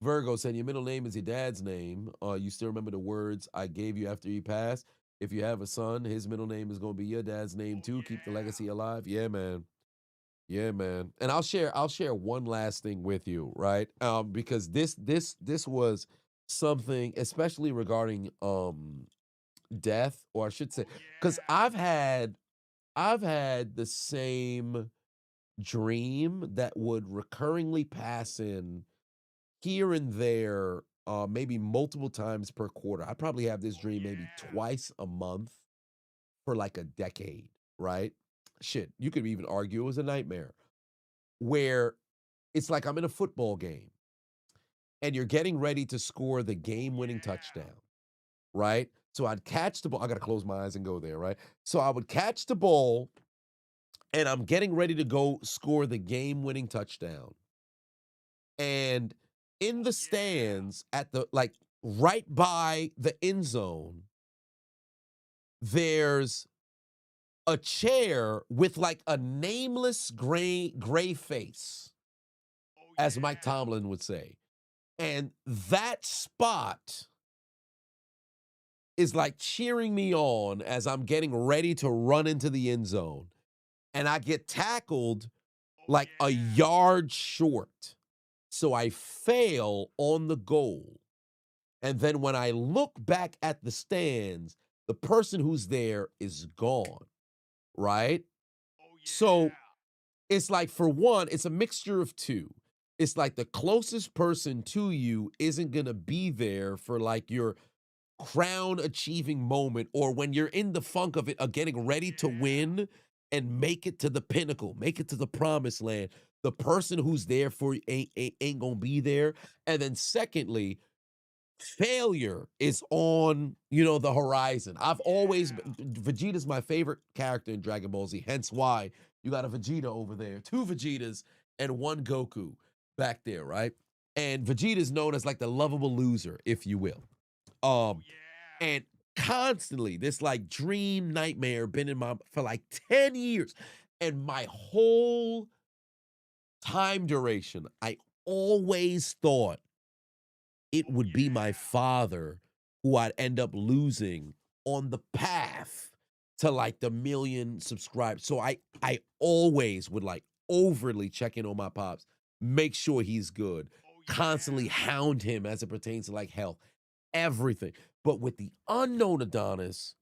Virgo said, your middle name is your dad's name. You still remember the words I gave you after he passed? If you have a son, his middle name is going to be your dad's name too. Keep the legacy alive. Yeah, man. Yeah, man. And I'll share one last thing with you, right? Because this was something, especially regarding death, or I should say, because I've had the same dream that would recurringly pass in here and there, maybe multiple times per quarter. I probably have this dream maybe twice a month for like a decade, right? Shit, you could even argue it was a nightmare where it's like I'm in a football game and you're getting ready to score the game-winning touchdown, right? So I'd catch the ball. I got to close my eyes and go there, right? So I would catch the ball, and I'm getting ready to go score the game-winning touchdown. And in the stands at the, like, right by the end zone, there's a chair with like a nameless gray face, as Mike Tomlin would say. And that spot is like cheering me on as I'm getting ready to run into the end zone. And I get tackled like a yard short. So I fail on the goal. And then when I look back at the stands, the person who's there is gone, right? So it's like, for one, it's a mixture of two. It's like the closest person to you isn't going to be there for like your crown achieving moment, or when you're in the funk of it, of getting ready to win and make it to the pinnacle, make it to the promised land. The person who's there for you ain't going to be there. And then secondly, failure is on, the horizon. I've always Vegeta's my favorite character in Dragon Ball Z, hence why you got a Vegeta over there, 2 Vegetas and 1 Goku back there, right? And Vegeta's known as like the lovable loser, if you will. And constantly this like dream nightmare been in my for like 10 years. And my whole time duration, I always thought it would be my father who I'd end up losing on the path to like the 1 million subscribers. So I always would like overly check in on my pops, make sure he's good, constantly hound him as it pertains to like health, everything. But with the unknown Adonis,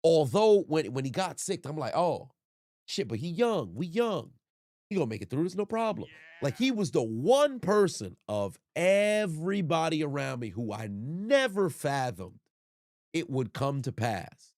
although when he got sick, I'm like, oh shit, but we young. He gonna make it through this, no problem. Like, he was the one person of everybody around me who I never fathomed it would come to pass,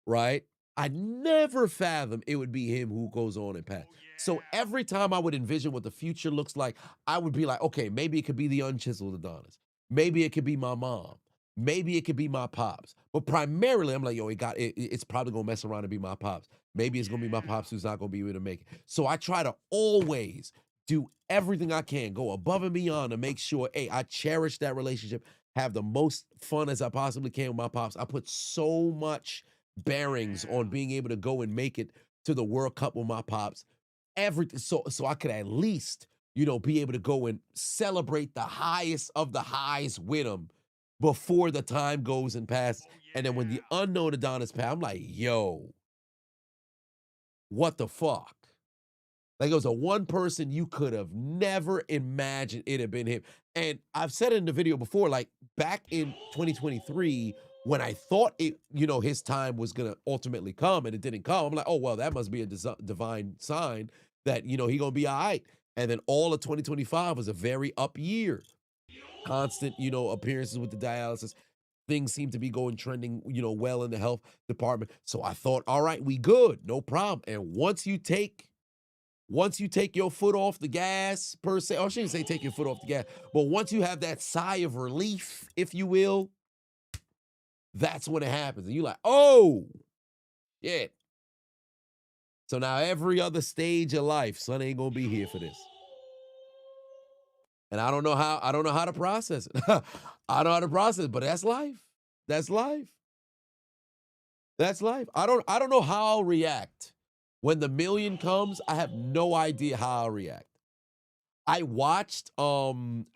right? I never fathomed it would be him who goes on and pass. So every time I would envision what the future looks like, I would be like, okay, maybe it could be the unchiseled Adonis. Maybe it could be my mom. Maybe it could be my pops. But primarily, I'm like, yo, it's probably gonna mess around and be my pops. Maybe it's gonna be my pops who's not gonna be able to make it. So I try to always do everything I can, go above and beyond to make sure, hey, I cherish that relationship, have the most fun as I possibly can with my pops. I put so much bearings on being able to go and make it to the World Cup with my pops. Everything, so I could at least, be able to go and celebrate the highest of the highs with him before the time goes and passes. And then when the unknown Adonis passed, I'm like, yo, what the fuck? Like, it was a one person you could have never imagined it had been him. And I've said it in the video before, like back in 2023, when I thought it, his time was gonna ultimately come and it didn't come, I'm like, oh well, that must be a divine sign that he gonna be all right. And then all of 2025 was a very up year. Constant, appearances with the dialysis. Things seem to be trending, well in the health department. So I thought, all right, we good, no problem. And once you take your foot off the gas, per se, or I shouldn't say take your foot off the gas, but once you have that sigh of relief, if you will, that's when it happens. And you're like, oh, shit. So now every other stage of life, son ain't gonna be here for this. And I don't know how to process it. I don't know how to process it, but that's life. That's life. That's life. I don't know how I'll react. When the 1 million comes, I have no idea how I'll react. I watched Tom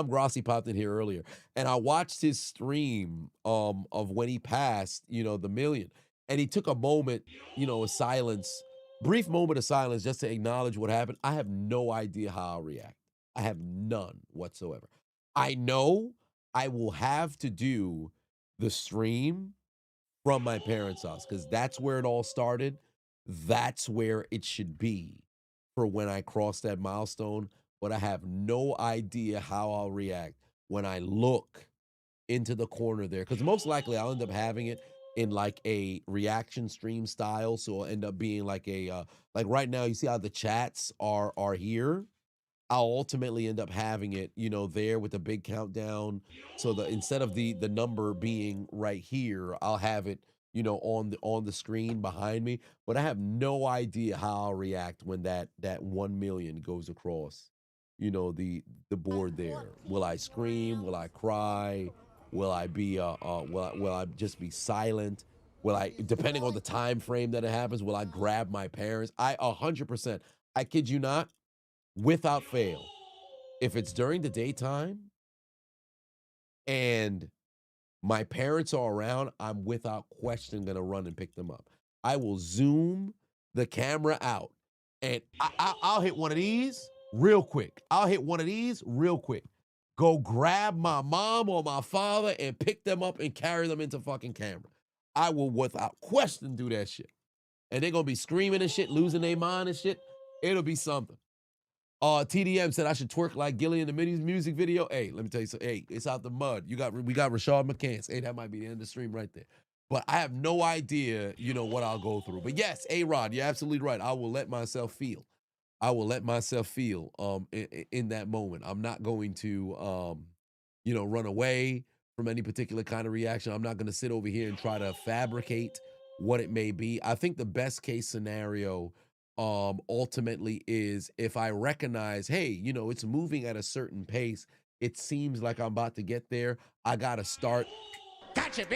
Grossi popped in here earlier, and I watched his stream of when he passed, the 1 million. And he took a moment, of silence, brief moment of silence just to acknowledge what happened. I have no idea how I'll react. I have none whatsoever. I know I will have to do the stream from my parents' house because that's where it all started. That's where it should be for when I cross that milestone. But I have no idea how I'll react when I look into the corner there. Because most likely I'll end up having it in like a reaction stream style. So it'll end up being like a like right now, you see how the chats are here. I'll ultimately end up having it, you know, there with the big countdown. So the instead of the number being right here, I'll have it, you know, on the screen behind me. But I have no idea how I'll react when that 1 million goes across, you know, the board there. Will I scream? Will I cry? Will I be will I just be silent? Will I, depending on the time frame that it happens, will I grab my parents? 100%. I kid you not, without fail, if it's during the daytime and my parents are around, I'm without question gonna run and pick them up. I will zoom the camera out and I'll hit one of these real quick. I'll hit one of these real quick. Go grab my mom or my father and pick them up and carry them into fucking camera. I will without question do that shit. And they're gonna be screaming and shit, losing their mind and shit. It'll be something. TDM said I should twerk like Gilly in the music video. Hey, let me tell you something. Hey, it's out the mud. We got Rashad McCants. Hey, that might be the end of the stream right there. But I have no idea, you know, what I'll go through. But yes, A-Rod, you're absolutely right. I will let myself feel. I will let myself feel in that moment. I'm not going to you know, run away from any particular kind of reaction. I'm not going to sit over here and try to fabricate what it may be. I think the best case scenario ultimately is if I recognize, hey, you know, it's moving at a certain pace, it seems like I'm about to get there, I gotta start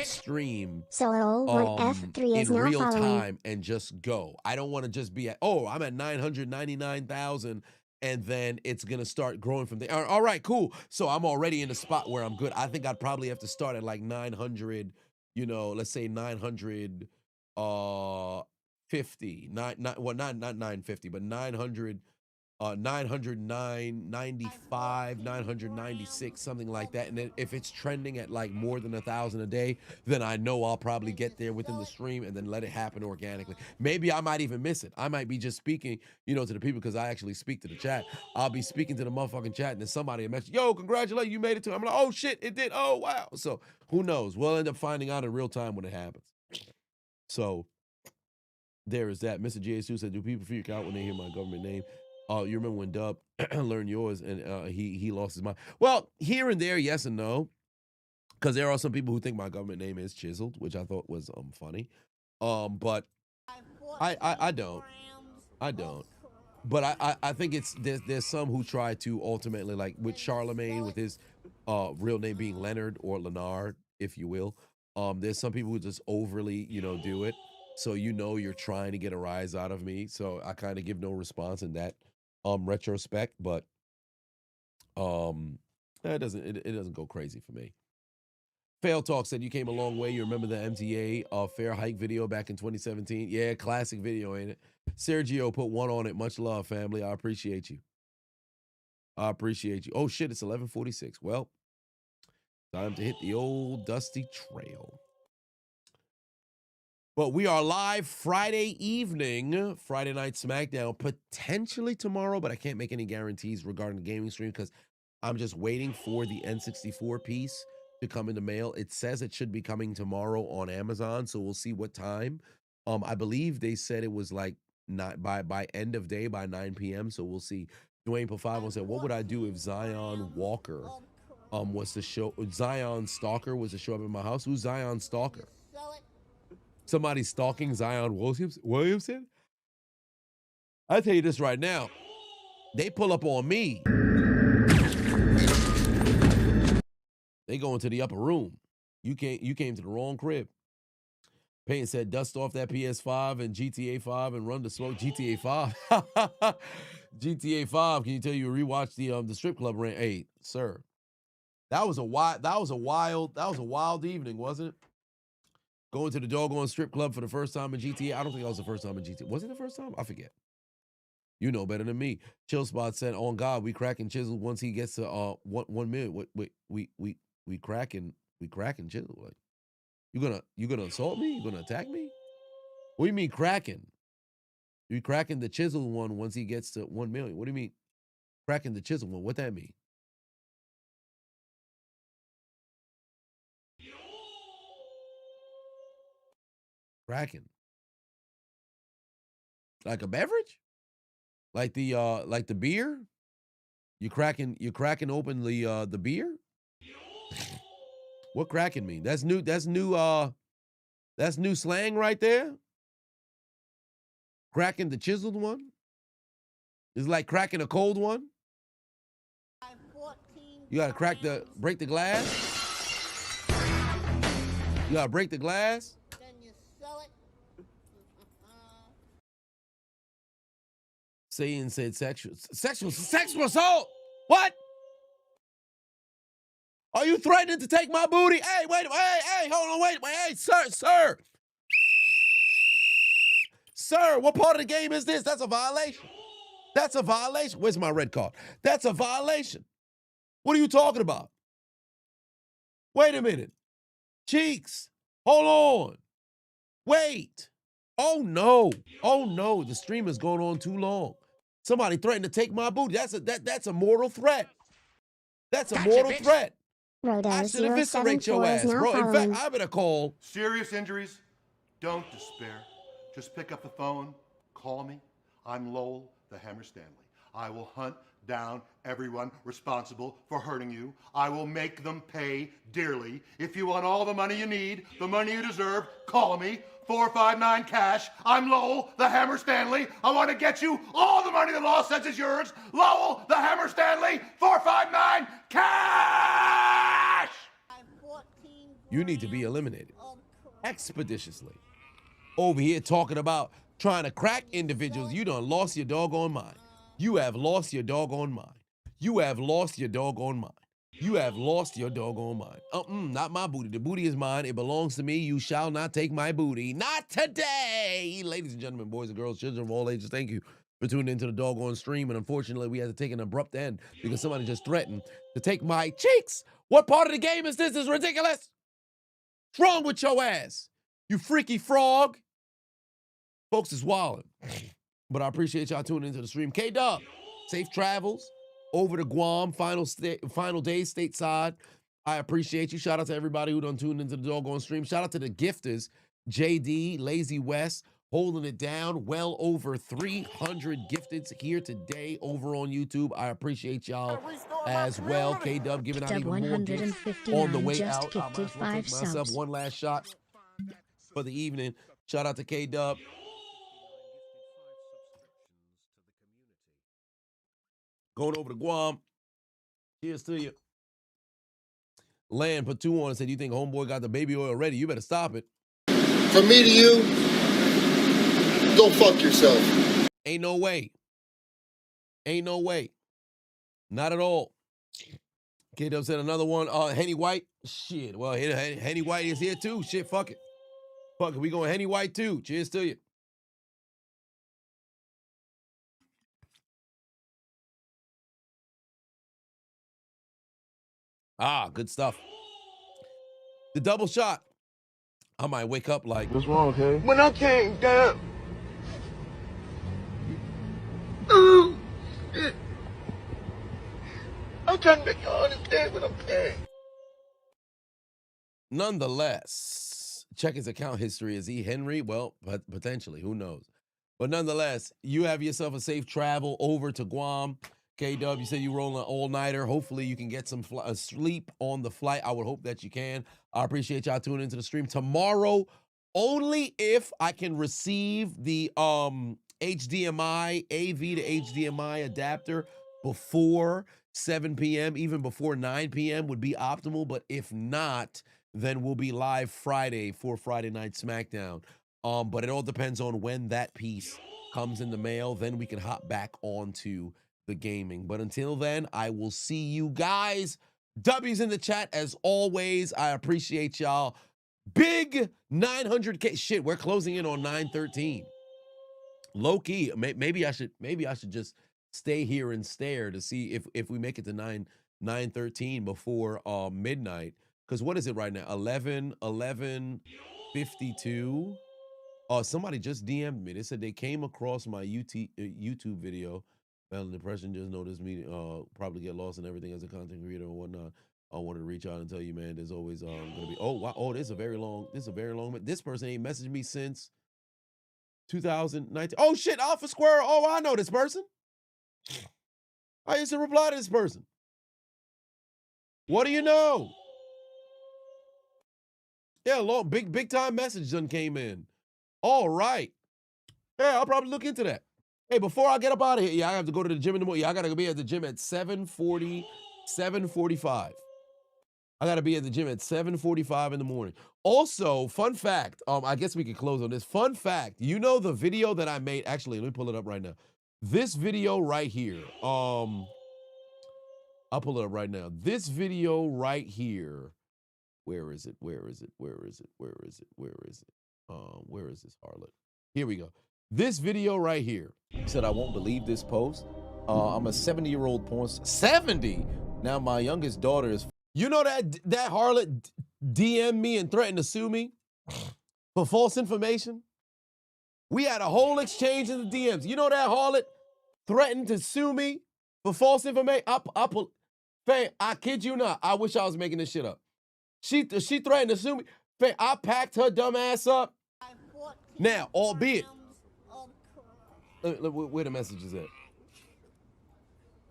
stream Solo 1F3 is in now real following. time and just go. I don't want to just be at, oh, I'm at 999,000 and then it's gonna start growing from there. All right, cool. So I'm already in the spot where I'm good. I think I'd probably have to start at like 900, you know, let's say 900 50, well, not 950, but 900, 909, 95, 996, something like that. And then if it's trending at like more than 1,000 a day, then I know I'll probably get there within the stream and then let it happen organically. Maybe I might even miss it. I might be just speaking, you know, to the people because I actually speak to the chat. I'll be speaking to the motherfucking chat and then somebody will message, yo, congratulations, you made it to it. I'm like, oh shit, it did. Oh, wow. So who knows? We'll end up finding out in real time when it happens. So there is that. Mr. JSU said, do people freak out when they hear my government name? Oh, you remember when Dub learned yours and he lost his mind? Well, here and there, yes and no. Because there are some people who think my government name is Chiseled, which I thought was funny. But I don't. I don't. But I think it's there's some who try to ultimately, like with Charlemagne, with his real name being Leonard or Leonard, if you will. There's some people who just overly, you know, do it. So you know you're trying to get a rise out of me. So I kind of give no response in that retrospect, but it doesn't go crazy for me. Fail Talk said you came a long way. You remember the MTA fair hike video back in 2017? Yeah, classic video, ain't it? Sergio put one on it. Much love, family. I appreciate you. I appreciate you. Oh shit, it's 11:46. Well, time to hit the old dusty trail. But we are live Friday evening, Friday Night SmackDown, potentially tomorrow, but I can't make any guarantees regarding the gaming stream because I'm just waiting for the N64 piece to come in the mail. It says it should be coming tomorrow on Amazon, so we'll see what time. I believe they said it was like not by end of day by 9 p.m. So we'll see. Dwayne Pafavo said, "What would I do if Zion Walker was to show Zion Stalker was to show up in my house? Who's Zion Stalker? Somebody stalking Zion Williamson? I tell you this right now, they pull up on me. They go into the upper room. You came to the wrong crib." Payne said, "Dust off that PS5 and GTA 5 and run the smoke." GTA 5. GTA 5. Can you tell you rewatch the strip club rant? Hey, sir. That was a wild evening, wasn't it? Going to the doggone strip club for the first time in GTA. I don't think that was the first time in GTA. Was it the first time? I forget. You know better than me. Chill Spot said, "On God, we cracking Chisel once he gets to 1 million. We cracking Chisel. Like, you gonna assault me? You gonna attack me? What do you mean cracking? We cracking the Chisel one once he gets to 1 million. What do you mean cracking the Chisel one? What that mean?" Cracking. Like a beverage? Like the beer? You cracking open the beer? What cracking mean? That's new slang right there. Cracking the chiseled one? It's like cracking a cold one. You gotta break the glass. You gotta break the glass. Then you sell it. Saying said sexual assault. What? Are you threatening to take my booty? Hey, wait, hey, hold on, wait, hey, sir. Sir, what part of the game is this? That's a violation. That's a violation. Where's my red card? That's a violation. What are you talking about? Wait a minute. Cheeks, hold on. Wait. Oh no. The stream is going on too long. Somebody threatened to take my booty. That's a mortal threat. That's a mortal threat. I should eviscerate your ass, bro. In fact, I better call. Serious injuries? Don't despair. Just pick up the phone, call me. I'm Lowell, the Hammer Stanley. I will hunt down everyone responsible for hurting you. I will make them pay dearly. If you want all the money you need, the money you deserve, call me. 459 cash. I'm Lowell, the Hammer Stanley. I want to get you all the money the law says is yours. Lowell, the Hammer Stanley. 459 cash. You need to be eliminated expeditiously. Over here talking about trying to crack individuals. You done lost your doggone mind. You have lost your doggone mind. You have lost your doggone mind. You have lost your doggone mind. Not my booty. The booty is mine. It belongs to me. You shall not take my booty. Not today. Ladies and gentlemen, boys and girls, children of all ages, thank you for tuning into the doggone stream. And unfortunately, we had to take an abrupt end because somebody just threatened to take my cheeks. What part of the game is this? This is ridiculous. What's wrong with your ass? You freaky frog. Folks is wildin'. But I appreciate y'all tuning into the stream. K-Dub, safe travels over to Guam, final day stateside. I appreciate you. Shout out to everybody who done tuned into the doggone stream. Shout out to the gifters, JD, Lazy West, holding it down. Well over 300 gifteds here today over on YouTube. I appreciate y'all as well. K-Dub giving out even more gifts on the way out. I might as well take myself one last shot for the evening. Shout out to K-Dub. Going over to Guam. Cheers to you. Land put 2 on and said, you think homeboy got the baby oil ready? You better stop it. From me to you, go fuck yourself. Ain't no way. Ain't no way. Not at all. K-Dub said another one. Henny White. Shit. Well, Henny White is here too. Shit, fuck it. Fuck it. We going Henny White too. Cheers to you. Ah, good stuff. The double shot. I might wake up like, What's wrong, okay? When I came down, I'm trying to make you understand what I'm saying. Nonetheless, check his account history. Is he Henry? Well, potentially. Who knows? But nonetheless, you have yourself a safe travel over to Guam. K-Dub, you said you rolling an all-nighter. Hopefully you can get some sleep on the flight. I would hope that you can. I appreciate y'all tuning into the stream. Tomorrow, only if I can receive the HDMI, AV to HDMI adapter before 7 p.m., even before 9 p.m. would be optimal. But if not, then we'll be live Friday for Friday Night SmackDown. But it all depends on when that piece comes in the mail. Then we can hop back onto the gaming. But until then, I will see you guys. W's in the chat as always. I appreciate y'all. Big 900K. Shit, we're closing in on 913. Low key, maybe I should just stay here and stare to see if we make it to 913 before midnight. Because what is it right now? 11:52. Somebody just DM'd me. They said they came across my YouTube video. Well, depression, just noticed me probably get lost in everything as a content creator and whatnot. I wanted to reach out and tell you, man, there's always gonna be. Oh wow, this is a very long. This person ain't messaged me since 2019. Oh shit, Alpha Square. Oh, I know this person. I used to reply to this person. What do you know? Yeah, long, big time message done came in. All right. Yeah, I'll probably look into that. Hey, before I get up out of here, yeah, I have to go to the gym in the morning. Yeah, I gotta be at the gym at 7:40, 7:45. I gotta be at the gym at 7:45 in the morning. Also, fun fact, I guess we could close on this. Fun fact, you know the video that I made, actually, let me pull it up right now. This video right here, I'll pull it up right now. This video right here, where is it? Where is it? Where is it? Where is it? Where is it? Where is this harlot? Here we go. This video right here. He said, I won't believe this post. I'm a 70-year-old porn star. 70? Now my youngest daughter is... You know that harlot DM'd me and threatened to sue me for false information? We had a whole exchange in the DMs. You know that harlot threatened to sue me for false information? I kid you not. I wish I was making this shit up. She threatened to sue me. Fam, I packed her dumb ass up. Now, albeit... Where the message is at?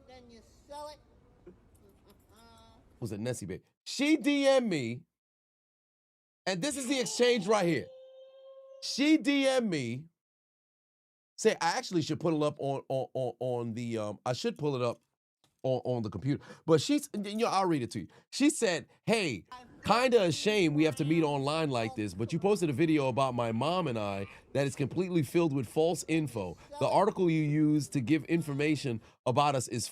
Then you sell it. Was it Nessie, babe? She DM'd me, and this is the exchange right here. She DM'd me, say I actually should put it up on the I should pull it up on the computer. But she's, you know, I'll read it to you. She said, hey, kinda a shame we have to meet online like this, but you posted a video about my mom and I that is completely filled with false info. The article you used to give information about us is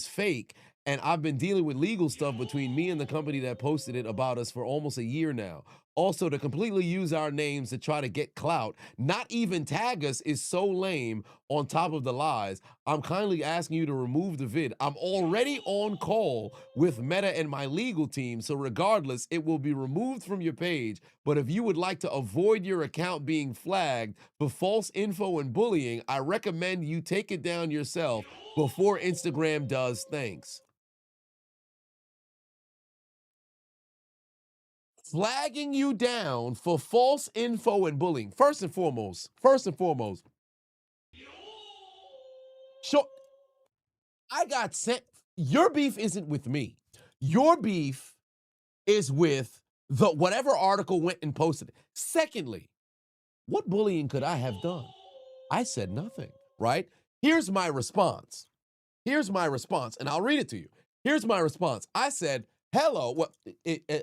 fake, and I've been dealing with legal stuff between me and the company that posted it about us for almost a year now. Also, to completely use our names to try to get clout, not even tag us, is so lame on top of the lies. I'm kindly asking you to remove the vid. I'm already on call with Meta and my legal team, so regardless, it will be removed from your page. But if you would like to avoid your account being flagged for false info and bullying, I recommend you take it down yourself before Instagram does. Thanks. Flagging you down for false info and bullying. First and foremost, sure, I got sent. Your beef isn't with me. Your beef is with the whatever article went and posted it. Secondly, what bullying could I have done? I said nothing, right? Here's my response, and I'll read it to you. Here's my response. I said, hello. Well,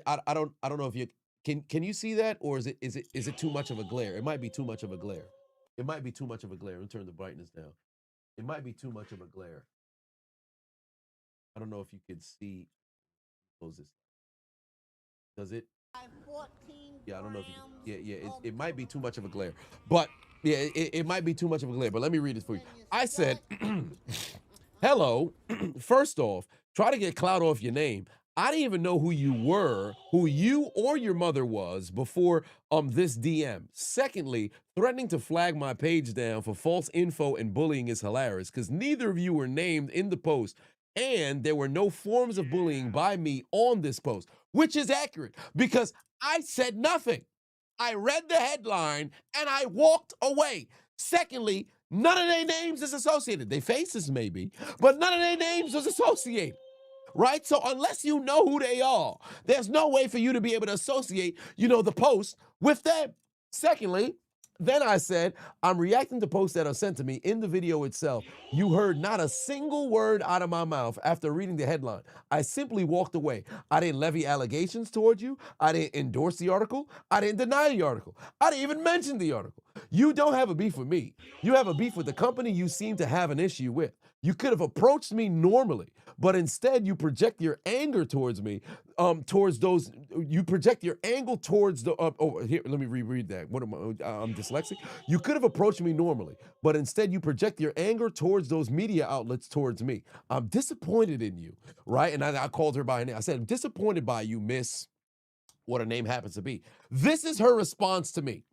I don't know if you can you see that, or is it too much of a glare? It might be too much of a glare. It might be too much of a glare. Let me turn the brightness down. It might be too much of a glare. I don't know if you can see. Close this. Does it? Yeah, I don't know if you. Yeah. It might be too much of a glare, but yeah, it might be too much of a glare. But let me read this for you. I said, hello. First off, try to get clout off your name. I didn't even know who you were, who you or your mother was before this DM. Secondly, threatening to flag my page down for false info and bullying is hilarious because neither of you were named in the post, and there were no forms of bullying by me on this post, which is accurate because I said nothing. I read the headline and I walked away. Secondly, none of their names is associated. Their faces maybe, but none of their names was associated. Right? So unless you know who they are, there's no way for you to be able to associate, the post with them. Secondly, then I said, I'm reacting to posts that are sent to me. In the video itself, you heard not a single word out of my mouth after reading the headline. I simply walked away. I didn't levy allegations towards you. I didn't endorse the article. I didn't deny the article. I didn't even mention the article. You don't have a beef with me. You have a beef with the company you seem to have an issue with. You could have approached me normally, but instead you project your anger towards me, you project your anger towards here, let me reread that. I'm dyslexic. You could have approached me normally, but instead you project your anger towards those media outlets towards me. I'm disappointed in you, right? And I called her by her name. I said, I'm disappointed by you, miss, what her name happens to be. This is her response to me.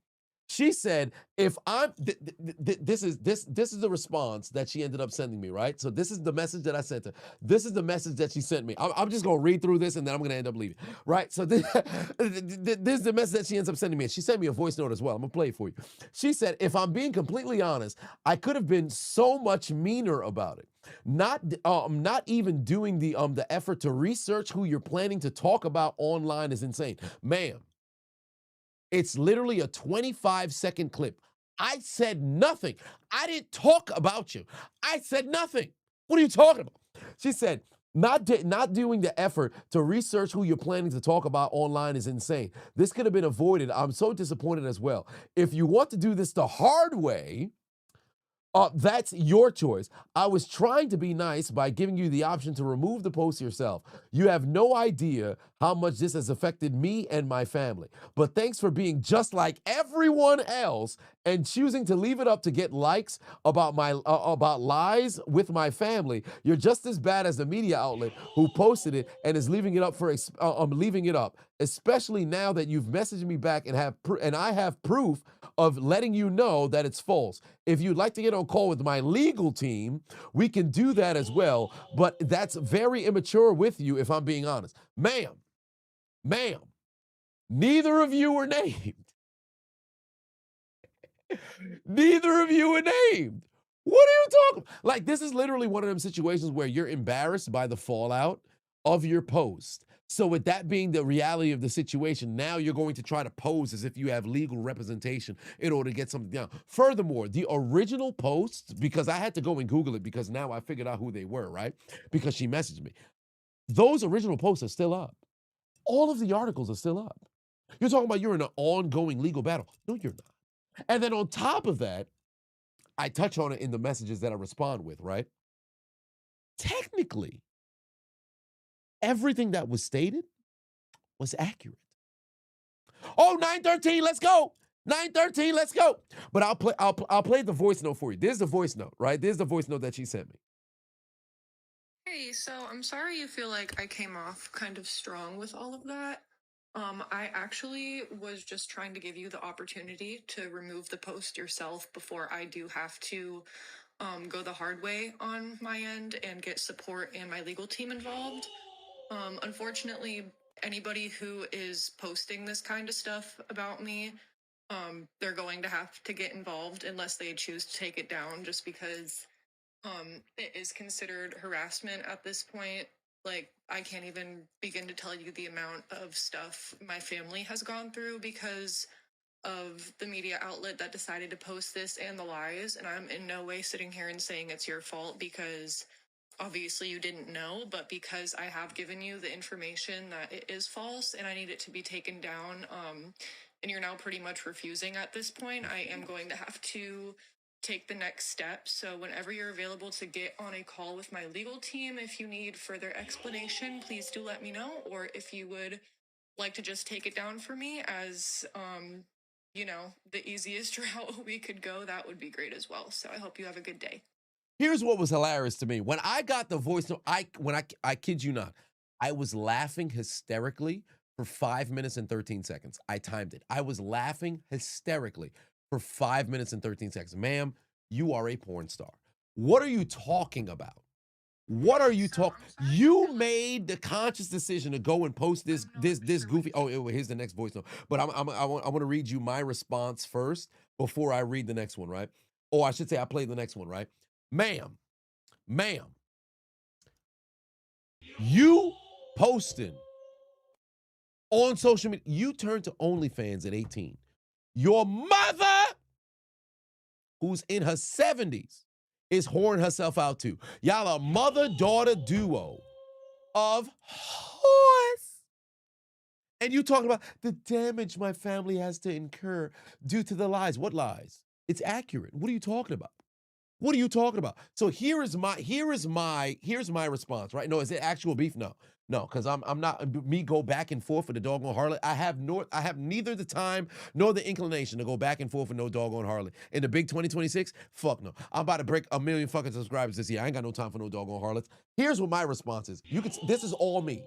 She said, if I'm this is the response that she ended up sending me, right? So this is the message that I sent her. This is the message that she sent me. I'm just gonna read through this and then I'm gonna end up leaving, right? So this is the message that she ends up sending me. And she sent me a voice note as well. I'm gonna play it for you. She said, if I'm being completely honest, I could have been so much meaner about it. Not even doing the effort to research who you're planning to talk about online is insane, ma'am. It's literally a 25-second clip. I said nothing. I didn't talk about you. I said nothing. What are you talking about? She said, not doing the effort to research who you're planning to talk about online is insane. This could have been avoided. I'm so disappointed as well. If you want to do this the hard way, that's your choice. I was trying to be nice by giving you the option to remove the post yourself. You have no idea how much this has affected me and my family. But thanks for being just like everyone else and choosing to leave it up to get likes about about lies with my family. You're just as bad as the media outlet who posted it and is leaving it up leaving it up. Especially now that you've messaged me back and I have proof of letting you know that it's false. If you'd like to get on call with my legal team, we can do that as well, but that's very immature with you if I'm being honest. Ma'am, neither of you were named. Neither of you were named. What are you talking? Like, this is literally one of them situations where you're embarrassed by the fallout of your post. So with that being the reality of the situation, now you're going to try to pose as if you have legal representation in order to get something down. Furthermore, the original posts, because I had to go and Google it because now I figured out who they were, right? Because she messaged me. Those original posts are still up. All of the articles are still up. You're talking about you're in an ongoing legal battle. No, you're not. And then on top of that, I touch on it in the messages that I respond with, right? Technically, everything that was stated was accurate. Oh, 913, let's go. 913, let's go. But I'll play the voice note for you. There's the voice note, right? There's the voice note that she sent me. Hey, so I'm sorry you feel like I came off kind of strong with all of that. I actually was just trying to give you the opportunity to remove the post yourself before I do have to go the hard way on my end and get support and my legal team involved. Unfortunately, anybody who is posting this kind of stuff about me, they're going to have to get involved unless they choose to take it down, just because it is considered harassment at this point. Like, I can't even begin to tell you the amount of stuff my family has gone through because of the media outlet that decided to post this and the lies. And I'm in no way sitting here and saying it's your fault, because obviously you didn't know, but because I have given you the information that it is false and I need it to be taken down, and you're now pretty much refusing at this point, I am going to have to take the next step. So whenever you're available to get on a call with my legal team, if you need further explanation, please do let me know. Or if you would like to just take it down for me as, the easiest route we could go, that would be great as well. So I hope you have a good day. Here's what was hilarious to me. When I got the voice note, I kid you not, I was laughing hysterically for 5 minutes and 13 seconds. I timed it. I was laughing hysterically for 5 minutes and 13 seconds. Ma'am, you are a porn star. What are you talking about? What are you talking? You made the conscious decision to go and post this goofy. Oh, here's the next voice note. But I want to read you my response first before I read the next one, right? Or I should say I played the next one, right? Ma'am, you posted on social media. You turned to OnlyFans at 18. Your mother, who's in her 70s, is whoring herself out too. Y'all are mother-daughter duo of whores. And you talking about the damage my family has to incur due to the lies. What lies? It's accurate. What are you talking about? What are you talking about? So here's my response, right? No, is it actual beef? No, because I'm not me go back and forth for the doggone harlot. I have neither the time nor the inclination to go back and forth for no doggone harlot. In the big 2026, fuck no. I'm about to break 1 million fucking subscribers this year. I ain't got no time for no doggone harlots. Here's what my response is. This is all me.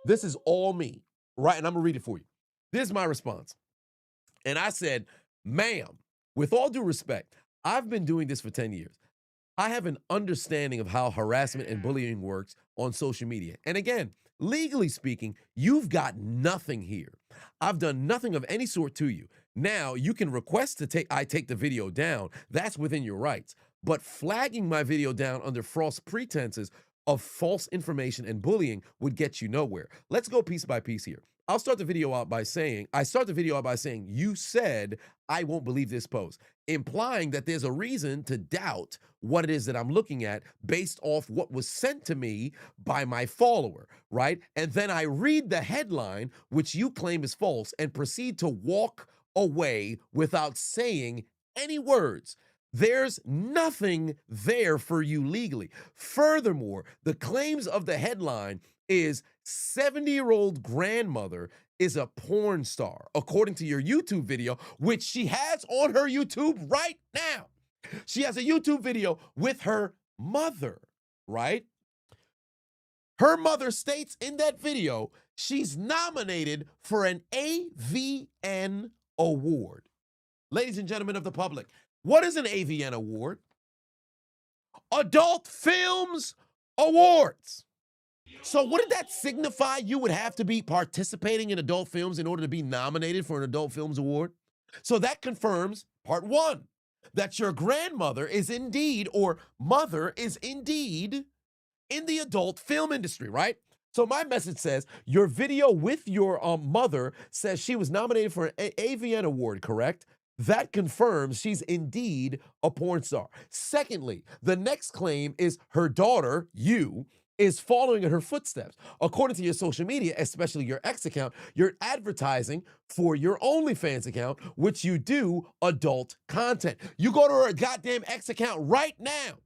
This is all me, right? And I'm gonna read it for you. This is my response. And I said, Ma'am, with all due respect, I've been doing this for 10 years. I have an understanding of how harassment and bullying works on social media. And again, legally speaking, you've got nothing here. I've done nothing of any sort to you. Now, you can request I take the video down. That's within your rights. But flagging my video down under false pretenses of false information and bullying would get you nowhere. Let's go piece by piece here. I start the video out by saying, you said I won't believe this post, implying that there's a reason to doubt what it is that I'm looking at based off what was sent to me by my follower, right? And then I read the headline, which you claim is false, and proceed to walk away without saying any words. There's nothing there for you legally. Furthermore, the claims of the headline is 70-year-old grandmother is a porn star, according to your YouTube video, which she has on her YouTube right now. She has a YouTube video with her mother, right? Her mother states in that video she's nominated for an AVN award. Ladies and gentlemen of the public, what is an AVN award? Adult Films Awards. So what did that signify? You would have to be participating in adult films in order to be nominated for an Adult Films Award? So that confirms part one, that your grandmother is indeed, or mother is indeed, in the adult film industry, right? So my message says, your video with your mother says she was nominated for an AVN award, correct? That confirms she's indeed a porn star. Secondly, the next claim is her daughter, you, is following in her footsteps. According to your social media, especially your X account, you're advertising for your OnlyFans account, which you do adult content. You go to her goddamn X account right now.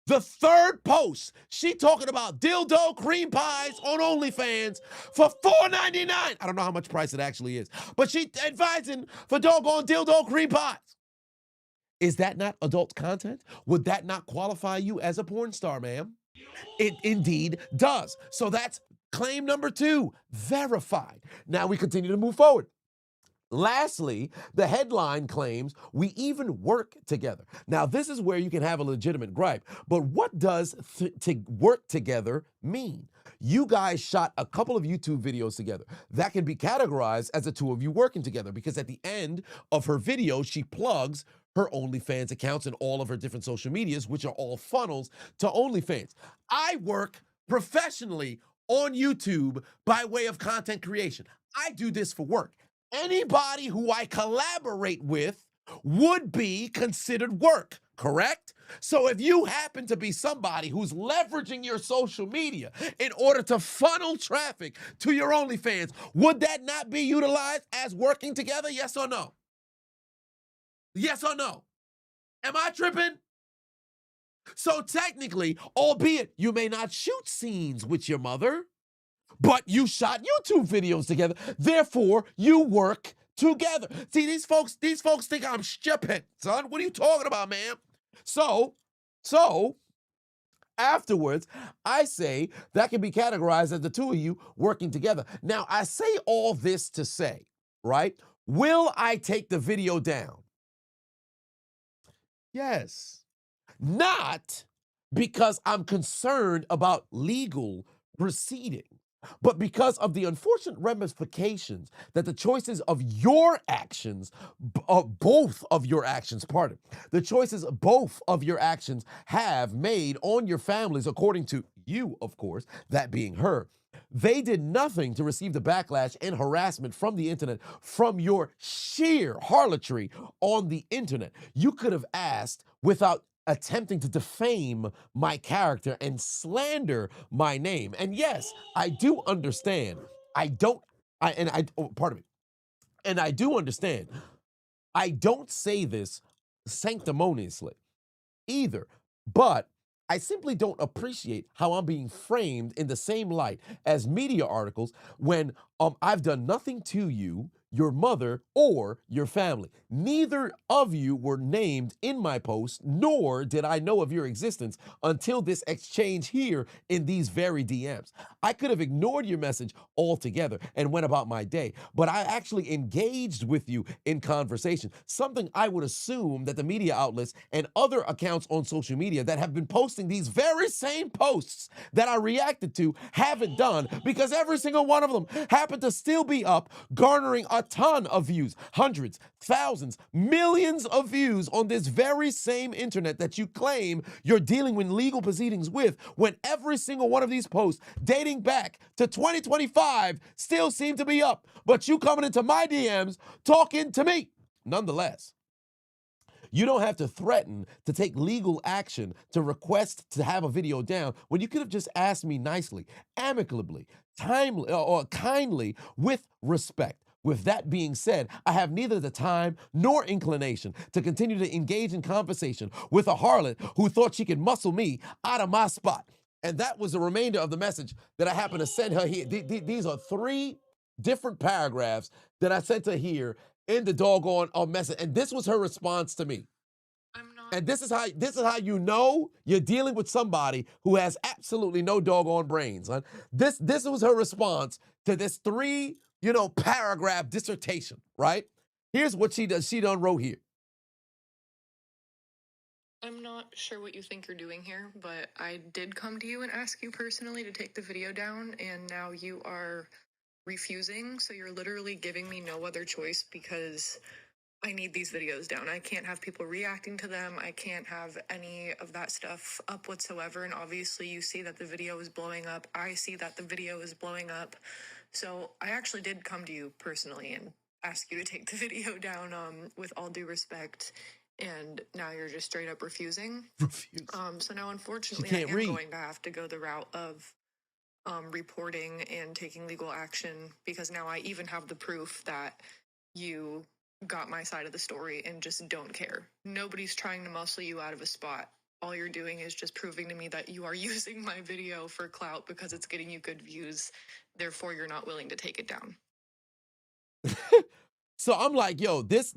The third post, she talking about dildo cream pies on OnlyFans for $4.99. I don't know how much price it actually is, but she advising for doggone dildo cream pies. Is that not adult content? Would that not qualify you as a porn star, ma'am? It indeed does. So that's claim number 2, verified. Now we continue to move forward. Lastly, the headline claims we even work together. Now, this is where you can have a legitimate gripe, but what does to work together mean? You guys shot a couple of YouTube videos together. That can be categorized as the two of you working together, because at the end of her video, she plugs her OnlyFans accounts and all of her different social medias, which are all funnels to OnlyFans. I work professionally on YouTube by way of content creation. I do this for work. Anybody who I collaborate with would be considered work, correct? So if you happen to be somebody who's leveraging your social media in order to funnel traffic to your OnlyFans, would that not be utilized as working together? Yes or no? Yes or no? Am I tripping? So technically, albeit you may not shoot scenes with your mother, but you shot YouTube videos together. Therefore, you work together. See, these folks think I'm stupid, son. What are you talking about, man? So afterwards, I say that can be categorized as the two of you working together. Now, I say all this to say, right? Will I take the video down? Yes. Not because I'm concerned about legal proceeding, but because of the unfortunate ramifications that the choices of your actions, both of your actions have made on your families, according to you, of course, that being her. They did nothing to receive the backlash and harassment from the internet, from your sheer harlotry on the internet. You could have asked without attempting to defame my character and slander my name. And yes, I do understand. And I do understand. I don't say this sanctimoniously either, but I simply don't appreciate how I'm being framed in the same light as media articles when I've done nothing to you. your mother, or your family. Neither of you were named in my post, nor did I know of your existence until this exchange here in these very DMs. I could have ignored your message altogether and went about my day, but I actually engaged with you in conversation, something I would assume that the media outlets and other accounts on social media that have been posting these very same posts that I reacted to haven't done, because every single one of them happened to still be up, garnering a ton of views, hundreds, thousands, millions of views on this very same internet that you claim you're dealing with legal proceedings with, when every single one of these posts dating back to 2025 still seem to be up, but you coming into my DMs talking to me. Nonetheless, you don't have to threaten to take legal action to request to have a video down when you could have just asked me nicely, amicably, timely, or kindly, with respect. With that being said, I have neither the time nor inclination to continue to engage in conversation with a harlot who thought she could muscle me out of my spot. And that was the remainder of the message that I happened to send her here. These are 3 different paragraphs that I sent her here in the doggone message. And this was her response to me. And this is how you know you're dealing with somebody who has absolutely no doggone brains. Huh? This was her response to this 3, paragraph dissertation, right? Here's what she does. She done wrote here. I'm not sure what you think you're doing here, but I did come to you and ask you personally to take the video down, and now you are refusing, so you're literally giving me no other choice because I need these videos down. I can't have people reacting to them. I can't have any of that stuff up whatsoever, and obviously you see that the video is blowing up. I see that the video is blowing up. So I actually did come to you personally and ask you to take the video down, with all due respect, and now you're just straight up refusing. So now unfortunately I am going to have to go the route of reporting and taking legal action, because now I even have the proof that you got my side of the story and just don't care. Nobody's trying to muscle you out of a spot. All you're doing is just proving to me that you are using my video for clout because it's getting you good views. Therefore, you're not willing to take it down. So I'm like, yo, this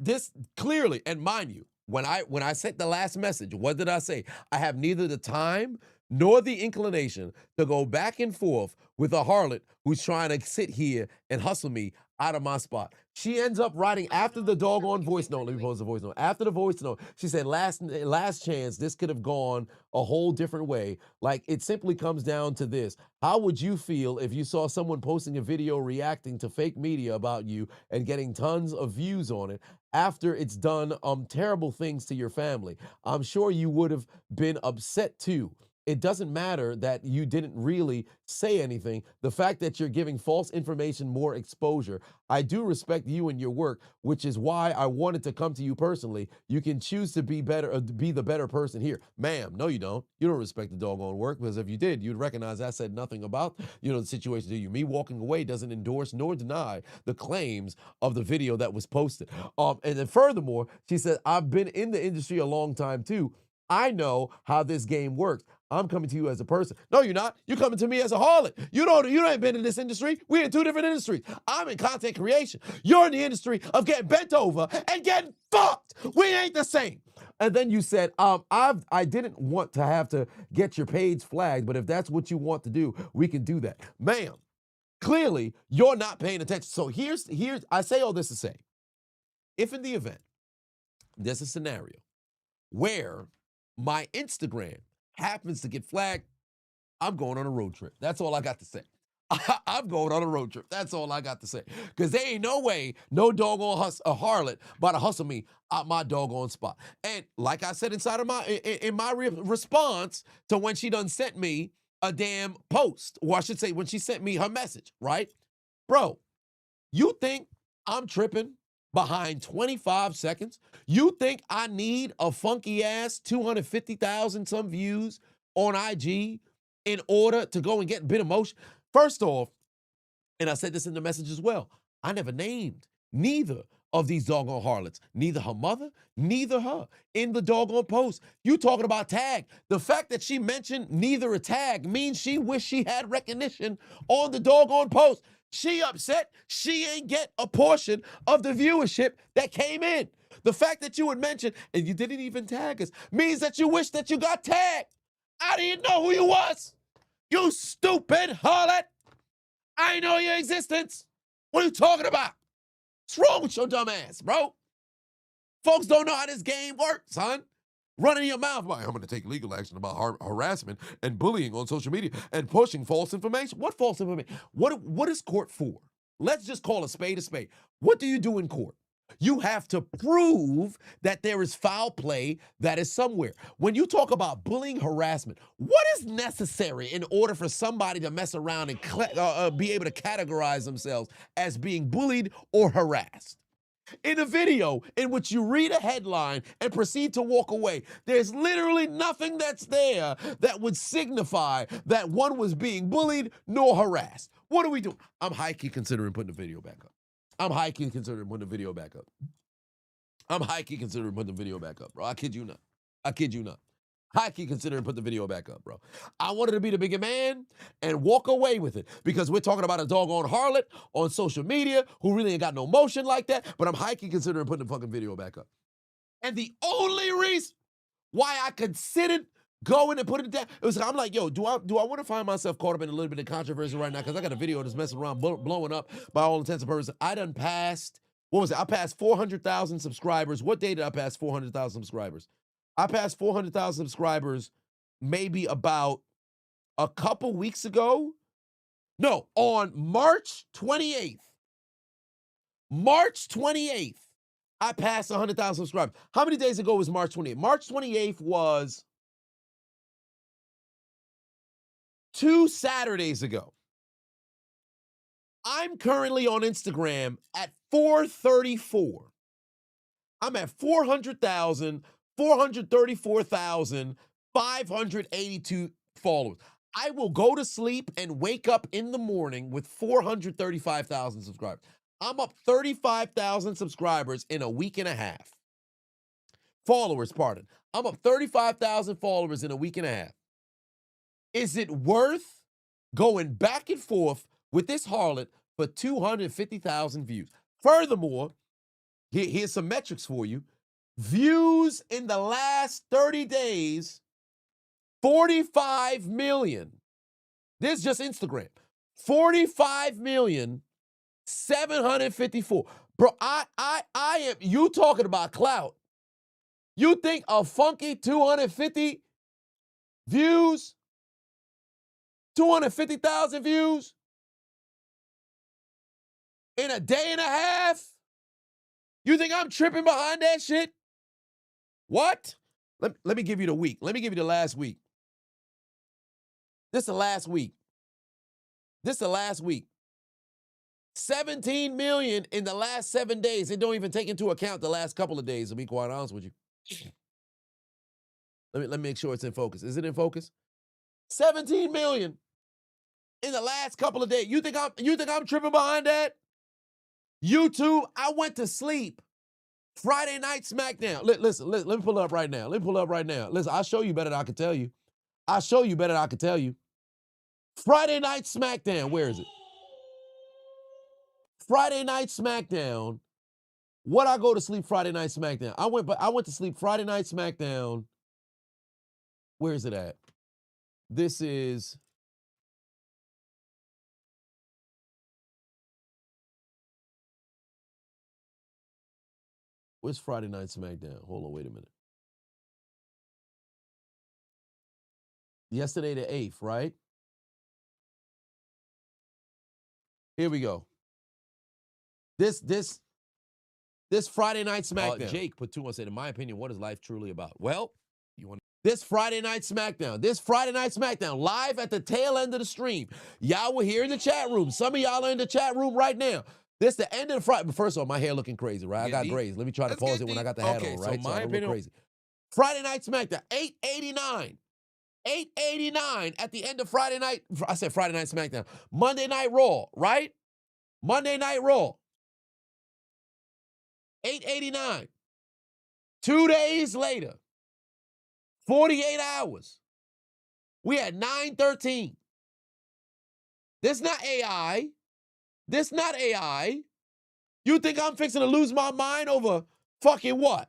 clearly, and mind you, when I sent the last message, what did I say? I have neither the time nor the inclination to go back and forth with a harlot who's trying to sit here and hustle me out of my spot. She ends up writing after the doggone voice note. Let me pause the voice note. After the voice note, she said, last chance, this could have gone a whole different way. Like, it simply comes down to this. How would you feel if you saw someone posting a video reacting to fake media about you and getting tons of views on it after it's done terrible things to your family? I'm sure you would have been upset too. It doesn't matter that you didn't really say anything. The fact that you're giving false information more exposure. I do respect you and your work, which is why I wanted to come to you personally. You can choose to be better, be the better person here. Ma'am, no, you don't. You don't respect the doggone work, because if you did, you'd recognize I said nothing about, the situation to you. Me walking away doesn't endorse nor deny the claims of the video that was posted. And then furthermore, she said, I've been in the industry a long time too. I know how this game works. I'm coming to you as a person. No, you're not. You're coming to me as a harlot. You ain't been in this industry. We're in 2 different industries. I'm in content creation. You're in the industry of getting bent over and getting fucked. We ain't the same. And then you said, I didn't want to have to get your page flagged, but if that's what you want to do, we can do that. Ma'am, clearly you're not paying attention. So here's I say all this to say, if in the event there's a scenario where my Instagram happens to get flagged, I'm going on a road trip. That's all I got to say. I'm going on a road trip. That's all I got to say. Because there ain't no way no doggone a harlot about to hustle me out my doggone spot. And like I said inside of my response to when she done sent me a damn post, or I should say when she sent me her message, right? Bro, you think I'm tripping behind 25 seconds? You think I need a funky ass 250,000 some views on IG in order to go and get a bit of motion? First off, and I said this in the message as well, I never named neither of these doggone harlots, neither her mother, neither her, in the doggone post. You talking about tag. The fact that she mentioned neither a tag means she wished she had recognition on the doggone post. She upset she ain't get a portion of the viewership that came in. The fact that you would mention, and you didn't even tag us, means that you wish that you got tagged. I didn't know who you was. You stupid harlot. I know your existence. What are you talking about? What's wrong with your dumb ass, bro? Folks don't know how this game works, son. Running your mouth about, I'm going to take legal action about harassment and bullying on social media and pushing false information. What false information? What is court for? Let's just call a spade a spade. What do you do in court? You have to prove that there is foul play that is somewhere. When you talk about bullying, harassment, what is necessary in order for somebody to mess around and be able to categorize themselves as being bullied or harassed? In a video in which you read a headline and proceed to walk away, there's literally nothing that's there that would signify that one was being bullied nor harassed. What are we doing? I'm high-key considering putting the video back up. I'm high-key considering putting the video back up. I'm high-key considering putting the video back up, bro. I kid you not. I kid you not. High-key considering putting the video back up, bro. I wanted to be the bigger man and walk away with it because we're talking about a doggone harlot on social media who really ain't got no motion like that, but I'm high-key considering putting the fucking video back up. And the only reason why I considered going and putting it down, it was, I'm like, yo, do I want to find myself caught up in a little bit of controversy right now? Because I got a video that's messing around, blowing up by all intents and purposes. I done passed, what was it? I passed 400,000 subscribers. What day did I pass 400,000 subscribers? I passed 400,000 subscribers maybe about a couple weeks ago. No, on March 28th. March 28th, I passed 100,000 subscribers. How many days ago was March 28th? March 28th was 2 Saturdays ago. I'm currently on Instagram at 434. I'm at 434,582 followers. I will go to sleep and wake up in the morning with 435,000 subscribers. I'm up 35,000 subscribers in a week and a half. Followers, pardon. I'm up 35,000 followers in a week and a half. Is it worth going back and forth with this harlot for 250,000 views? Furthermore, here's some metrics for you. Views in the last 30 days, 45 million. This is just Instagram. 45,754,000. Bro, I am, you talking about clout. You think a funky 250 views, 250,000 views in a day and a half? You think I'm tripping behind that shit? What? Let me give you the week. Let me give you the last week. This is the last week. This is the last week. 17 million in the last 7 days. It don't even take into account the last couple of days, to be quite honest with you. Let me make sure it's in focus. Is it in focus? 17 million in the last couple of days. You think I'm tripping behind that? YouTube, I went to sleep. Friday Night SmackDown. Listen, let me pull it up right now. Let me pull it up right now. Listen, I'll show you better than I can tell you. I'll show you better than I can tell you. Friday Night SmackDown. Where is it? Friday Night SmackDown. What I go to sleep Friday Night SmackDown? I went to sleep Friday Night SmackDown. Where is it at? This is where's Friday Night SmackDown? Hold on, wait a minute. Yesterday the 8th, right? Here we go. This Friday Night SmackDown. Jake put 2 on, said, in my opinion, what is life truly about? Well, this Friday Night SmackDown. This Friday Night SmackDown, live at the tail end of the stream. Y'all were here in the chat room. Some of y'all are in the chat room right now. This the end of the Friday. But first of all, my hair looking crazy, right? I got braids. Let me try to pause it when I got the hat on, right? So my opinion, crazy. Friday Night SmackDown, 889. 889 at the end of Friday night. I said Friday Night SmackDown. Monday Night Raw, right? Monday Night Raw. 889. 2 days later, 48 hours, we had 913. This is not AI. This not AI. You think I'm fixing to lose my mind over fucking what?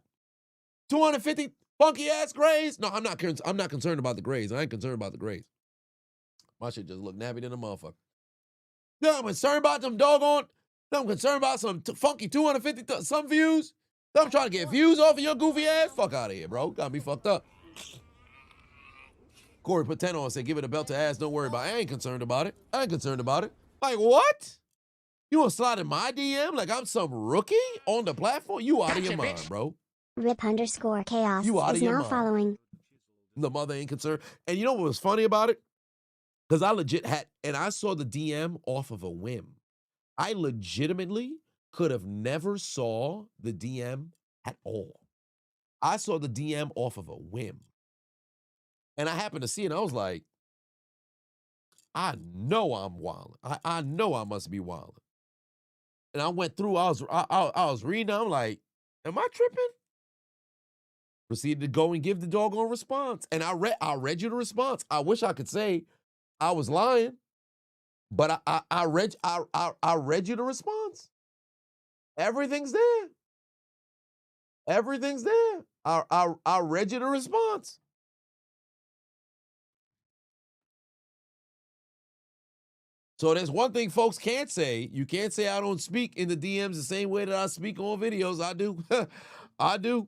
250 funky ass grays? No, I'm not concerned about the grays. I ain't concerned about the grays. My shit just look nappy than a motherfucker. No, I'm concerned about them doggone. No, I'm concerned about some funky 250 some views. No, I'm trying to get views off of your goofy ass. Fuck out of here, bro. Got me fucked up. Corey put 10 on and said, give it a belt to ass. Don't worry about it. I ain't concerned about it. I ain't concerned about it. Like, what? You want to slide in my DM like I'm some rookie on the platform? You out of your mind, bro. Rip_chaos You out of is your now mind. following. The mother ain't concerned. And you know what was funny about it? Because I legit had, and I saw the DM off of a whim. I legitimately could have never saw the DM at all. I saw the DM off of a whim. And I happened to see it, and I was like, I know I'm wilding. I know I must be wilding. And I went through, I was reading, I'm like, am I tripping? Proceeded to go and give the doggone response. And I read you the response. I wish I could say I was lying, but I read you the response. Everything's there. Everything's there. I read you the response. So there's one thing folks can't say. You can't say I don't speak in the DMs the same way that I speak on videos. I do. I do.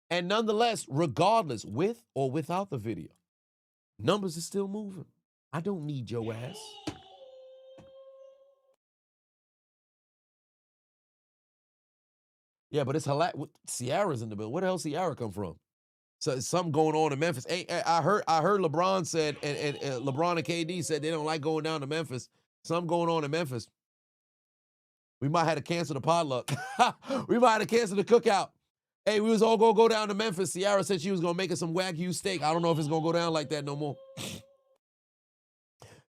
And nonetheless, regardless, with or without the video, numbers are still moving. I don't need your ass. Yeah, but it's hilarious. Ciara's in the bill. Where the hell Ciara come from? So it's something going on in Memphis. Hey, I heard LeBron said, and LeBron and KD said they don't like going down to Memphis. Something going on in Memphis. We might have to cancel the potluck. We might have to cancel the cookout. Hey, we was all gonna go down to Memphis. Ciara said she was gonna make us some Wagyu steak. I don't know if it's gonna go down like that no more.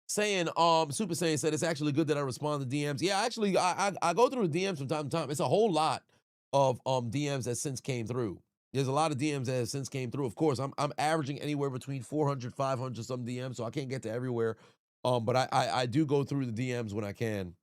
Saying, Super Saiyan said it's actually good that I respond to DMs. Yeah, actually, I go through the DMs from time to time. It's a whole lot of DMs that since came through. There's a lot of DMs that have since came through. Of course, I'm averaging anywhere between 400, 500 some DMs, so I can't get to everywhere. But I do go through the DMs when I can.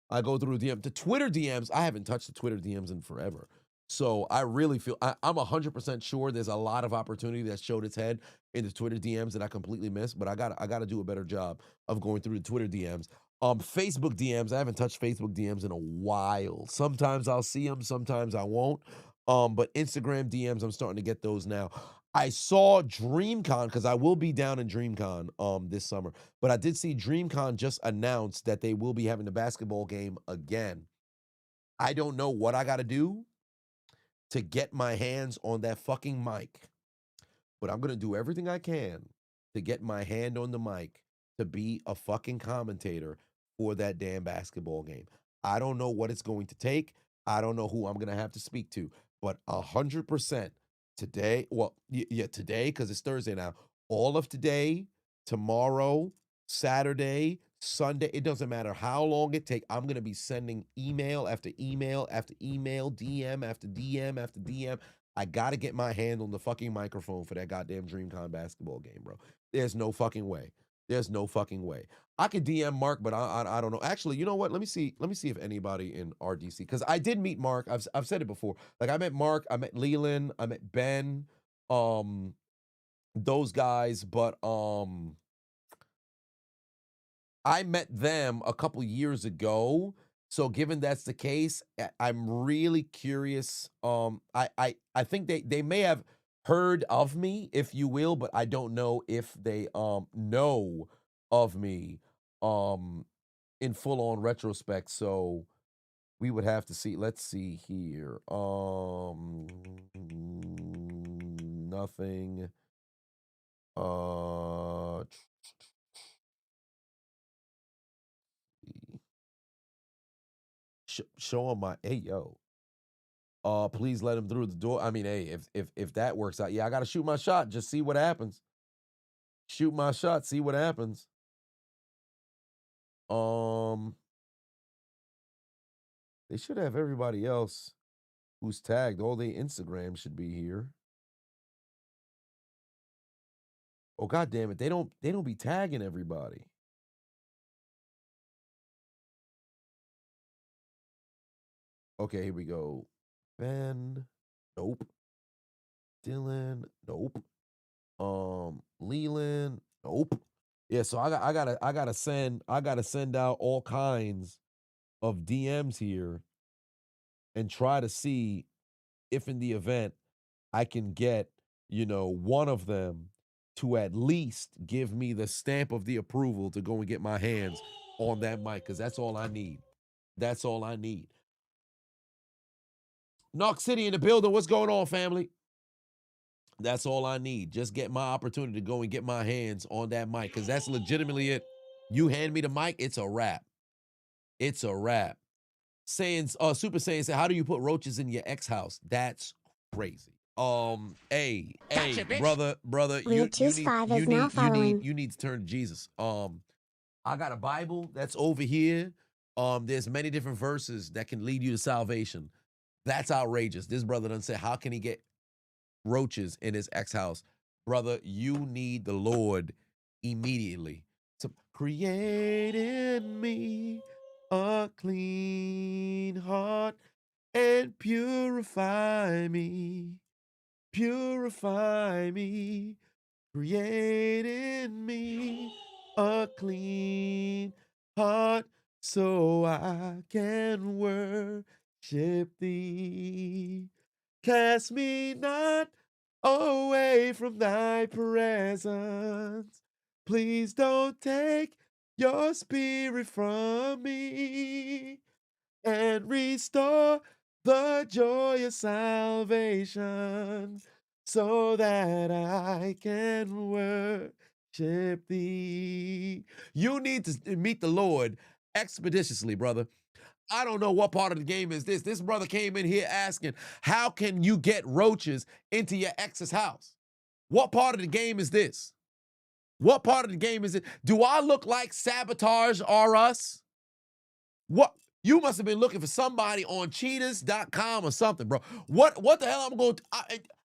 I go through the DM. The Twitter DMs, I haven't touched the Twitter DMs in forever. So I really feel, I'm 100% sure there's a lot of opportunity that showed its head in the Twitter DMs that I completely missed, but I gotta do a better job of going through the Twitter DMs. Facebook DMs, I haven't touched Facebook DMs in a while. Sometimes I'll see them, sometimes I won't. But Instagram DMs, I'm starting to get those now. I saw DreamCon, because I will be down in DreamCon this summer, but I did see DreamCon just announced that they will be having the basketball game again. I don't know what I gotta do to get my hands on that fucking mic, but I'm going to do everything I can to get my hand on the mic to be a fucking commentator for that damn basketball game. I don't know what it's going to take. I don't know who I'm going to have to speak to, but 100% today, well, yeah, today, because it's Thursday now, all of today, tomorrow, Saturday, Sunday, it doesn't matter how long it takes. I'm going to be sending email after email after email, DM after DM after DM. I got to get my hand on the fucking microphone for that goddamn DreamCon basketball game, bro. There's no fucking way. There's no fucking way. I could DM Mark, but I don't know. Actually, you know what? Let me see if anybody in RDC, because I did meet Mark. I've said it before. Like, I met Mark, I met Leland, I met Ben, those guys, but I met them a couple years ago. So given that's the case, I'm really curious. I think they may have heard of me, if you will, but I don't know if they know of me in full on retrospect. So we would have to see. Let's see here. Nothing. Show him my, hey, yo. Please let him through the door. I mean, hey, if that works out, yeah, I gotta shoot my shot. Just see what happens. Shoot my shot. See what happens. They should have everybody else who's tagged. All their Instagram should be here. Oh, god damn it! They don't be tagging everybody. Okay, here we go. Ben, nope. Dylan, nope. Leland, nope. Yeah, so I gotta send out all kinds of DMs here and try to see if in the event I can get, one of them to at least give me the stamp of the approval to go and get my hands on that mic, because that's all I need. That's all I need. Knock City in the building. What's going on, family? That's all I need. Just get my opportunity to go and get my hands on that mic, because that's legitimately it. You hand me the mic, it's a wrap. It's a wrap. Super Saiyan said, how do you put roaches in your ex house? That's crazy. Hey, Gotcha, bitch. brother, you need to turn to Jesus. I got a Bible that's over here. There's many different verses that can lead you to salvation. That's outrageous. This brother done said, how can he get roaches in his ex house? Brother, you need the Lord immediately to create in me a clean heart and purify me. Purify me. Create in me a clean heart so I can worship thee. Cast me not away from thy presence. Please don't take your spirit from me, and restore the joy of salvation so that I can worship thee. You need to meet the Lord expeditiously, brother. I don't know what part of the game is this. This brother came in here asking, how can you get roaches into your ex's house? What part of the game is this? What part of the game is it? Do I look like Sabotage R Us? What? You must have been looking for somebody on cheetahs.com or something, bro. What the hell am I going to,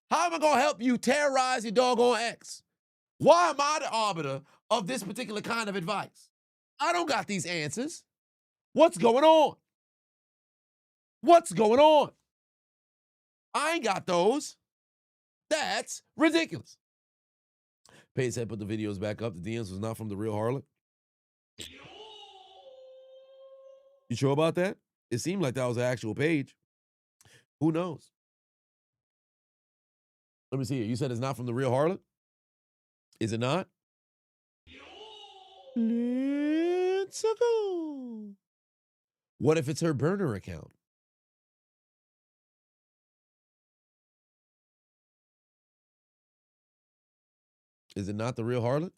how am I going to help you terrorize your doggone ex? Why am I the arbiter of this particular kind of advice? I don't got these answers. What's going on? What's going on? I ain't got those. That's ridiculous. Pay said put the videos back up. The DMs was not from the real harlot. You sure about that? It seemed like that was an actual page. Who knows? Let me see it. You said it's not from the real harlot? Is it not? Let's go. What if it's her burner account? Is it not the real harlot?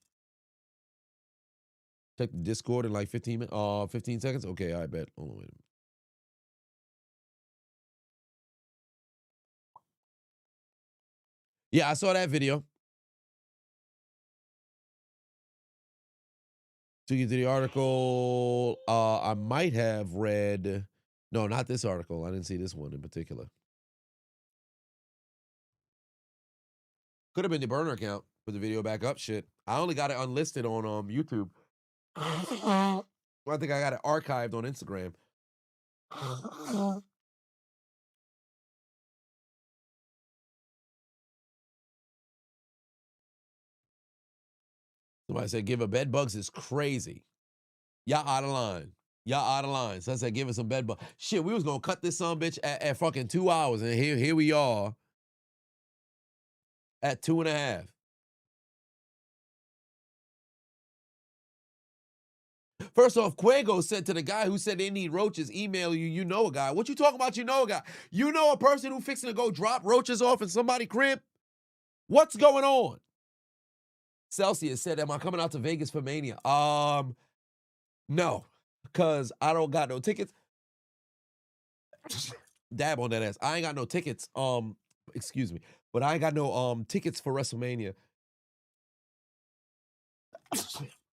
Check the Discord in like 15 seconds. Okay, I bet. Hold on, wait a minute. Yeah, I saw that video. Took you to the article. I might have read. No, not this article. I didn't see this one in particular. Could have been the burner account. Put the video back up. Shit. I only got it unlisted on YouTube. I think I got it archived on Instagram. Somebody said give her bed bugs is crazy. Y'all out of line. Y'all out of line. So I said give her some bed bugs. Shit, we was gonna cut this son bitch at fucking 2 hours, and here we are at 2.5. First off, Quego said to the guy who said they need roaches, email you, you know a guy. What you talking about, you know a guy? You know a person who fixing to go drop roaches off in somebody's crib? What's going on? Celsius said, am I coming out to Vegas for Mania? No, because I don't got no tickets. Dab on that ass. I ain't got no tickets. Excuse me. But I ain't got no tickets for WrestleMania.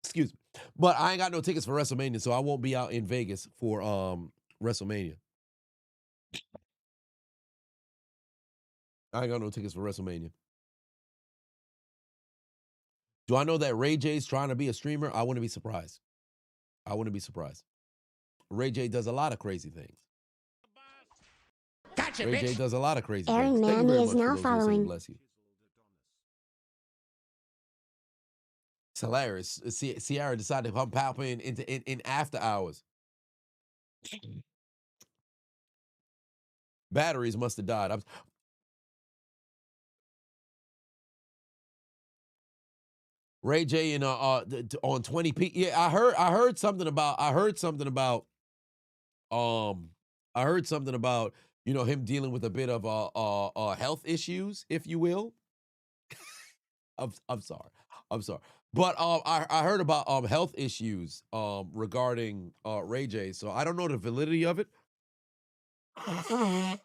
Excuse me. But I ain't got no tickets for WrestleMania, so I won't be out in Vegas for WrestleMania. I ain't got no tickets for WrestleMania. Do I know that Ray J's trying to be a streamer? I wouldn't be surprised. I wouldn't be surprised. Ray J does a lot of crazy things. Ray J does a lot of crazy Aaron things. Thank you Manny very is much for now those listening. following. Bless you. It's hilarious. Sierra decided to pop in in after hours. Batteries must have died. Ray J and on 20p. Yeah, I heard something about him dealing with a bit of health issues, if you will. I'm sorry. But I heard about health issues regarding Ray J. So I don't know the validity of it. I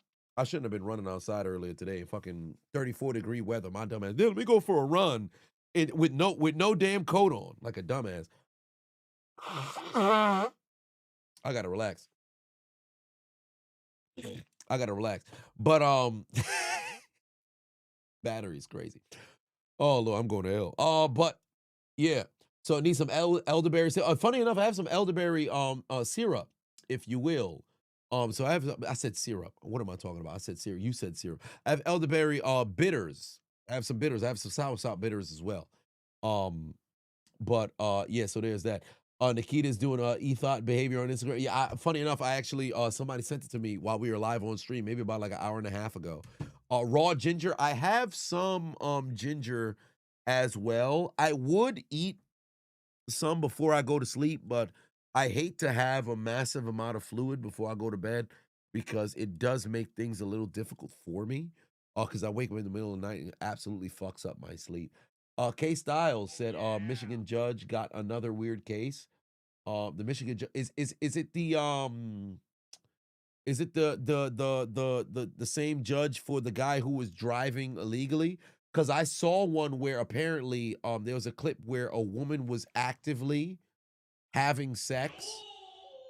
shouldn't have been running outside earlier today. Fucking 34-degree weather. My dumb ass. Let me go for a run with no damn coat on, like a dumbass. I gotta relax. But battery's crazy. Oh Lord, I'm going to hell. But yeah. So I need some elderberry. Funny enough, I have some elderberry syrup, if you will. So I said syrup. What am I talking about? I said syrup. You said syrup. I have elderberry bitters. I have some bitters. I have some soursop bitters as well. But yeah, so there's that. Nikita's doing e-thought behavior on Instagram. Yeah, funny enough, I actually somebody sent it to me while we were live on stream, maybe about like an hour and a half ago. Raw ginger. I have some ginger as well. I would eat some before I go to sleep, but I hate to have a massive amount of fluid before I go to bed because it does make things a little difficult for me. Because I wake up in the middle of the night and it absolutely fucks up my sleep. K Styles said Michigan judge got another weird case. The Michigan judge is it the same judge for the guy who was driving illegally? Because I saw one where apparently there was a clip where a woman was actively having sex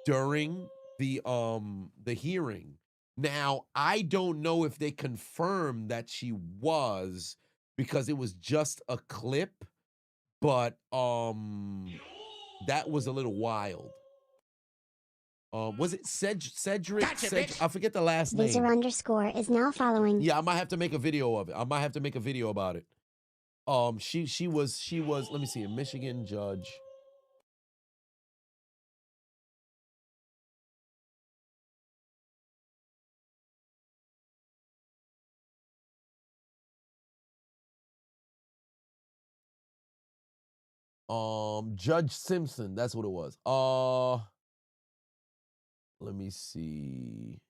during the hearing. Now, I don't know if they confirmed that she was, because it was just a clip, but that was a little wild. Was it Cedric? Gotcha, I forget the last name. Visor_ is now following. Yeah, I might have to make a video of it. I might have to make a video about it. She was, let me see, a Michigan judge. Judge Simpson, that's what it was. Let me see.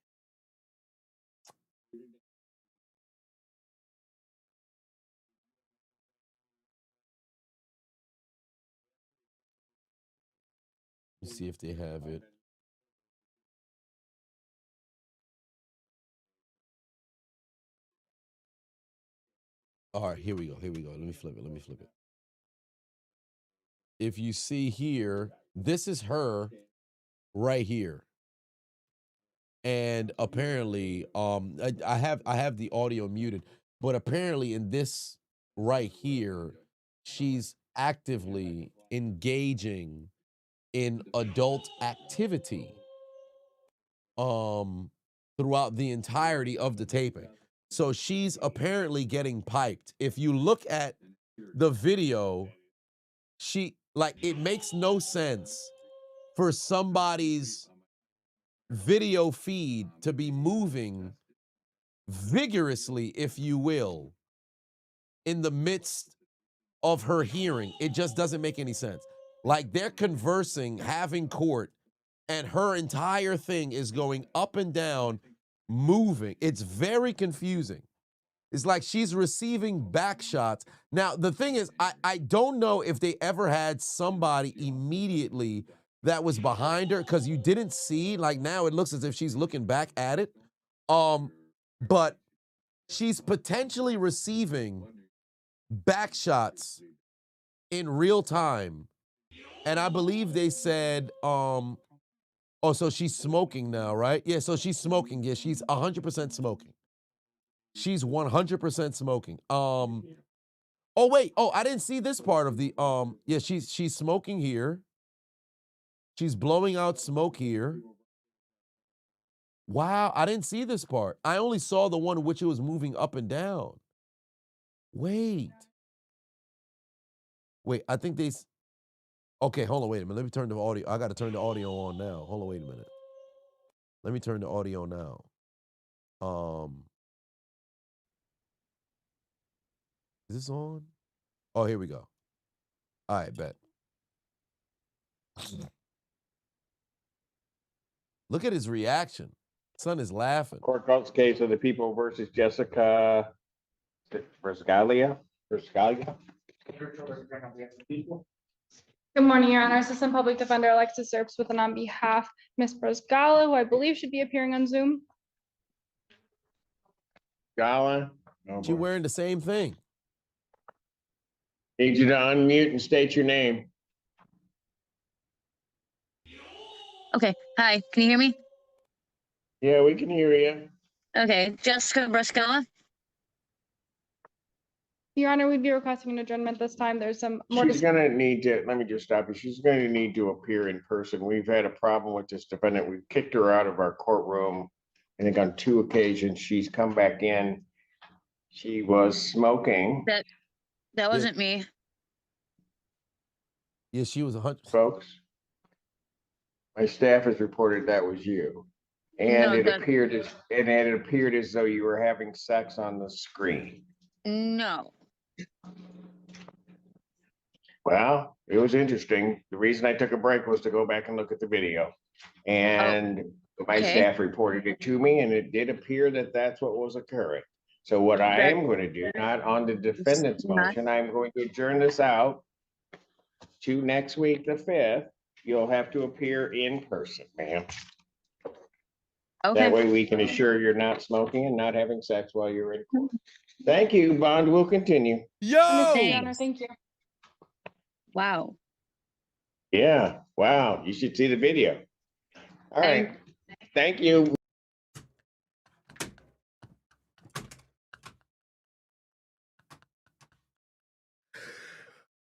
Let's see if they have it. All right, here we go. Let me flip it. If you see here, this is her right here. And apparently, I have the audio muted, but apparently in this right here, she's actively engaging in adult activity throughout the entirety of the taping. So she's apparently getting piped. If you look at the video, it makes no sense for somebody's video feed to be moving vigorously, if you will, in the midst of her hearing. It just doesn't make any sense. Like, they're conversing, having court, and her entire thing is going up and down, moving. It's very confusing. It's like she's receiving back shots. Now, the thing is, I don't know if they ever had somebody immediately that was behind her, because you didn't see, like, now it looks as if she's looking back at it. But she's potentially receiving back shots in real time. And I believe they said, oh, so she's smoking now, right? Yeah, so she's smoking. Yeah, she's 100% smoking. She's 100% smoking. Oh, wait. Oh, I didn't see this part of the, yeah, she's smoking here. She's blowing out smoke here. Wow, I didn't see this part. I only saw the one in which it was moving up and down. Wait, I think they. Okay, hold on, wait a minute. Let me turn the audio. I got to turn the audio on now. Hold on, wait a minute. Let me turn the audio now. Is this on? Oh, here we go. All right, bet. Look at his reaction. Son is laughing. Court calls case of the people versus Jessica Brascalia. Good morning, Your Honor. Assistant Public Defender Alexis Earps with and on behalf Ms. Brasgala, who I believe should be appearing on Zoom. Gala. She wearing the same thing. Need you to unmute and state your name. Okay. Hi. Can you hear me? Yeah, we can hear you. Okay. Jessica Brascala. Your Honor, we'd be requesting an adjournment this time. There's some more. She's going to need to, let me just stop you. She's going to need to appear in person. We've had a problem with this defendant. We've kicked her out of our courtroom. I think on 2 occasions. She's come back in. She was smoking. That wasn't me. Yeah, she was 100. Folks, my staff has reported that was you. And it appeared as though you were having sex on the screen. No. Well, it was interesting. The reason I took a break was to go back and look at the video. And my staff reported it to me, and it did appear that that's what was occurring. So what I am going to do, not on the defendant's motion, I'm going to adjourn this out to next week, the 5th. You'll have to appear in person, ma'am. Okay. That way we can assure you're not smoking and not having sex while you're in court. Thank you. Bond will continue. Yo! Thank you. Wow. Yeah. Wow. You should see the video. All right. Thank you.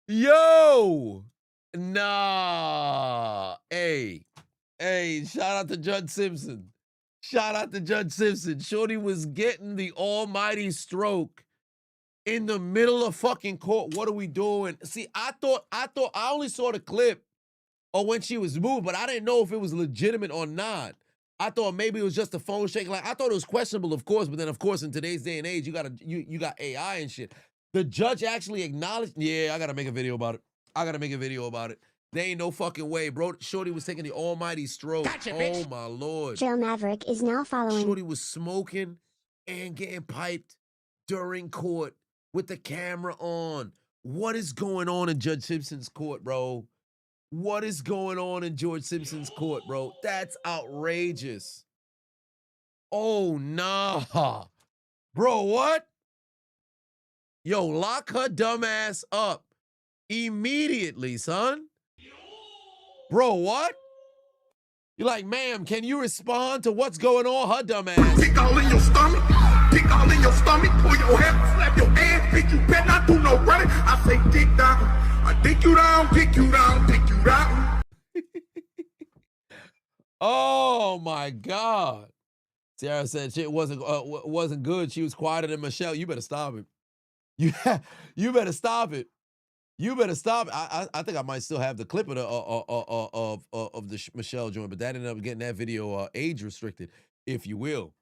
Yo! Nah. Hey, shout out to Judge Simpson. Shout out to Judge Simpson. Shorty was getting the almighty stroke in the middle of fucking court. What are we doing? See, I thought I only saw the clip of when she was moved, but I didn't know if it was legitimate or not. I thought maybe it was just a phone shake. Like, I thought it was questionable, of course, but then of course in today's day and age, you got AI and shit. The judge actually acknowledged, yeah, I gotta make a video about it. There ain't no fucking way, bro. Shorty was taking the almighty stroke. Gotcha, bitch. Oh my Lord. Joe Maverick is now following. Shorty was smoking and getting piped during court with the camera on. What is going on in Judge Simpson's court, bro? What is going on in George Simpson's court, bro? That's outrageous. Oh, nah. Bro, what? Yo, lock her dumb ass up immediately, son. Bro, what? You're like, ma'am, can you respond to what's going on? Her dumb ass. Pick all in your stomach. Pick all in your stomach. Pull your hair, slap your ass. Bitch, you better not do no running. I say dick down. I dick you down, dick you down, dick you down. Oh my God. Sarah said shit wasn't good. She was quieter than Michelle. You better stop it. You better stop it. You better stop. I think I might still have the clip of the Michelle joint, but that ended up getting that video age restricted, if you will.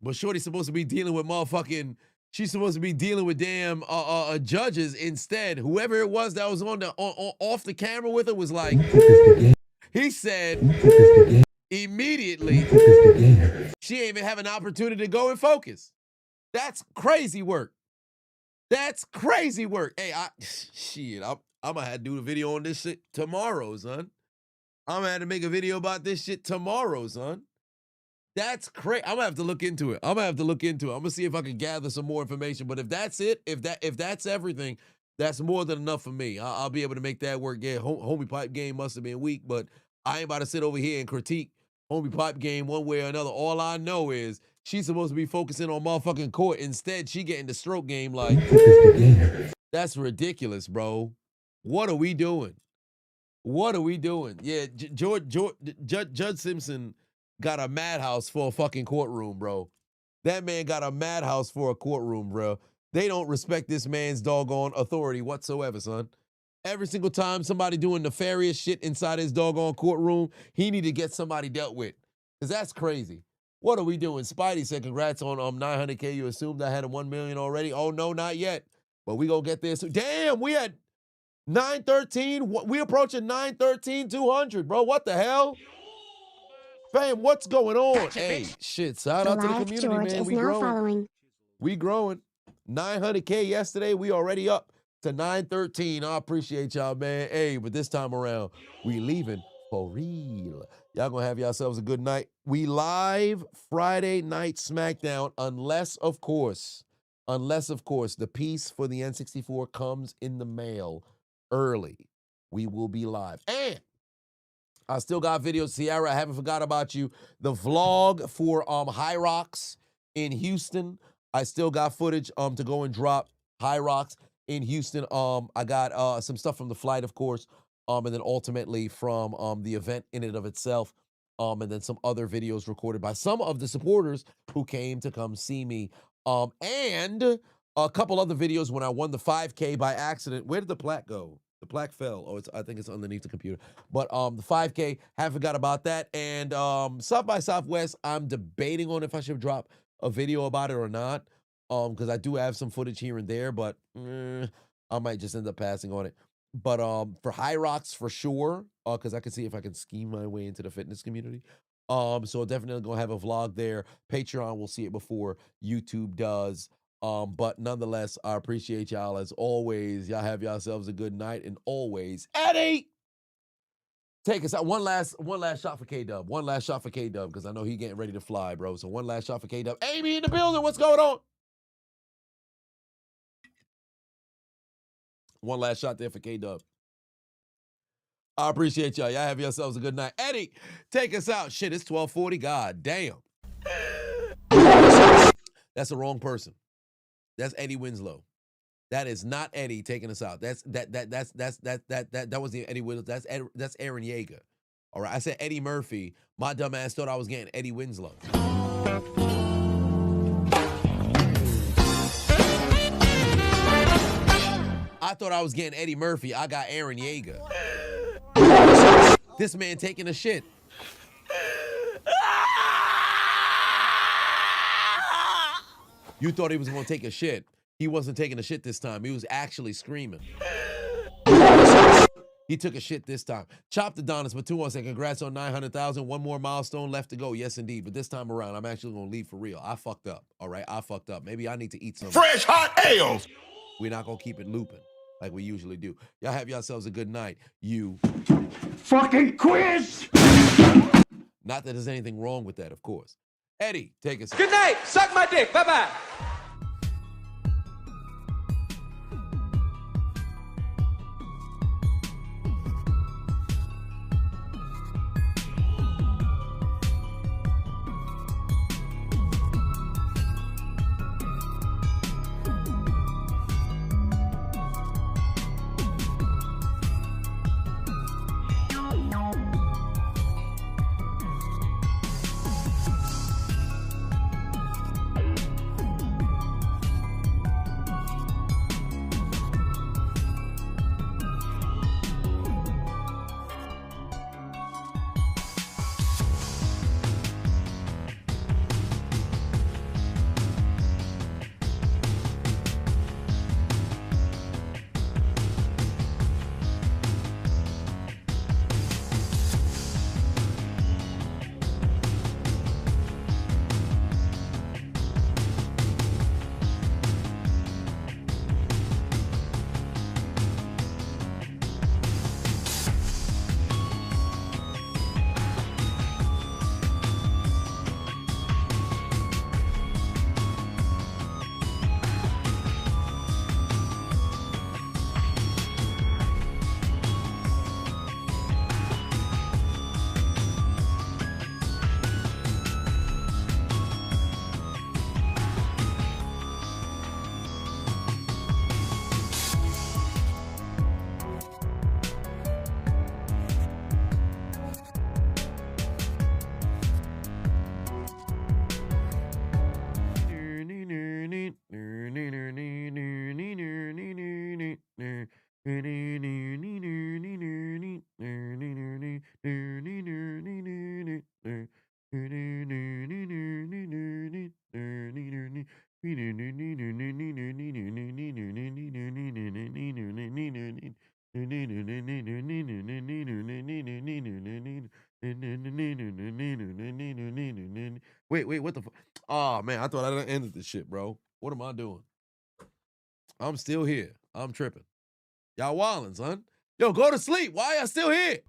But Shorty's supposed to be dealing with motherfucking. She's supposed to be dealing with damn judges instead. Whoever it was that was on the off the camera with her was like, he said immediately she ain't even have an opportunity to go and focus. That's crazy work. That's crazy work. Hey, I'm gonna have to do a video on this shit tomorrow, son. I'm gonna have to make a video about this shit tomorrow, son. That's crazy. I'm gonna have to look into it. I'm gonna see if I can gather some more information. But if that's it, if that's everything, that's more than enough for me. I'll be able to make that work. Yeah, homie pipe game must have been weak, but I ain't about to sit over here and critique homie pipe game one way or another. All I know is she's supposed to be focusing on motherfucking court. Instead, she getting the stroke game like, that's ridiculous, bro. What are we doing? What are we doing? Yeah, Judge Simpson got a madhouse for a fucking courtroom, bro. That man got a madhouse for a courtroom, bro. They don't respect this man's doggone authority whatsoever, son. Every single time somebody doing nefarious shit inside his doggone courtroom, he need to get somebody dealt with. Because that's crazy. What are we doing? Spidey said, congrats on 900K. You assumed I had a 1 million already? Oh, no, not yet. But we gonna get there soon. Damn, we had 913. We approaching 913, 200, bro. What the hell? Fam, what's going on? Hey, shit, shout out to the community, George man. is We now growing. following. We growing. 900K yesterday. We already up to 913. I appreciate y'all, man. Hey, but this time around, we leaving for real. Y'all gonna have yourselves a good night. We live Friday night SmackDown, unless, of course, the piece for the N64 comes in the mail early. We will be live. And I still got videos. Sierra, I haven't forgot about you. The vlog for High Rocks in Houston. I still got footage to go and drop. High Rocks in Houston. I got some stuff from the flight, of course, and then ultimately from the event in and of itself, and then some other videos recorded by some of the supporters who came to come see me, and a couple other videos when I won the 5K by accident. Where did the plaque go? The plaque fell. Oh, I think it's underneath the computer. But the 5K, haven't forgot about that. And South by Southwest, I'm debating on if I should drop a video about it or not, because I do have some footage here and there, but I might just end up passing on it. But for High Rocks, for sure, because I can see if I can scheme my way into the fitness community. So definitely gonna have a vlog there. Patreon will see it before YouTube does. But nonetheless, I appreciate y'all as always. Y'all have yourselves a good night, and always, Eddie, take us out. One last shot for K-Dub. One last shot for K-Dub, because I know he getting ready to fly, bro. So one last shot for K-Dub. Amy in the building, what's going on? One last shot there for K-Dub. I appreciate y'all. Y'all have yourselves a good night. Eddie, take us out. Shit, it's 12:40. God damn. That's the wrong person. That's Eddie Winslow. That is not Eddie taking us out. That was the Eddie Winslow. That's Aaron Yeager. All right. I said Eddie Murphy. My dumb ass thought I was getting Eddie Winslow. I thought I was getting Eddie Murphy. I got Aaron Yeager. This man taking a shit. You thought he was going to take a shit. He wasn't taking a shit this time. He was actually screaming. He took a shit this time. Chopped Adonis, but 2 said, congrats on 900,000. One more milestone left to go. Yes, indeed. But this time around, I'm actually going to leave for real. I fucked up. All right? I fucked up. Maybe I need to eat some Fresh hot ales. We're not going to keep it looping like we usually do. Y'all have yourselves a good night. You Fucking quiz. Not that there's anything wrong with that, of course. Eddie, take us. Good night. Suck my dick. Bye-bye. Wait, what the fuck? Oh man, I thought I done ended this shit, bro. What am I doing? I'm still here. I'm tripping. Y'all wildin', son. Yo, go to sleep. Why y'all still here?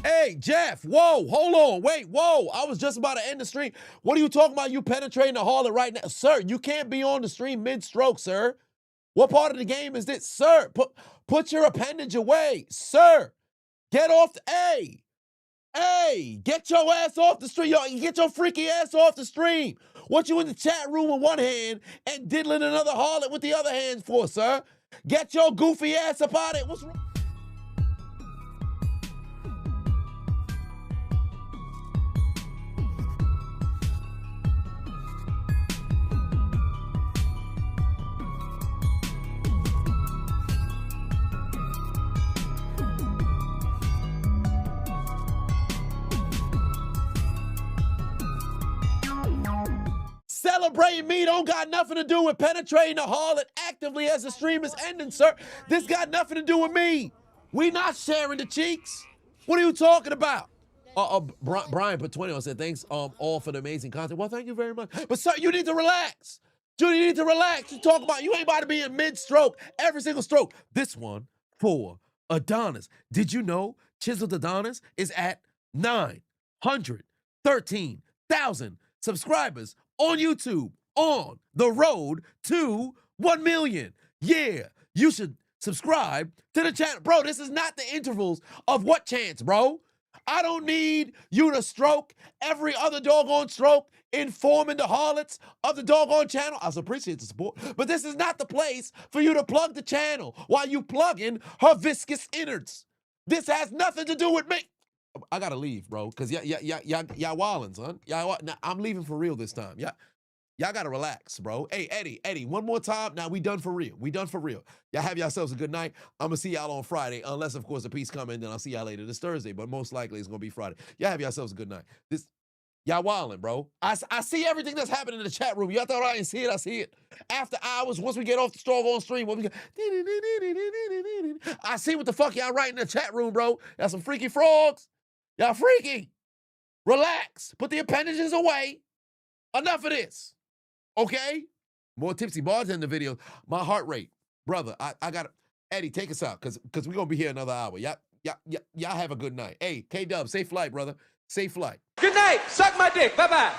Hey, Jeff, whoa, hold on, wait, whoa. I was just about to end the stream. What are you talking about? You penetrating the harlot right now? Sir, you can't be on the stream mid-stroke, sir. What part of the game is this? Sir, put your appendage away. Sir, get off the, hey, get your ass off the stream. Yo, get your freaky ass off the stream. What you in the chat room with one hand and diddling another harlot with the other hand for, sir? Get your goofy ass up out of it. What's wrong? Celebrating me don't got nothing to do with penetrating the harlot actively as the stream is ending, sir. This got nothing to do with me. We not sharing the cheeks. What are you talking about? Brian put 20 on, said, thanks all for the amazing content. Well, thank you very much. But sir, you need to relax. Judy, you need to relax. You talk about, you ain't about to be in mid-stroke, every single stroke. This one for Adonis. Did you know Chiseled Adonis is at 913,000 subscribers on YouTube, on the road to 1 million. Yeah, you should subscribe to the channel. Bro, this is not the intervals of what chance, bro? I don't need you to stroke every other doggone stroke, informing the harlots of the doggone channel. I appreciate the support, but this is not the place for you to plug the channel while you plugging her viscous innards. This has nothing to do with me. I gotta leave, bro, because y'all wildin', son. Nah, I'm leaving for real this time. Y'all gotta relax, bro. Hey, Eddie, one more time. Now we done for real. We done for real. Y'all have yourselves a good night. I'm gonna see y'all on Friday, unless, of course, the peace come in, then I'll see y'all later this Thursday, but most likely it's gonna be Friday. Y'all have yourselves a good night. Y'all wildin', bro. I see everything that's happening in the chat room. Y'all thought I didn't see it? I see it. After hours, once we get off the strong on stream, when we get, I see what the fuck y'all writing in the chat room, bro. Y'all some freaky frogs. Y'all freaky. Relax. Put the appendages away. Enough of this. Okay? More tipsy bartender videos. My heart rate. Brother, I got to, Eddie, take us out because we're going to be here another hour. Y'all have a good night. Hey, K-Dub, safe flight, brother. Safe flight. Good night. Suck my dick. Bye-bye.